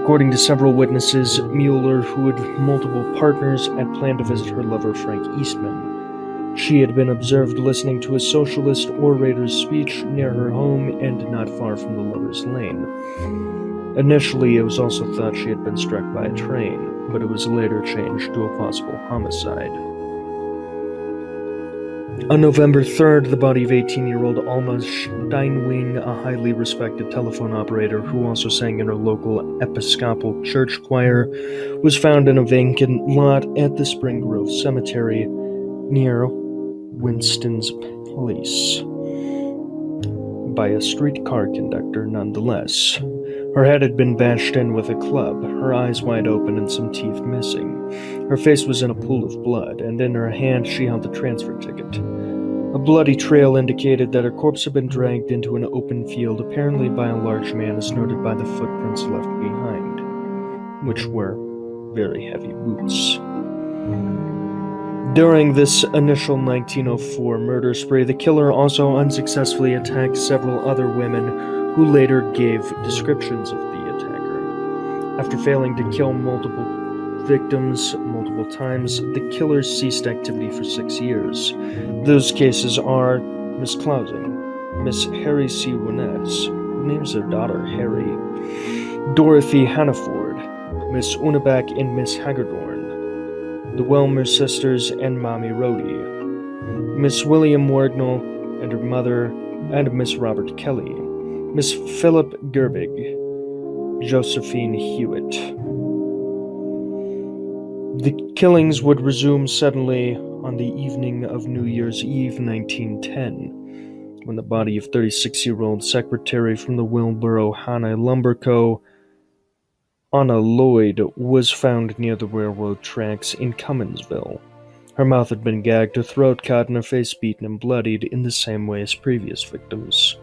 According to several witnesses, Mueller, who had multiple partners, had planned to visit her lover Frank Eastman. She had been observed listening to a socialist orator's speech near her home and not far from the Lover's Lane. Initially, it was also thought she had been struck by a train, but it was later changed to a possible homicide. On November 3rd, the body of 18-year-old Alma Steinwing, a highly respected telephone operator who also sang in her local Episcopal church choir, was found in a vacant lot at the Spring Grove Cemetery near Winston's Place by a streetcar conductor nonetheless. Her head had been bashed in with a club, her eyes wide open and some teeth missing. Her face was in a pool of blood, and in her hand she held a transfer ticket. A bloody trail indicated that her corpse had been dragged into an open field, apparently by a large man, as noted by the footprints left behind, which were very heavy boots. During this initial 1904 murder spree, the killer also unsuccessfully attacked several other women who later gave descriptions of the attacker. After failing to kill multiple victims multiple times, the killer ceased activity for 6 years. Those cases are Miss Clousing, Miss Harry C. Winnetts, who names their daughter Harry, Dorothy Hannaford, Miss Unabak and Miss Hagerdorn, the Welmer sisters and Mommy Rhodey, Miss William Morgnall and her mother, and Miss Robert Kelly, Miss Philip Gerbig, Josephine Hewitt. The killings would resume suddenly on the evening of New Year's Eve 1910, when the body of 36-year-old secretary from the Wilbur Hanna Lumber Co., Anna Lloyd, was found near the railroad tracks in Cumminsville. Her mouth had been gagged, her throat cut, and her face beaten and bloodied in the same way as previous victims.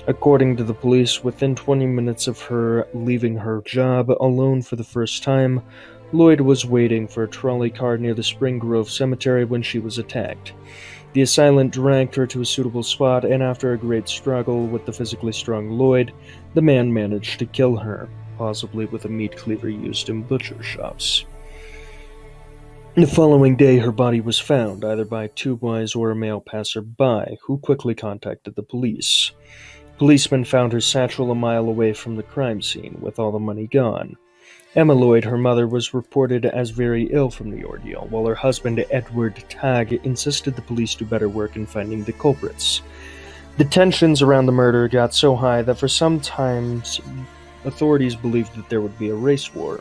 According to the police, within 20 minutes of her leaving her job alone for the first time, Lloyd was waiting for a trolley car near the Spring Grove Cemetery when she was attacked. The assailant dragged her to a suitable spot, and after a great struggle with the physically strong Lloyd, the man managed to kill her, possibly with a meat cleaver used in butcher shops. The following day, her body was found, either by two boys or a male passer-by, who quickly contacted the police. Policemen found her satchel a mile away from the crime scene, with all the money gone. Emma Lloyd, her mother, was reported as very ill from the ordeal, while her husband, Edward Tagg, insisted the police do better work in finding the culprits. The tensions around the murder got so high that for some times authorities believed that there would be a race war.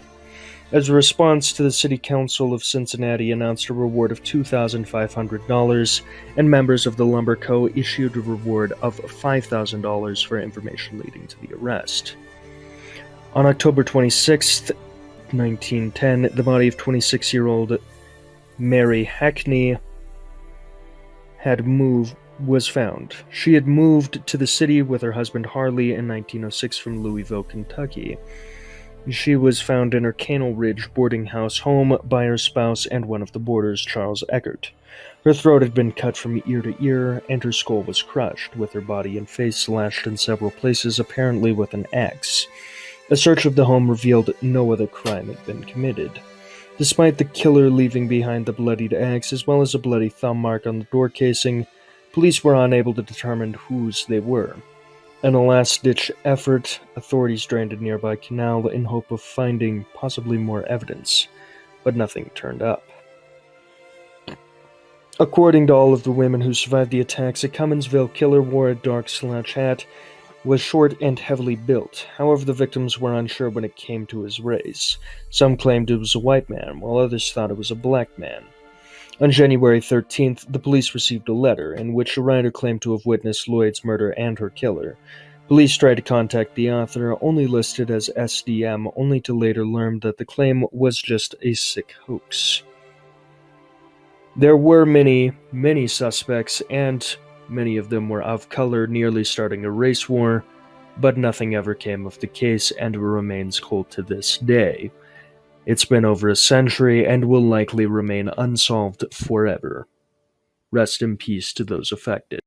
As a response to the City Council of Cincinnati announced a reward of $2,500, and members of the Lumber Co. issued a reward of $5,000 for information leading to the arrest. On October 26, 1910, the body of 26-year-old Mary Hackney was found. She had moved to the city with her husband Harley in 1906 from Louisville, Kentucky. She was found in her Canal Ridge boarding house home by her spouse and one of the boarders, Charles Eckert. Her throat had been cut from ear to ear, and her skull was crushed, with her body and face slashed in several places, apparently with an axe. A search of the home revealed no other crime had been committed. Despite the killer leaving behind the bloodied axe as well as a bloody thumb mark on the door casing, police were unable to determine whose they were. In a last-ditch effort, authorities drained a nearby canal in hope of finding possibly more evidence, but nothing turned up. According to all of the women who survived the attacks, a Cumminsville killer wore a dark slouch hat, was short and heavily built. However, the victims were unsure when it came to his race. Some claimed it was a white man, while others thought it was a black man. On January 13th, the police received a letter in which a writer claimed to have witnessed Lloyd's murder and her killer. Police tried to contact the author, only listed as SDM, only to later learn that the claim was just a sick hoax. There were many suspects, and many of them were of color, nearly starting a race war, but nothing ever came of the case and remains cold to this day. It's been over a century and will likely remain unsolved forever. Rest in peace to those affected.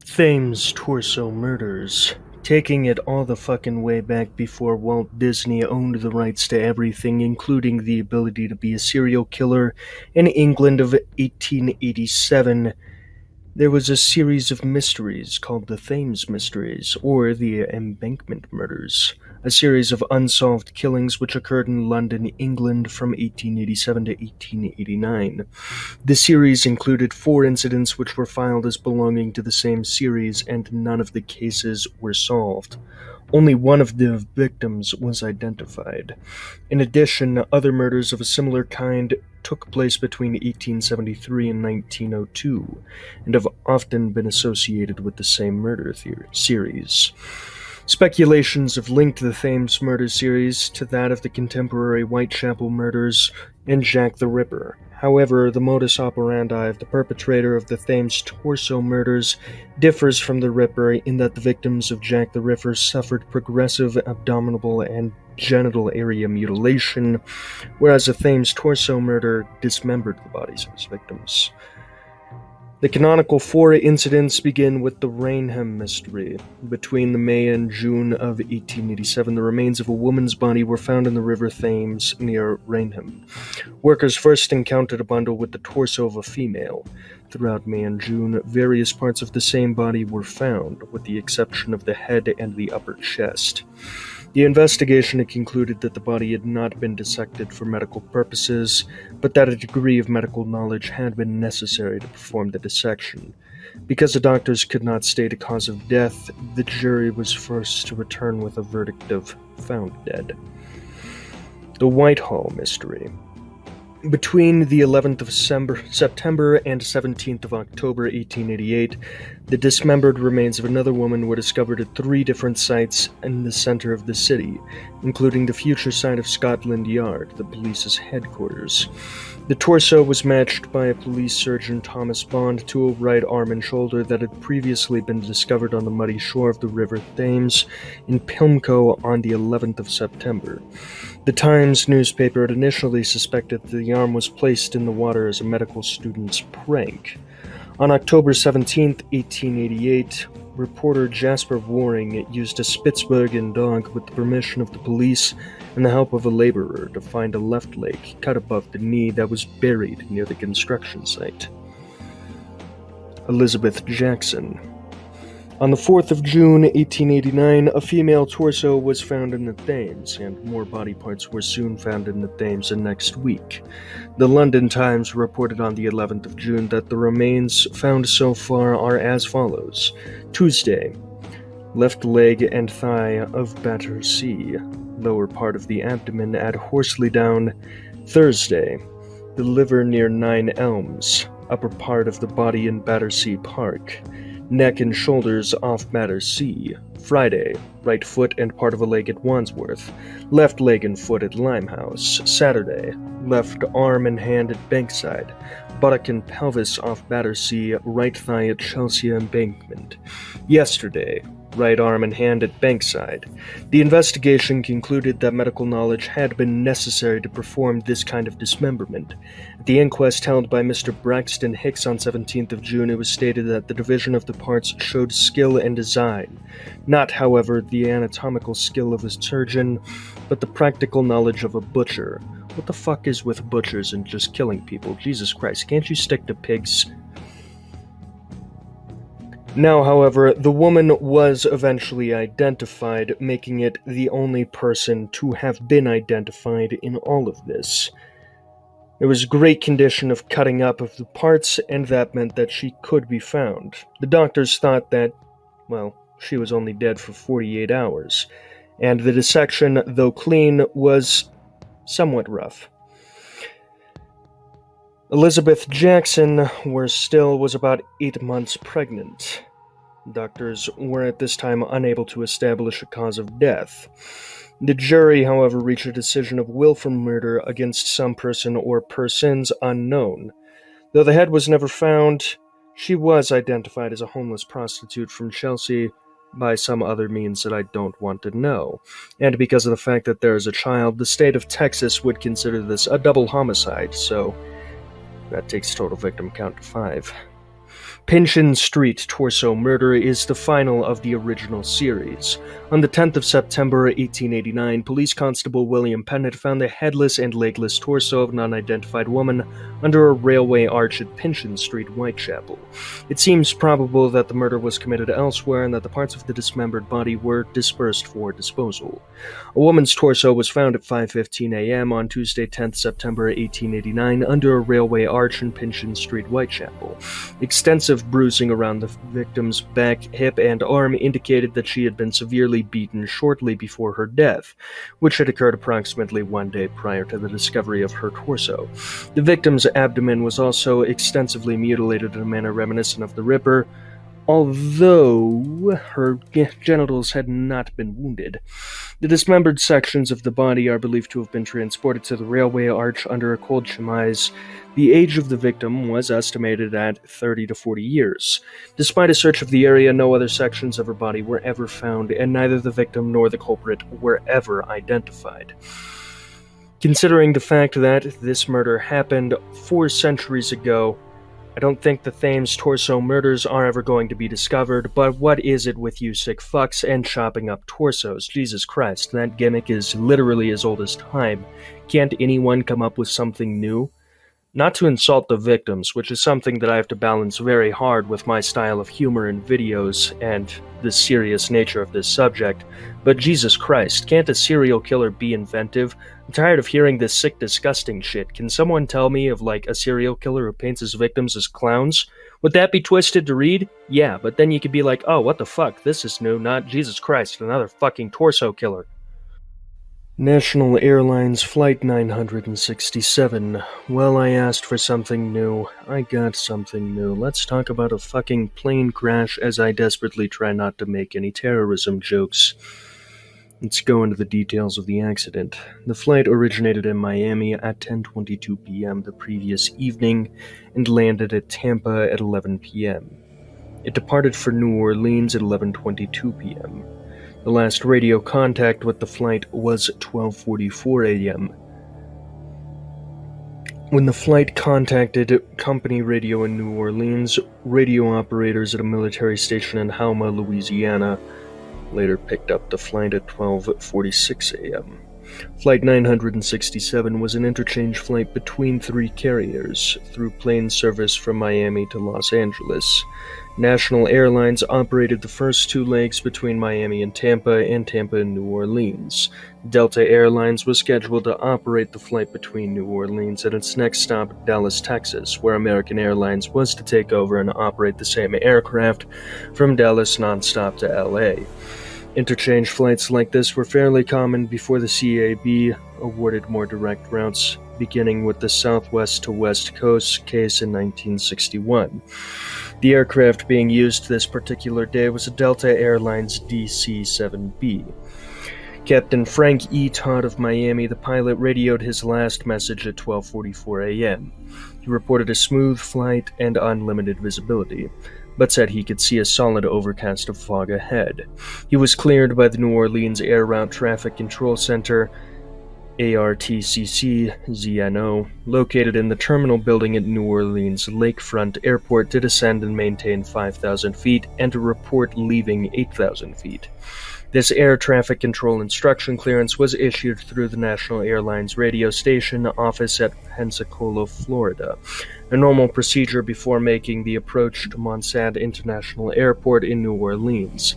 Thames Torso Murders. Taking it all the fucking way back before Walt Disney owned the rights to everything, including the ability to be a serial killer, in England of 1887, there was a series of mysteries called the Thames Mysteries, or the Embankment Murders, a series of unsolved killings which occurred in London, England from 1887 to 1889. The series included 4 incidents which were filed as belonging to the same series, and none of the cases were solved. Only one of the victims was identified. In addition, other murders of a similar kind took place between 1873 and 1902, and have often been associated with the same murder series. Speculations have linked the Thames murder series to that of the contemporary Whitechapel murders and Jack the Ripper. However, the modus operandi of the perpetrator of the Thames Torso murders differs from the Ripper in that the victims of Jack the Ripper suffered progressive abdominal and genital area mutilation, whereas the Thames Torso murder dismembered the bodies of his victims. The canonical 4 incidents begin with the Rainham mystery. Between the May and June of 1887, the remains of a woman's body were found in the River Thames near Rainham. Workers first encountered a bundle with the torso of a female. Throughout May and June, various parts of the same body were found, with the exception of the head and the upper chest. The investigation had concluded that the body had not been dissected for medical purposes, but that a degree of medical knowledge had been necessary to perform the dissection. Because the doctors could not state a cause of death, the jury was forced to return with a verdict of found dead. The Whitehall Mystery. Between the 11th of September and 17th of October 1888, the dismembered remains of another woman were discovered at 3 different sites in the center of the city, including the future site of Scotland Yard, the police's headquarters. The torso was matched by a police surgeon, Thomas Bond, to a right arm and shoulder that had previously been discovered on the muddy shore of the River Thames in Pimlico on the 11th of September. The Times newspaper had initially suspected that the arm was placed in the water as a medical student's prank. On October 17, 1888, reporter Jasper Waring used a Spitzbergen dog with the permission of the police and the help of a laborer to find a left leg cut above the knee that was buried near the construction site. Elizabeth Jackson. On the 4th of June, 1889, a female torso was found in the Thames, and more body parts were soon found in the Thames the next week. The London Times reported on the 11th of June that the remains found so far are as follows. Tuesday, left leg and thigh of Battersea, lower part of the abdomen at Horsley Down. Thursday, the liver near 9 Elms, upper part of the body in Battersea Park. Neck and shoulders off Battersea. Friday, right foot and part of a leg at Wandsworth. Left leg and foot at Limehouse. Saturday, left arm and hand at Bankside. Buttock and pelvis off Battersea. Right thigh at Chelsea Embankment. Yesterday, right arm and hand at Bankside. The investigation concluded that medical knowledge had been necessary to perform this kind of dismemberment. At the inquest held by Mr. Braxton Hicks on 17th of June, it was stated that the division of the parts showed skill and design. Not, however, the anatomical skill of a surgeon, but the practical knowledge of a butcher. What the fuck is with butchers and just killing people? Jesus Christ, can't you stick to pigs? Now, however, the woman was eventually identified, making it the only person to have been identified in all of this. There was great condition of cutting up of the parts, and that meant that she could be found. The doctors thought that, well, she was only dead for 48 hours, and the dissection, though clean, was somewhat rough. Elizabeth Jackson was about 8 months pregnant. Doctors were at this time unable to establish a cause of death. The jury, however, reached a decision of willful murder against some person or persons unknown. Though the head was never found, she was identified as a homeless prostitute from Chelsea by some other means that I don't want to know. And because of the fact that there is a child, the state of Texas would consider this a double homicide, so that takes total victim count to 5. Pinchin Street Torso Murder is the final of the original series. On the 10th of September 1889, Police Constable William Pennant found the headless and legless torso of an unidentified woman under a railway arch at Pinchin Street, Whitechapel. It seems probable that the murder was committed elsewhere and that the parts of the dismembered body were dispersed for disposal. A woman's torso was found at 5:15 a.m. on Tuesday, 10th September 1889, under a railway arch in Pinchin Street, Whitechapel. Extensive bruising around the victim's back, hip, and arm indicated that she had been severely beaten shortly before her death, which had occurred approximately 1 day prior to the discovery of her torso. The victim's abdomen was also extensively mutilated in a manner reminiscent of the Ripper, although her genitals had not been wounded. The dismembered sections of the body are believed to have been transported to the railway arch under a cold chemise. The age of the victim was estimated at 30 to 40 years. Despite a search of the area, no other sections of her body were ever found, and neither the victim nor the culprit were ever identified. Considering the fact that this murder happened 4 centuries ago, I don't think the Thames torso murders are ever going to be discovered, but what is it with you sick fucks and chopping up torsos? Jesus Christ, that gimmick is literally as old as time. Can't anyone come up with something new? Not to insult the victims, which is something that I have to balance very hard with my style of humor in videos and the serious nature of this subject, but Jesus Christ, can't a serial killer be inventive? I'm tired of hearing this sick, disgusting shit. Can someone tell me of, like, a serial killer who paints his victims as clowns? Would that be twisted to read? Yeah, but then you could be like, oh, what the fuck, this is new, not Jesus Christ, another fucking torso killer. National Airlines Flight 967. Well, I asked for something new. I got something new. Let's talk about a fucking plane crash as I desperately try not to make any terrorism jokes. Let's go into the details of the accident. The flight originated in Miami at 10:22 p.m. the previous evening and landed at Tampa at 11 p.m. It departed for New Orleans at 11:22 p.m. The last radio contact with the flight was 12:44 a.m. When the flight contacted company radio in New Orleans, radio operators at a military station in Houma, Louisiana, later picked up the flight at 12:46 a.m. Flight 967 was an interchange flight between three carriers through plane service from Miami to Los Angeles. National Airlines operated the first two legs between Miami and Tampa and New Orleans. Delta Airlines was scheduled to operate the flight between New Orleans and its next stop, Dallas, Texas, where American Airlines was to take over and operate the same aircraft from Dallas nonstop to LA. Interchange flights like this were fairly common before the CAB awarded more direct routes, beginning with the Southwest to West Coast case in 1961. The aircraft being used this particular day was a Delta Airlines DC-7B. Captain Frank E. Todd of Miami, the pilot, radioed his last message at 12:44 a.m. He reported a smooth flight and unlimited visibility, but said he could see a solid overcast of fog ahead. He was cleared by the New Orleans Air Route Traffic Control Center, ARTCC-ZNO, located in the terminal building at New Orleans Lakefront Airport, to descend and maintain 5,000 feet and to report leaving 8,000 feet. This air traffic control instruction clearance was issued through the National Airlines radio station office at Pensacola, Florida, a normal procedure before making the approach to Montserrat International Airport in New Orleans.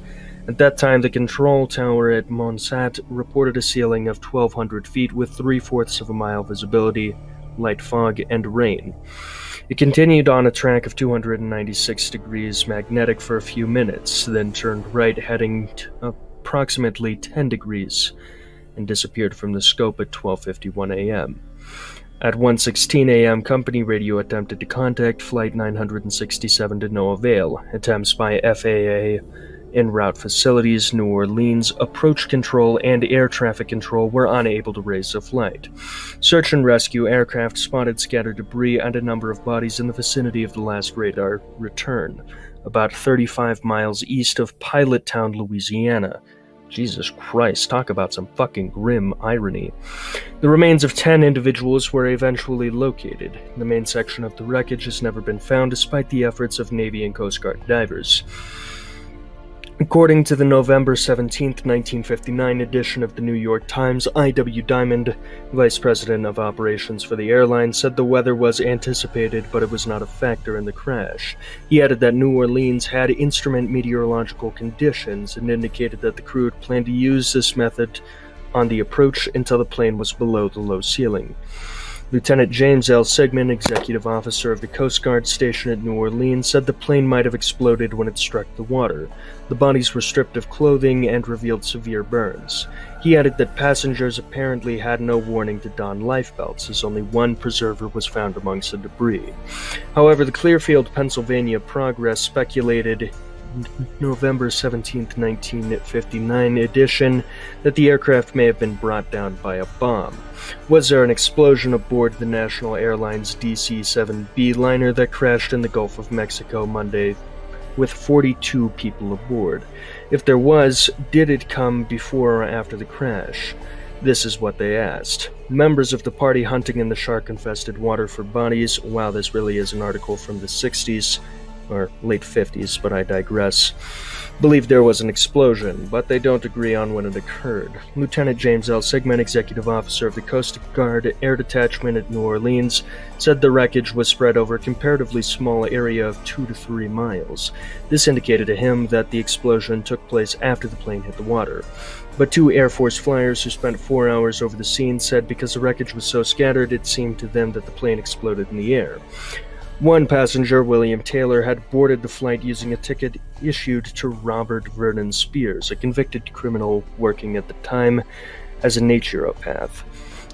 At that time, the control tower at Montserrat reported a ceiling of 1,200 feet with 3/4 of a mile visibility, light fog, and rain. It continued on a track of 296 degrees magnetic for a few minutes, then turned right heading to approximately 10 degrees and disappeared from the scope at 12:51 a.m. At 1:16 a.m., company radio attempted to contact Flight 967 to no avail. Attempts by FAA en route facilities, New Orleans, approach control, and air traffic control were unable to raise the flight. Search and rescue aircraft spotted scattered debris and a number of bodies in the vicinity of the last radar return, about 35 miles east of Pilot Town, Louisiana. Jesus Christ, talk about some fucking grim irony. The remains of 10 individuals were eventually located. The main section of the wreckage has never been found despite the efforts of Navy and Coast Guard divers. According to the November 17, 1959 edition of the New York Times, I.W. Diamond, vice president of operations for the airline, said the weather was anticipated, but it was not a factor in the crash. He added that New Orleans had instrument meteorological conditions and indicated that the crew had planned to use this method on the approach until the plane was below the low ceiling. Lieutenant James L. Sigmund, executive officer of the Coast Guard station at New Orleans, said the plane might have exploded when it struck the water. The bodies were stripped of clothing and revealed severe burns. He added that passengers apparently had no warning to don lifebelts, as only one preserver was found amongst the debris. However, the Clearfield, Pennsylvania Progress speculated November 17, 1959 edition that the aircraft may have been brought down by a bomb. Was there an explosion aboard the National Airlines DC-7B liner that crashed in the Gulf of Mexico Monday with 42 people aboard? If there was, did it come before or after the crash? This is what they asked. Members of the party hunting in the shark-infested water for bodies, wow, this really is an article from the 60s, or late 50s, but I digress, believe there was an explosion, but they don't agree on when it occurred. Lieutenant James L. Sigmund, executive officer of the Coast Guard Air Detachment at New Orleans, said the wreckage was spread over a comparatively small area of 2 to 3 miles. This indicated to him that the explosion took place after the plane hit the water. But 2 Air Force flyers who spent 4 hours over the scene said because the wreckage was so scattered, it seemed to them that the plane exploded in the air. One passenger, William Taylor, had boarded the flight using a ticket issued to Robert Vernon Spears, a convicted criminal working at the time as a naturopath.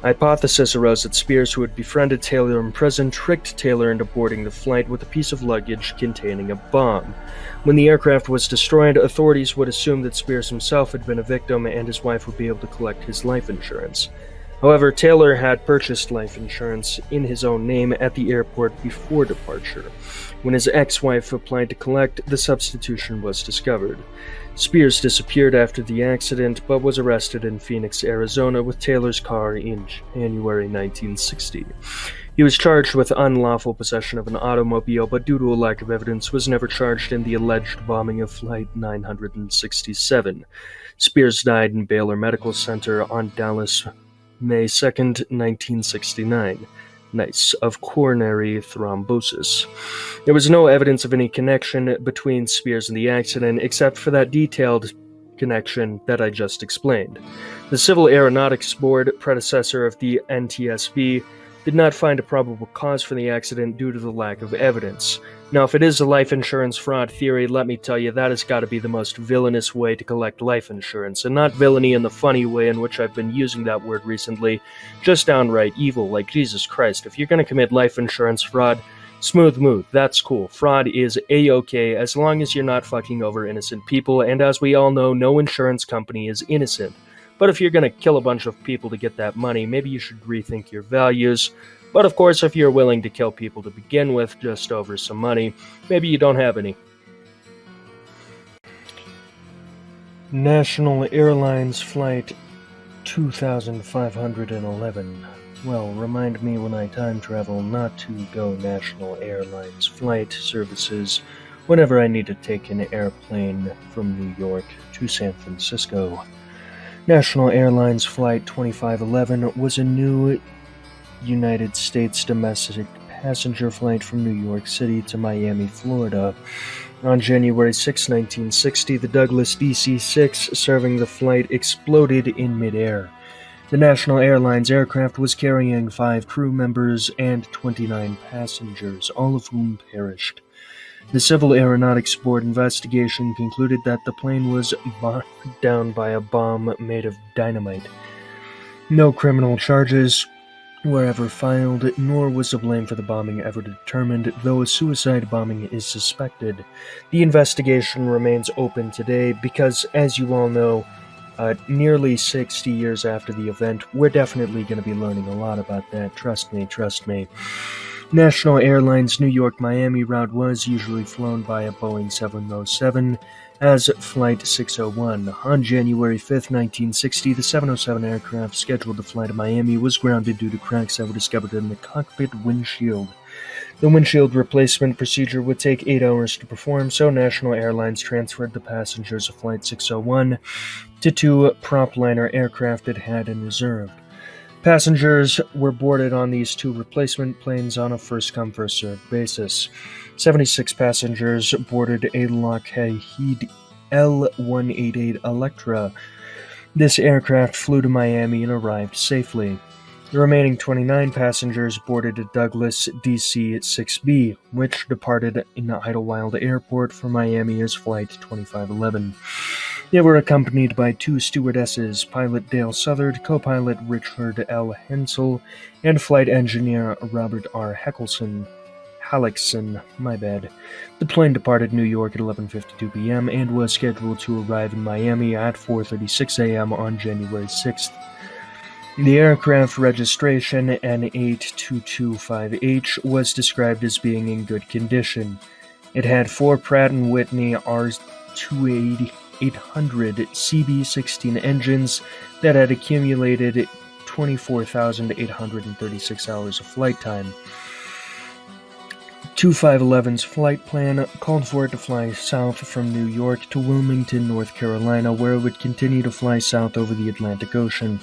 Hypothesis arose that Spears, who had befriended Taylor in prison, tricked Taylor into boarding the flight with a piece of luggage containing a bomb. When the aircraft was destroyed, authorities would assume that Spears himself had been a victim and his wife would be able to collect his life insurance. However, Taylor had purchased life insurance in his own name at the airport before departure. When his ex-wife applied to collect, the substitution was discovered. Spears disappeared after the accident, but was arrested in Phoenix, Arizona, with Taylor's car in January 1960. He was charged with unlawful possession of an automobile, but due to a lack of evidence, was never charged in the alleged bombing of Flight 967. Spears died in Baylor Medical Center on Dallas, May 2, 1969. Nice, of coronary thrombosis. There was no evidence of any connection between Spears and the accident, except for that detailed connection that I just explained. The Civil Aeronautics Board, predecessor of the NTSB, did not find a probable cause for the accident due to the lack of evidence. Now, if it is a life insurance fraud theory, let me tell you, that has got to be the most villainous way to collect life insurance, and not villainy in the funny way in which I've been using that word recently, just downright evil, like Jesus Christ. If you're going to commit life insurance fraud, smooth move, that's cool. Fraud is A-okay as long as you're not fucking over innocent people, and as we all know, no insurance company is innocent. But if you're going to kill a bunch of people to get that money, maybe you should rethink your values. But of course, if you're willing to kill people to begin with just over some money, maybe you don't have any. National Airlines Flight 2511. Well, remind me when I time travel not to go National Airlines flight services whenever I need to take an airplane from New York to San Francisco. National Airlines Flight 2511 was a new United States domestic passenger flight from New York City to Miami, Florida. On January 6, 1960, the Douglas DC-6 serving the flight exploded in midair. The National Airlines aircraft was carrying 5 crew members and 29 passengers, all of whom perished. The Civil Aeronautics Board investigation concluded that the plane was bombed down by a bomb made of dynamite. No criminal charges were ever filed, nor was the blame for the bombing ever determined, though a suicide bombing is suspected. The investigation remains open today because, as you all know, nearly 60 years after the event, we're definitely going to be learning a lot about that. Trust me. National Airlines New York-Miami route was usually flown by a Boeing 707 as Flight 601. On January 5, 1960, the 707 aircraft scheduled to fly to Miami was grounded due to cracks that were discovered in the cockpit windshield. The windshield replacement procedure would take 8 hours to perform, so National Airlines transferred the passengers of Flight 601 to 2 prop-liner aircraft it had in reserve. Passengers were boarded on these 2 replacement planes on a first-come, first-served basis. 76 passengers boarded a Lockheed L-188 Electra. This aircraft flew to Miami and arrived safely. The remaining 29 passengers boarded a Douglas DC-6B, which departed in Idlewild Airport for Miami as Flight 2511. They were accompanied by 2 stewardesses, pilot Dale Southard, co-pilot Richard L. Hensel, and flight engineer Robert R. Halleckson. The plane departed New York at 11:52 p.m. and was scheduled to arrive in Miami at 4:36 a.m. on January 6th. The aircraft registration, N8225H, was described as being in good condition. It had 4 Pratt & Whitney R2800 CB16 engines that had accumulated 24,836 hours of flight time. 2511's flight plan called for it to fly south from New York to Wilmington, North Carolina, where it would continue to fly south over the Atlantic Ocean.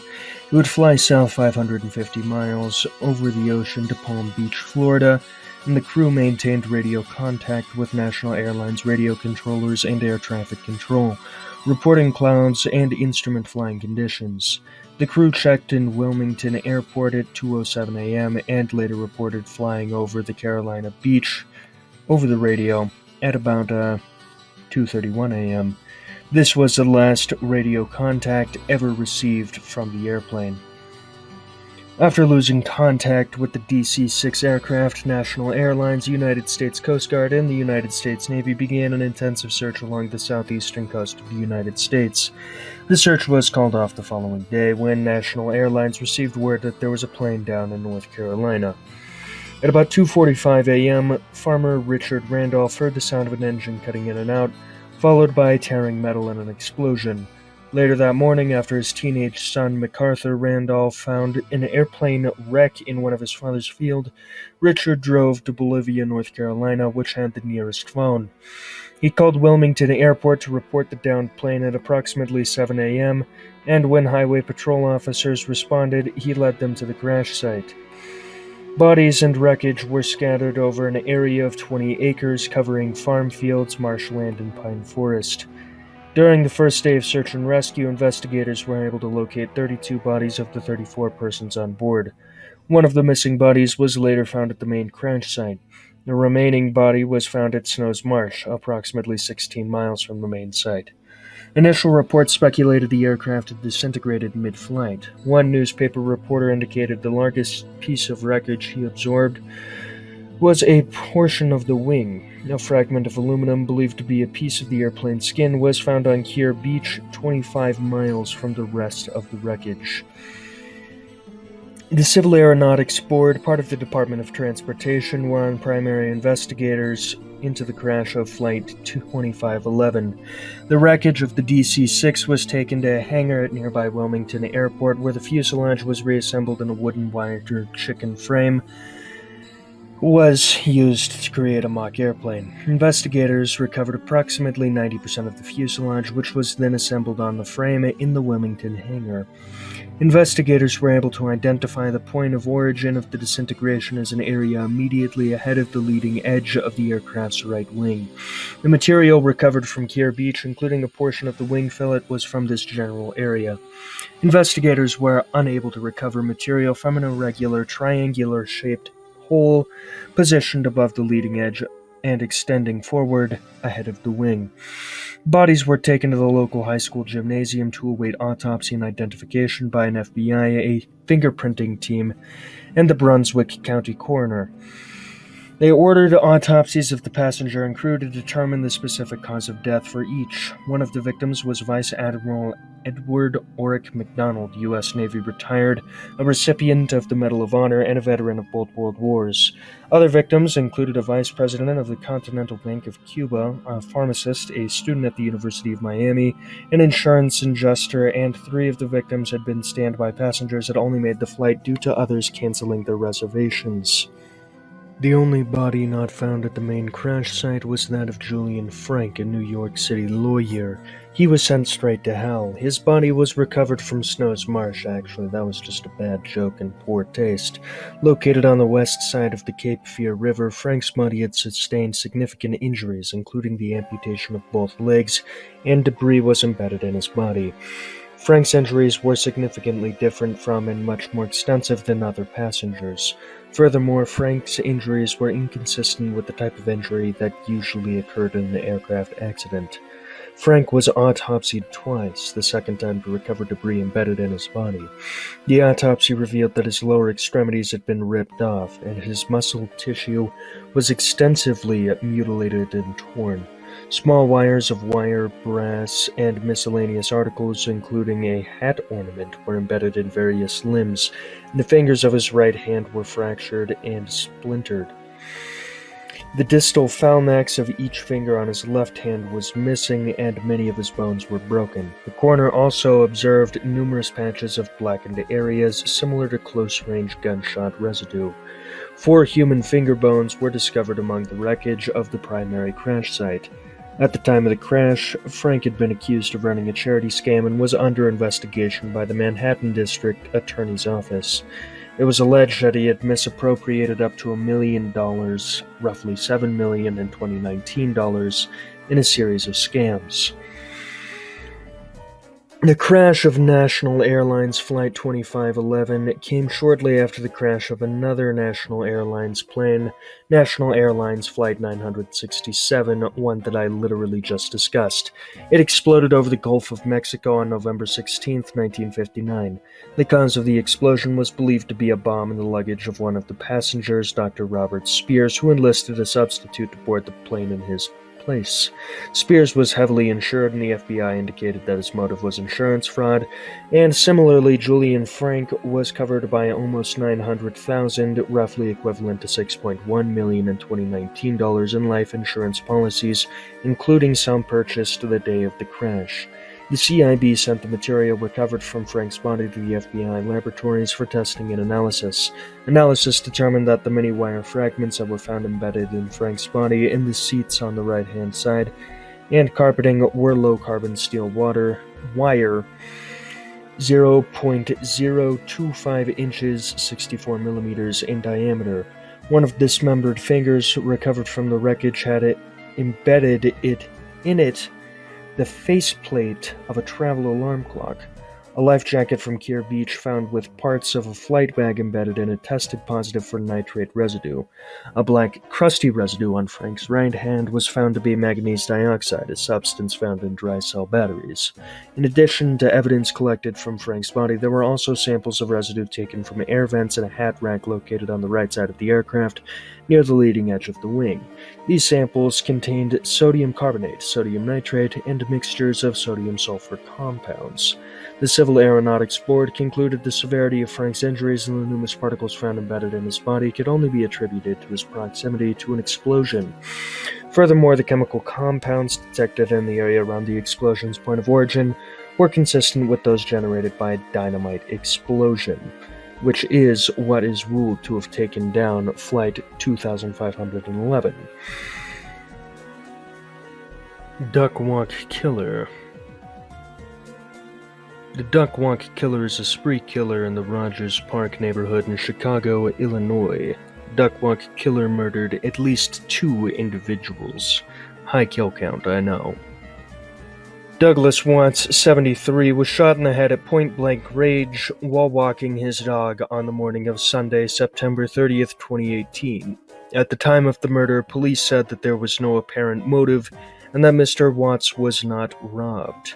It would fly south 550 miles over the ocean to Palm Beach, Florida, and the crew maintained radio contact with National Airlines radio controllers and air traffic control, reporting clouds and instrument flying conditions. The crew checked in Wilmington Airport at 2:07 a.m. and later reported flying over the Carolina Beach over the radio at about 2:31 a.m. This was the last radio contact ever received from the airplane. After losing contact with the DC-6 aircraft, National Airlines, United States Coast Guard, and the United States Navy began an intensive search along the southeastern coast of the United States. The search was called off the following day when National Airlines received word that there was a plane down in North Carolina. At about 2:45 a.m., farmer Richard Randolph heard the sound of an engine cutting in and out, followed by tearing metal and an explosion. Later that morning, after his teenage son MacArthur Randolph found an airplane wreck in one of his father's field, Richard drove to Bolivia, North Carolina, which had the nearest phone. He called Wilmington Airport to report the downed plane at approximately 7 a.m., and when highway patrol officers responded, he led them to the crash site. Bodies and wreckage were scattered over an area of 20 acres covering farm fields, marshland, and pine forest. During the first day of search and rescue, investigators were able to locate 32 bodies of the 34 persons on board. One of the missing bodies was later found at the main crash site. The remaining body was found at Snow's Marsh, approximately 16 miles from the main site. Initial reports speculated the aircraft had disintegrated mid-flight. One newspaper reporter indicated the largest piece of wreckage he absorbed was a portion of the wing. A fragment of aluminum believed to be a piece of the airplane's skin was found on Keir Beach, 25 miles from the rest of the wreckage. The Civil Aeronautics Board, part of the Department of Transportation, were on primary investigators into the crash of Flight 2511. The wreckage of the DC-6 was taken to a hangar at nearby Wilmington Airport, where the fuselage was reassembled in a wooden wired chicken frame was used to create a mock airplane. Investigators recovered approximately 90% of the fuselage, which was then assembled on the frame in the Wilmington hangar. Investigators were able to identify the point of origin of the disintegration as an area immediately ahead of the leading edge of the aircraft's right wing. The material recovered from Keir Beach, including a portion of the wing fillet, was from this general area. Investigators were unable to recover material from an irregular, triangular-shaped hole positioned above the leading edge and extending forward ahead of the wing. Bodies were taken to the local high school gymnasium to await autopsy and identification by an FBI, a fingerprinting team, and the Brunswick County coroner. They ordered autopsies of the passenger and crew to determine the specific cause of death for each. One of the victims was Vice Admiral Edward Orrick McDonald, U.S. Navy retired, a recipient of the Medal of Honor and a veteran of both World Wars. Other victims included a vice president of the Continental Bank of Cuba, a pharmacist, a student at the University of Miami, an insurance adjuster, and 3 of the victims had been standby passengers that only made the flight due to others canceling their reservations. The only body not found at the main crash site was that of Julian Frank, a New York City lawyer. He was sent straight to hell. His body was recovered from Snow's Marsh, actually. That was just a bad joke and poor taste. Located on the west side of the Cape Fear River, Frank's body had sustained significant injuries, including the amputation of both legs, and debris was embedded in his body. Frank's injuries were significantly different from and much more extensive than other passengers. Furthermore, Frank's injuries were inconsistent with the type of injury that usually occurred in an aircraft accident. Frank was autopsied twice, the second time to recover debris embedded in his body. The autopsy revealed that his lower extremities had been ripped off, and his muscle tissue was extensively mutilated and torn. Small wires of wire, brass, and miscellaneous articles, including a hat ornament, were embedded in various limbs, and the fingers of his right hand were fractured and splintered. The distal phalanx of each finger on his left hand was missing, and many of his bones were broken. The coroner also observed numerous patches of blackened areas, similar to close-range gunshot residue. 4 human finger bones were discovered among the wreckage of the primary crash site. At the time of the crash, Frank had been accused of running a charity scam and was under investigation by the Manhattan District Attorney's Office. It was alleged that he had misappropriated up to $1 million, roughly $7 million in 2019 dollars, in a series of scams. The crash of National Airlines Flight 2511 came shortly after the crash of another National Airlines plane, National Airlines Flight 967, one that I literally just discussed. It exploded over the Gulf of Mexico on November 16, 1959. The cause of the explosion was believed to be a bomb in the luggage of one of the passengers, Dr. Robert Spears, who enlisted a substitute to board the plane in his place. Spears was heavily insured, and the FBI indicated that his motive was insurance fraud, and similarly, Julian Frank was covered by almost $900,000, roughly equivalent to $6.1 million in 2019 dollars in life insurance policies, including some purchased the day of the crash. The CIB sent the material recovered from Frank's body to the FBI laboratories for testing and analysis. Analysis determined that the many wire fragments that were found embedded in Frank's body in the seats on the right-hand side and carpeting were low-carbon steel wire 0.025 inches, 64 millimeters in diameter. One of the dismembered fingers recovered from the wreckage had embedded in it the faceplate of a travel alarm clock. A life jacket from Keir Beach found with parts of a flight bag embedded in it tested positive for nitrate residue. A black, crusty residue on Frank's right hand was found to be manganese dioxide, a substance found in dry cell batteries. In addition to evidence collected from Frank's body, there were also samples of residue taken from air vents in a hat rack located on the right side of the aircraft, near the leading edge of the wing. These samples contained sodium carbonate, sodium nitrate, and mixtures of sodium-sulfur compounds. The Civil Aeronautics Board concluded the severity of Frank's injuries and the numerous particles found embedded in his body could only be attributed to his proximity to an explosion. Furthermore, the chemical compounds detected in the area around the explosion's point of origin were consistent with those generated by a dynamite explosion, which is what is ruled to have taken down Flight 2511. Duck Walk Killer. The Duck Walk Killer is a spree killer in the Rogers Park neighborhood in Chicago, Illinois. Duck Walk Killer murdered at least 2 individuals. High kill count, I know. Douglas Watts, 73, was shot in the head at point-blank range while walking his dog on the morning of Sunday, September 30th, 2018. At the time of the murder, police said that there was no apparent motive and that Mr. Watts was not robbed.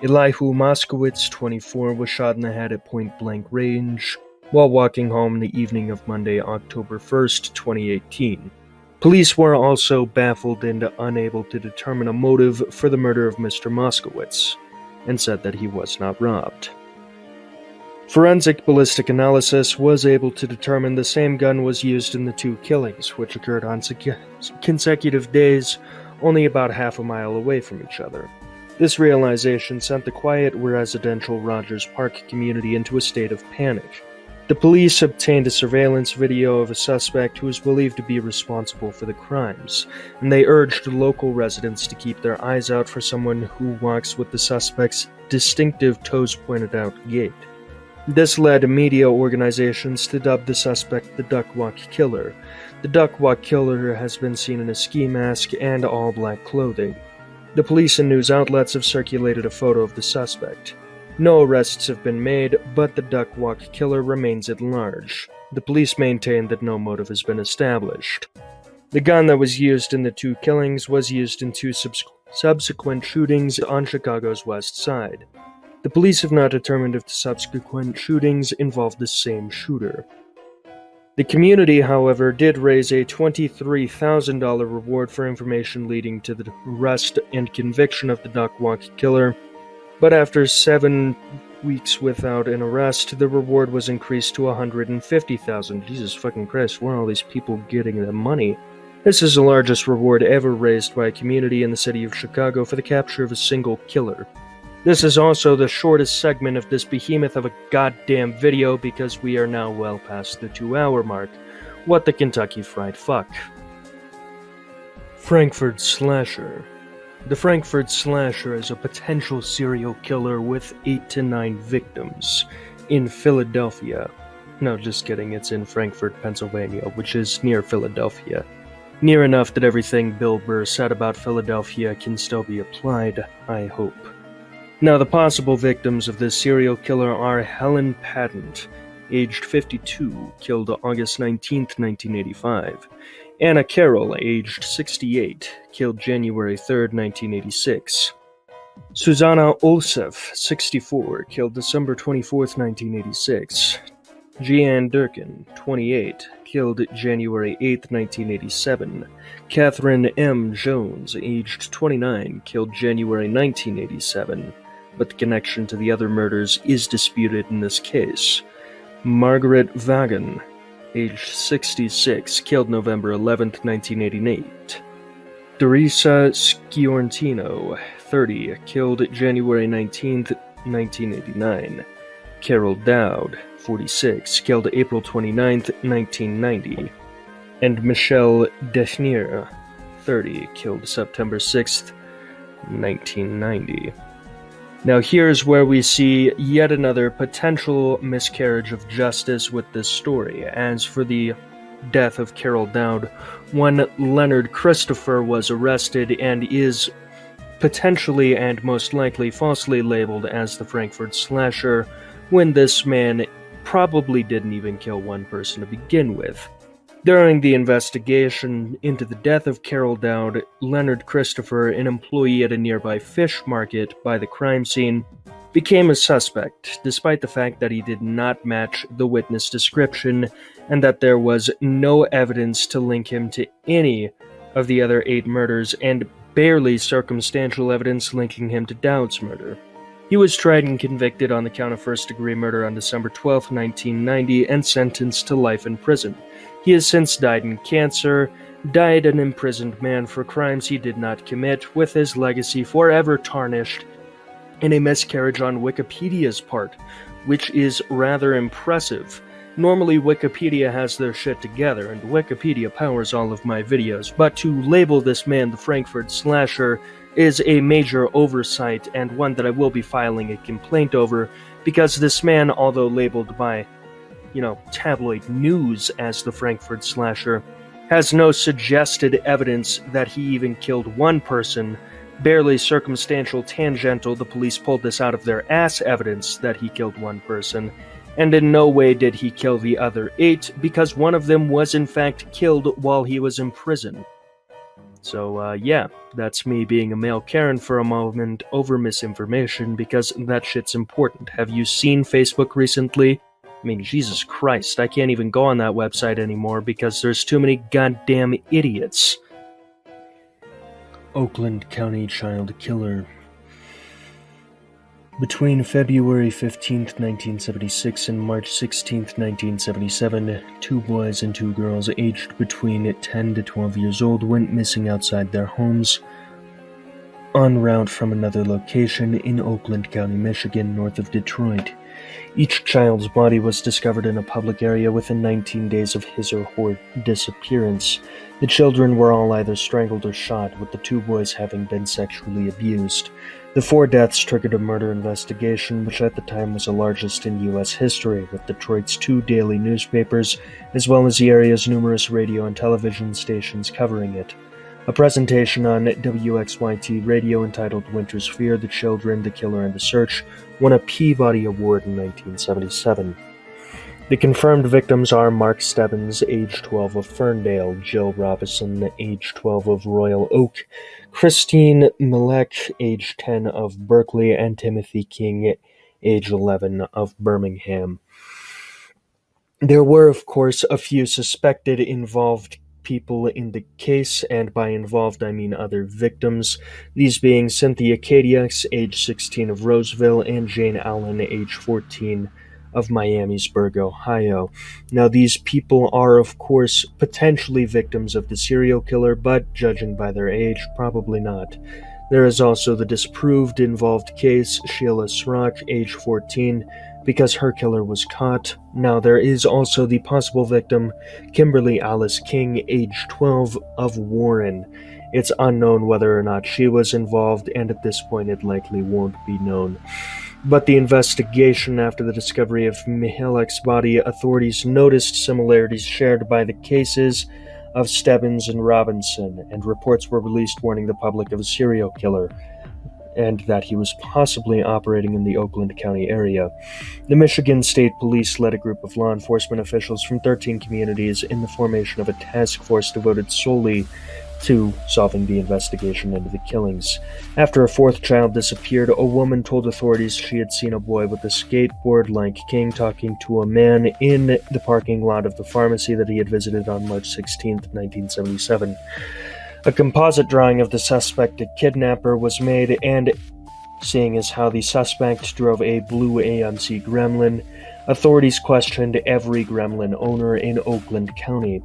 Elihu Moskowitz, 24, was shot in the head at point-blank range while walking home in the evening of Monday, October 1st, 2018. Police were also baffled and unable to determine a motive for the murder of Mr. Moskowitz, and said that he was not robbed. Forensic ballistic analysis was able to determine the same gun was used in the 2 killings, which occurred on consecutive days, only about half a mile away from each other. This realization sent the quiet residential Rogers Park community into a state of panic. The police obtained a surveillance video of a suspect who is believed to be responsible for the crimes, and they urged local residents to keep their eyes out for someone who walks with the suspect's distinctive toes-pointed-out gait. This led media organizations to dub the suspect the Duck Walk Killer. The Duck Walk Killer has been seen in a ski mask and all-black clothing. The police and news outlets have circulated a photo of the suspect. No arrests have been made, but the Duck Walk Killer remains at large. The police maintain that no motive has been established. The gun that was used in the 2 killings was used in 2 subsequent shootings on Chicago's west side. The police have not determined if the subsequent shootings involved the same shooter. The community, however, did raise a $23,000 reward for information leading to the arrest and conviction of the Duck Walk Killer, but after 7 weeks without an arrest, the reward was increased to $150,000. Jesus fucking Christ, where are all these people getting the money? This is the largest reward ever raised by a community in the city of Chicago for the capture of a single killer. This is also the shortest segment of this behemoth of a goddamn video because we are now well past the 2-hour mark. What the Kentucky Fried Fuck? Frankfurt Slasher. The Frankfurt Slasher is a potential serial killer with 8 to 9 victims in Philadelphia. No, just kidding, it's in Frankfurt, Pennsylvania, which is near Philadelphia. Near enough that everything Bill Burr said about Philadelphia can still be applied, I hope. Now, the possible victims of this serial killer are Helen Patent, aged 52, killed August 19, 1985. Anna Carroll, aged 68, killed January 3, 1986. Susanna Olsef, 64, killed December 24, 1986. Jeanne Durkin, 28, killed January 8, 1987. Catherine M. Jones, aged 29, killed January 1987. But the connection to the other murders is disputed in this case. Margaret Vaughan, aged 66, killed November 11, 1988. Teresa Sciortino, 30, killed January 19, 1989. Carol Dowd, 46, killed April 29, 1990. And Michelle Dechnier, 30, killed September 6, 1990. Now here's where we see yet another potential miscarriage of justice with this story. As for the death of Carol Dowd, one Leonard Christopher was arrested and is potentially and most likely falsely labeled as the Frankfurt Slasher, when this man probably didn't even kill one person to begin with. During the investigation into the death of Carol Dowd, Leonard Christopher, an employee at a nearby fish market by the crime scene, became a suspect, despite the fact that he did not match the witness description and that there was no evidence to link him to any of the other 8 murders and barely circumstantial evidence linking him to Dowd's murder. He was tried and convicted on the count of first-degree murder on December 12, 1990, and sentenced to life in prison. He has since died in cancer, died an imprisoned man for crimes he did not commit, with his legacy forever tarnished in a miscarriage on Wikipedia's part, which is rather impressive. Normally Wikipedia has their shit together, and Wikipedia powers all of my videos, but to label this man the Frankfurt Slasher is a major oversight, and one that I will be filing a complaint over, because this man, although labeled by tabloid news as the Frankfurt Slasher, has no suggested evidence that he even killed one person, barely circumstantial tangential, the police pulled this out of their ass evidence that he killed one person, and in no way did he kill the other 8, because one of them was in fact killed while he was in prison. So, yeah, that's me being a male Karen for a moment over misinformation, because that shit's important. Have you seen Facebook recently? I mean, Jesus Christ, I can't even go on that website anymore because there's too many goddamn idiots. Oakland County Child Killer. Between February 15, 1976 and March 16, 1977, 2 boys and 2 girls aged between 10 to 12 years old went missing outside their homes en route from another location in Oakland County, Michigan, north of Detroit. Each child's body was discovered in a public area within 19 days of his or her disappearance. The children were all either strangled or shot, with the 2 boys having been sexually abused. The 4 deaths triggered a murder investigation, which at the time was the largest in U.S. history, with Detroit's 2 daily newspapers, as well as the area's numerous radio and television stations covering it. A presentation on WXYT radio entitled Winter's Fear, The Children, The Killer, and The Search won a Peabody Award in 1977. The confirmed victims are Mark Stebbins, age 12 of Ferndale, Jill Robinson, age 12 of Royal Oak, Christine Malek, age 10 of Berkeley, and Timothy King, age 11 of Birmingham. There were, of course, a few suspected involved people in the case, and by involved I mean other victims, these being Cynthia Cadiax, age 16 of Roseville, and Jane Allen, age 14 of Miamisburg, Ohio. Now, these people are, of course, potentially victims of the serial killer, but judging by their age, probably not. There is also the disproved involved case, Sheila Srock, age 14, because her killer was caught. Now, there is also the possible victim, Kimberly Alice King, age 12, of Warren. It's unknown whether or not she was involved, and at this point it likely won't be known. But the investigation after the discovery of Mihalek's body, authorities noticed similarities shared by the cases of Stebbins and Robinson, and reports were released warning the public of a serial killer, and that he was possibly operating in the Oakland County area. The Michigan State Police led a group of law enforcement officials from 13 communities in the formation of a task force devoted solely to solving the investigation into the killings. After a fourth child disappeared, a woman told authorities she had seen a boy with a skateboard like King talking to a man in the parking lot of the pharmacy that he had visited on March 16, 1977. A composite drawing of the suspected kidnapper was made, and seeing as how the suspect drove a blue AMC Gremlin, authorities questioned every Gremlin owner in Oakland County.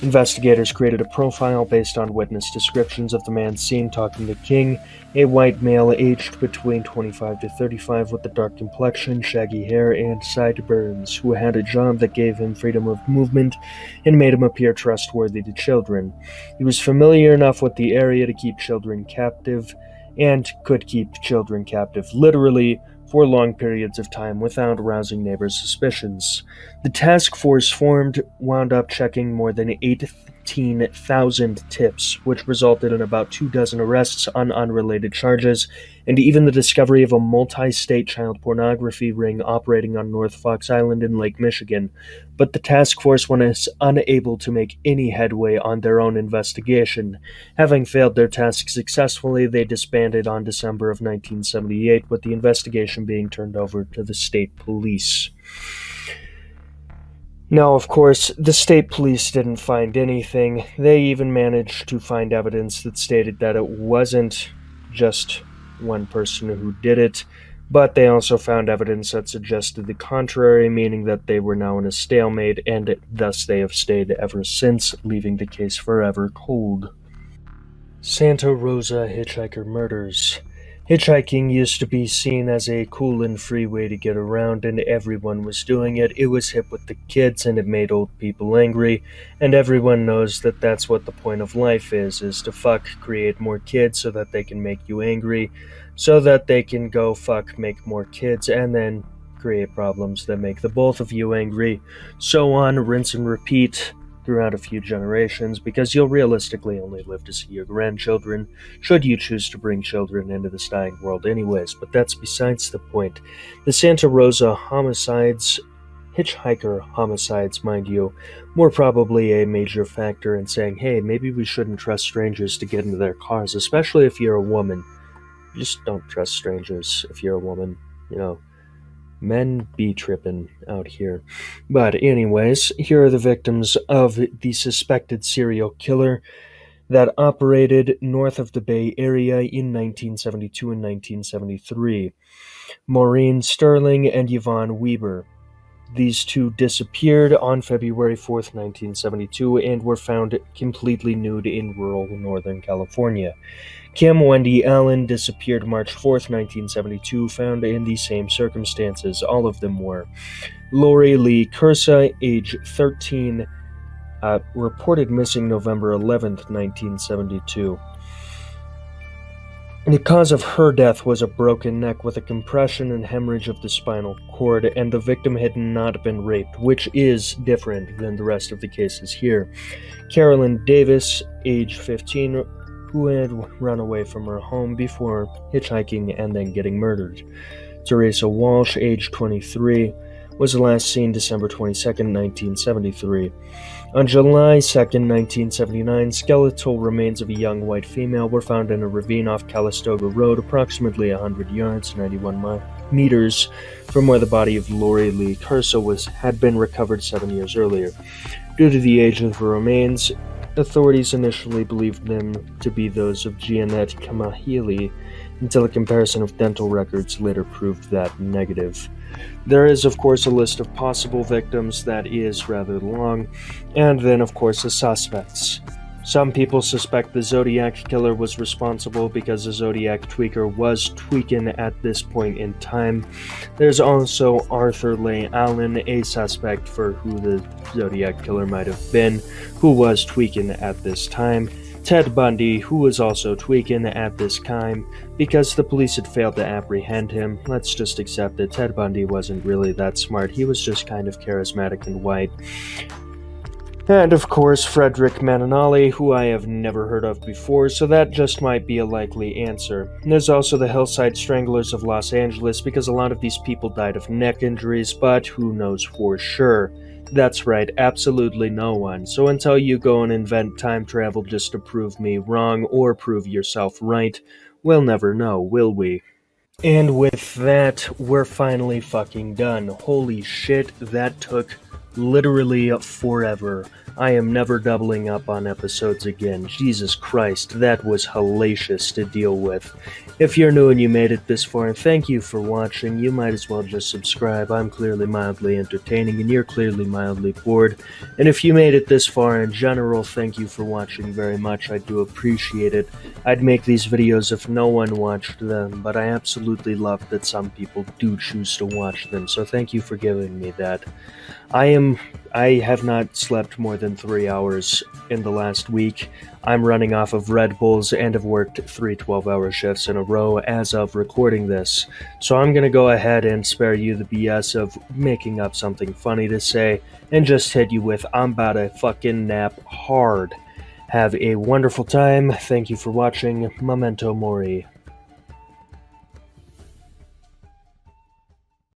Investigators created a profile based on witness descriptions of the man seen talking to King, a white male aged between 25 to 35 with a dark complexion, shaggy hair, and sideburns, who had a job that gave him freedom of movement and made him appear trustworthy to children. He was familiar enough with the area to keep children captive, and could keep children captive literally for long periods of time without arousing neighbors' suspicions. The task force formed wound up checking more than 18,000 tips, which resulted in about 24 arrests on unrelated charges, and even the discovery of a multi-state child pornography ring operating on North Fox Island in Lake Michigan. But the task force was unable to make any headway on their own investigation. Having failed their task successfully, they disbanded on December of 1978, with the investigation being turned over to the state police. Now, of course, the state police didn't find anything. They even managed to find evidence that stated that it wasn't just one person who did it, but they also found evidence that suggested the contrary, meaning that they were now in a stalemate, and thus they have stayed ever since, leaving the case forever cold. Santa Rosa Hitchhiker Murders. Hitchhiking used to be seen as a cool and free way to get around, and everyone was doing it. It was hip with the kids, and it made old people angry, and everyone knows that that's what the point of life is to fuck, create more kids so that they can make you angry, so that they can go fuck, make more kids, and then create problems that make the both of you angry. So on, rinse and repeat throughout a few generations, because you'll realistically only live to see your grandchildren, should you choose to bring children into this dying world anyways, but that's besides the point. The Santa Rosa homicides, hitchhiker homicides, mind you, were probably a major factor in saying, hey, maybe we shouldn't trust strangers to get into their cars, especially if you're a woman. Just don't trust strangers if you're a woman, Men be trippin' out here. But anyways, here are the victims of the suspected serial killer that operated north of the Bay Area in 1972 and 1973. Maureen Sterling and Yvonne Weber. These two disappeared on February 4th, 1972, and were found completely nude in rural Northern California. Kim Wendy Allen disappeared March 4th, 1972, found in the same circumstances. All of them were. Lori Lee Cursa, age 13, reported missing November 11th, 1972. The cause of her death was a broken neck with a compression and hemorrhage of the spinal cord, and the victim had not been raped, which is different than the rest of the cases here. Carolyn Davis, age 15, who had run away from her home before hitchhiking and then getting murdered. Teresa Walsh, age 23, was last seen December 22, 1973. On July 2, 1979, skeletal remains of a young white female were found in a ravine off Calistoga Road, approximately 100 yards, 91 meters, from where the body of Lori Lee Cursa had been recovered 7 years earlier. Due to the age of the remains, authorities initially believed them to be those of Jeanette Kamahili, until a comparison of dental records later proved that negative. There is, of course, a list of possible victims that is rather long, and then, of course, the suspects. Some people suspect the Zodiac Killer was responsible because the Zodiac Tweaker was tweaking at this point in time. There's also Arthur Leigh Allen, a suspect for who the Zodiac Killer might have been, who was tweaking at this time. Ted Bundy, who was also tweaking at this time, because the police had failed to apprehend him. Let's just accept that Ted Bundy wasn't really that smart. He was just kind of charismatic and white. And of course, Frederick Maninali, who I have never heard of before, so that just might be a likely answer. There's also the Hillside Stranglers of Los Angeles, because a lot of these people died of neck injuries, but who knows for sure. That's right, absolutely no one. So until you go and invent time travel just to prove me wrong or prove yourself right, we'll never know, will we? And with that, we're finally fucking done. Holy shit, that took literally forever. I am never doubling up on episodes again. Jesus Christ, that was hellacious to deal with. If you're new and you made it this far, thank you for watching. You might as well just subscribe. I'm clearly mildly entertaining and you're clearly mildly bored. And if you made it this far in general, thank you for watching very much. I do appreciate it. I'd make these videos if no one watched them, but I absolutely love that some people do choose to watch them, so thank you for giving me that. I have not slept more than 3 hours in the last week. I'm running off of Red Bulls and have worked 3 12-hour shifts in a row as of recording this. So I'm gonna go ahead and spare you the BS of making up something funny to say and just hit you with I'm about to fucking nap hard. Have a wonderful time. Thank you for watching. Memento Mori.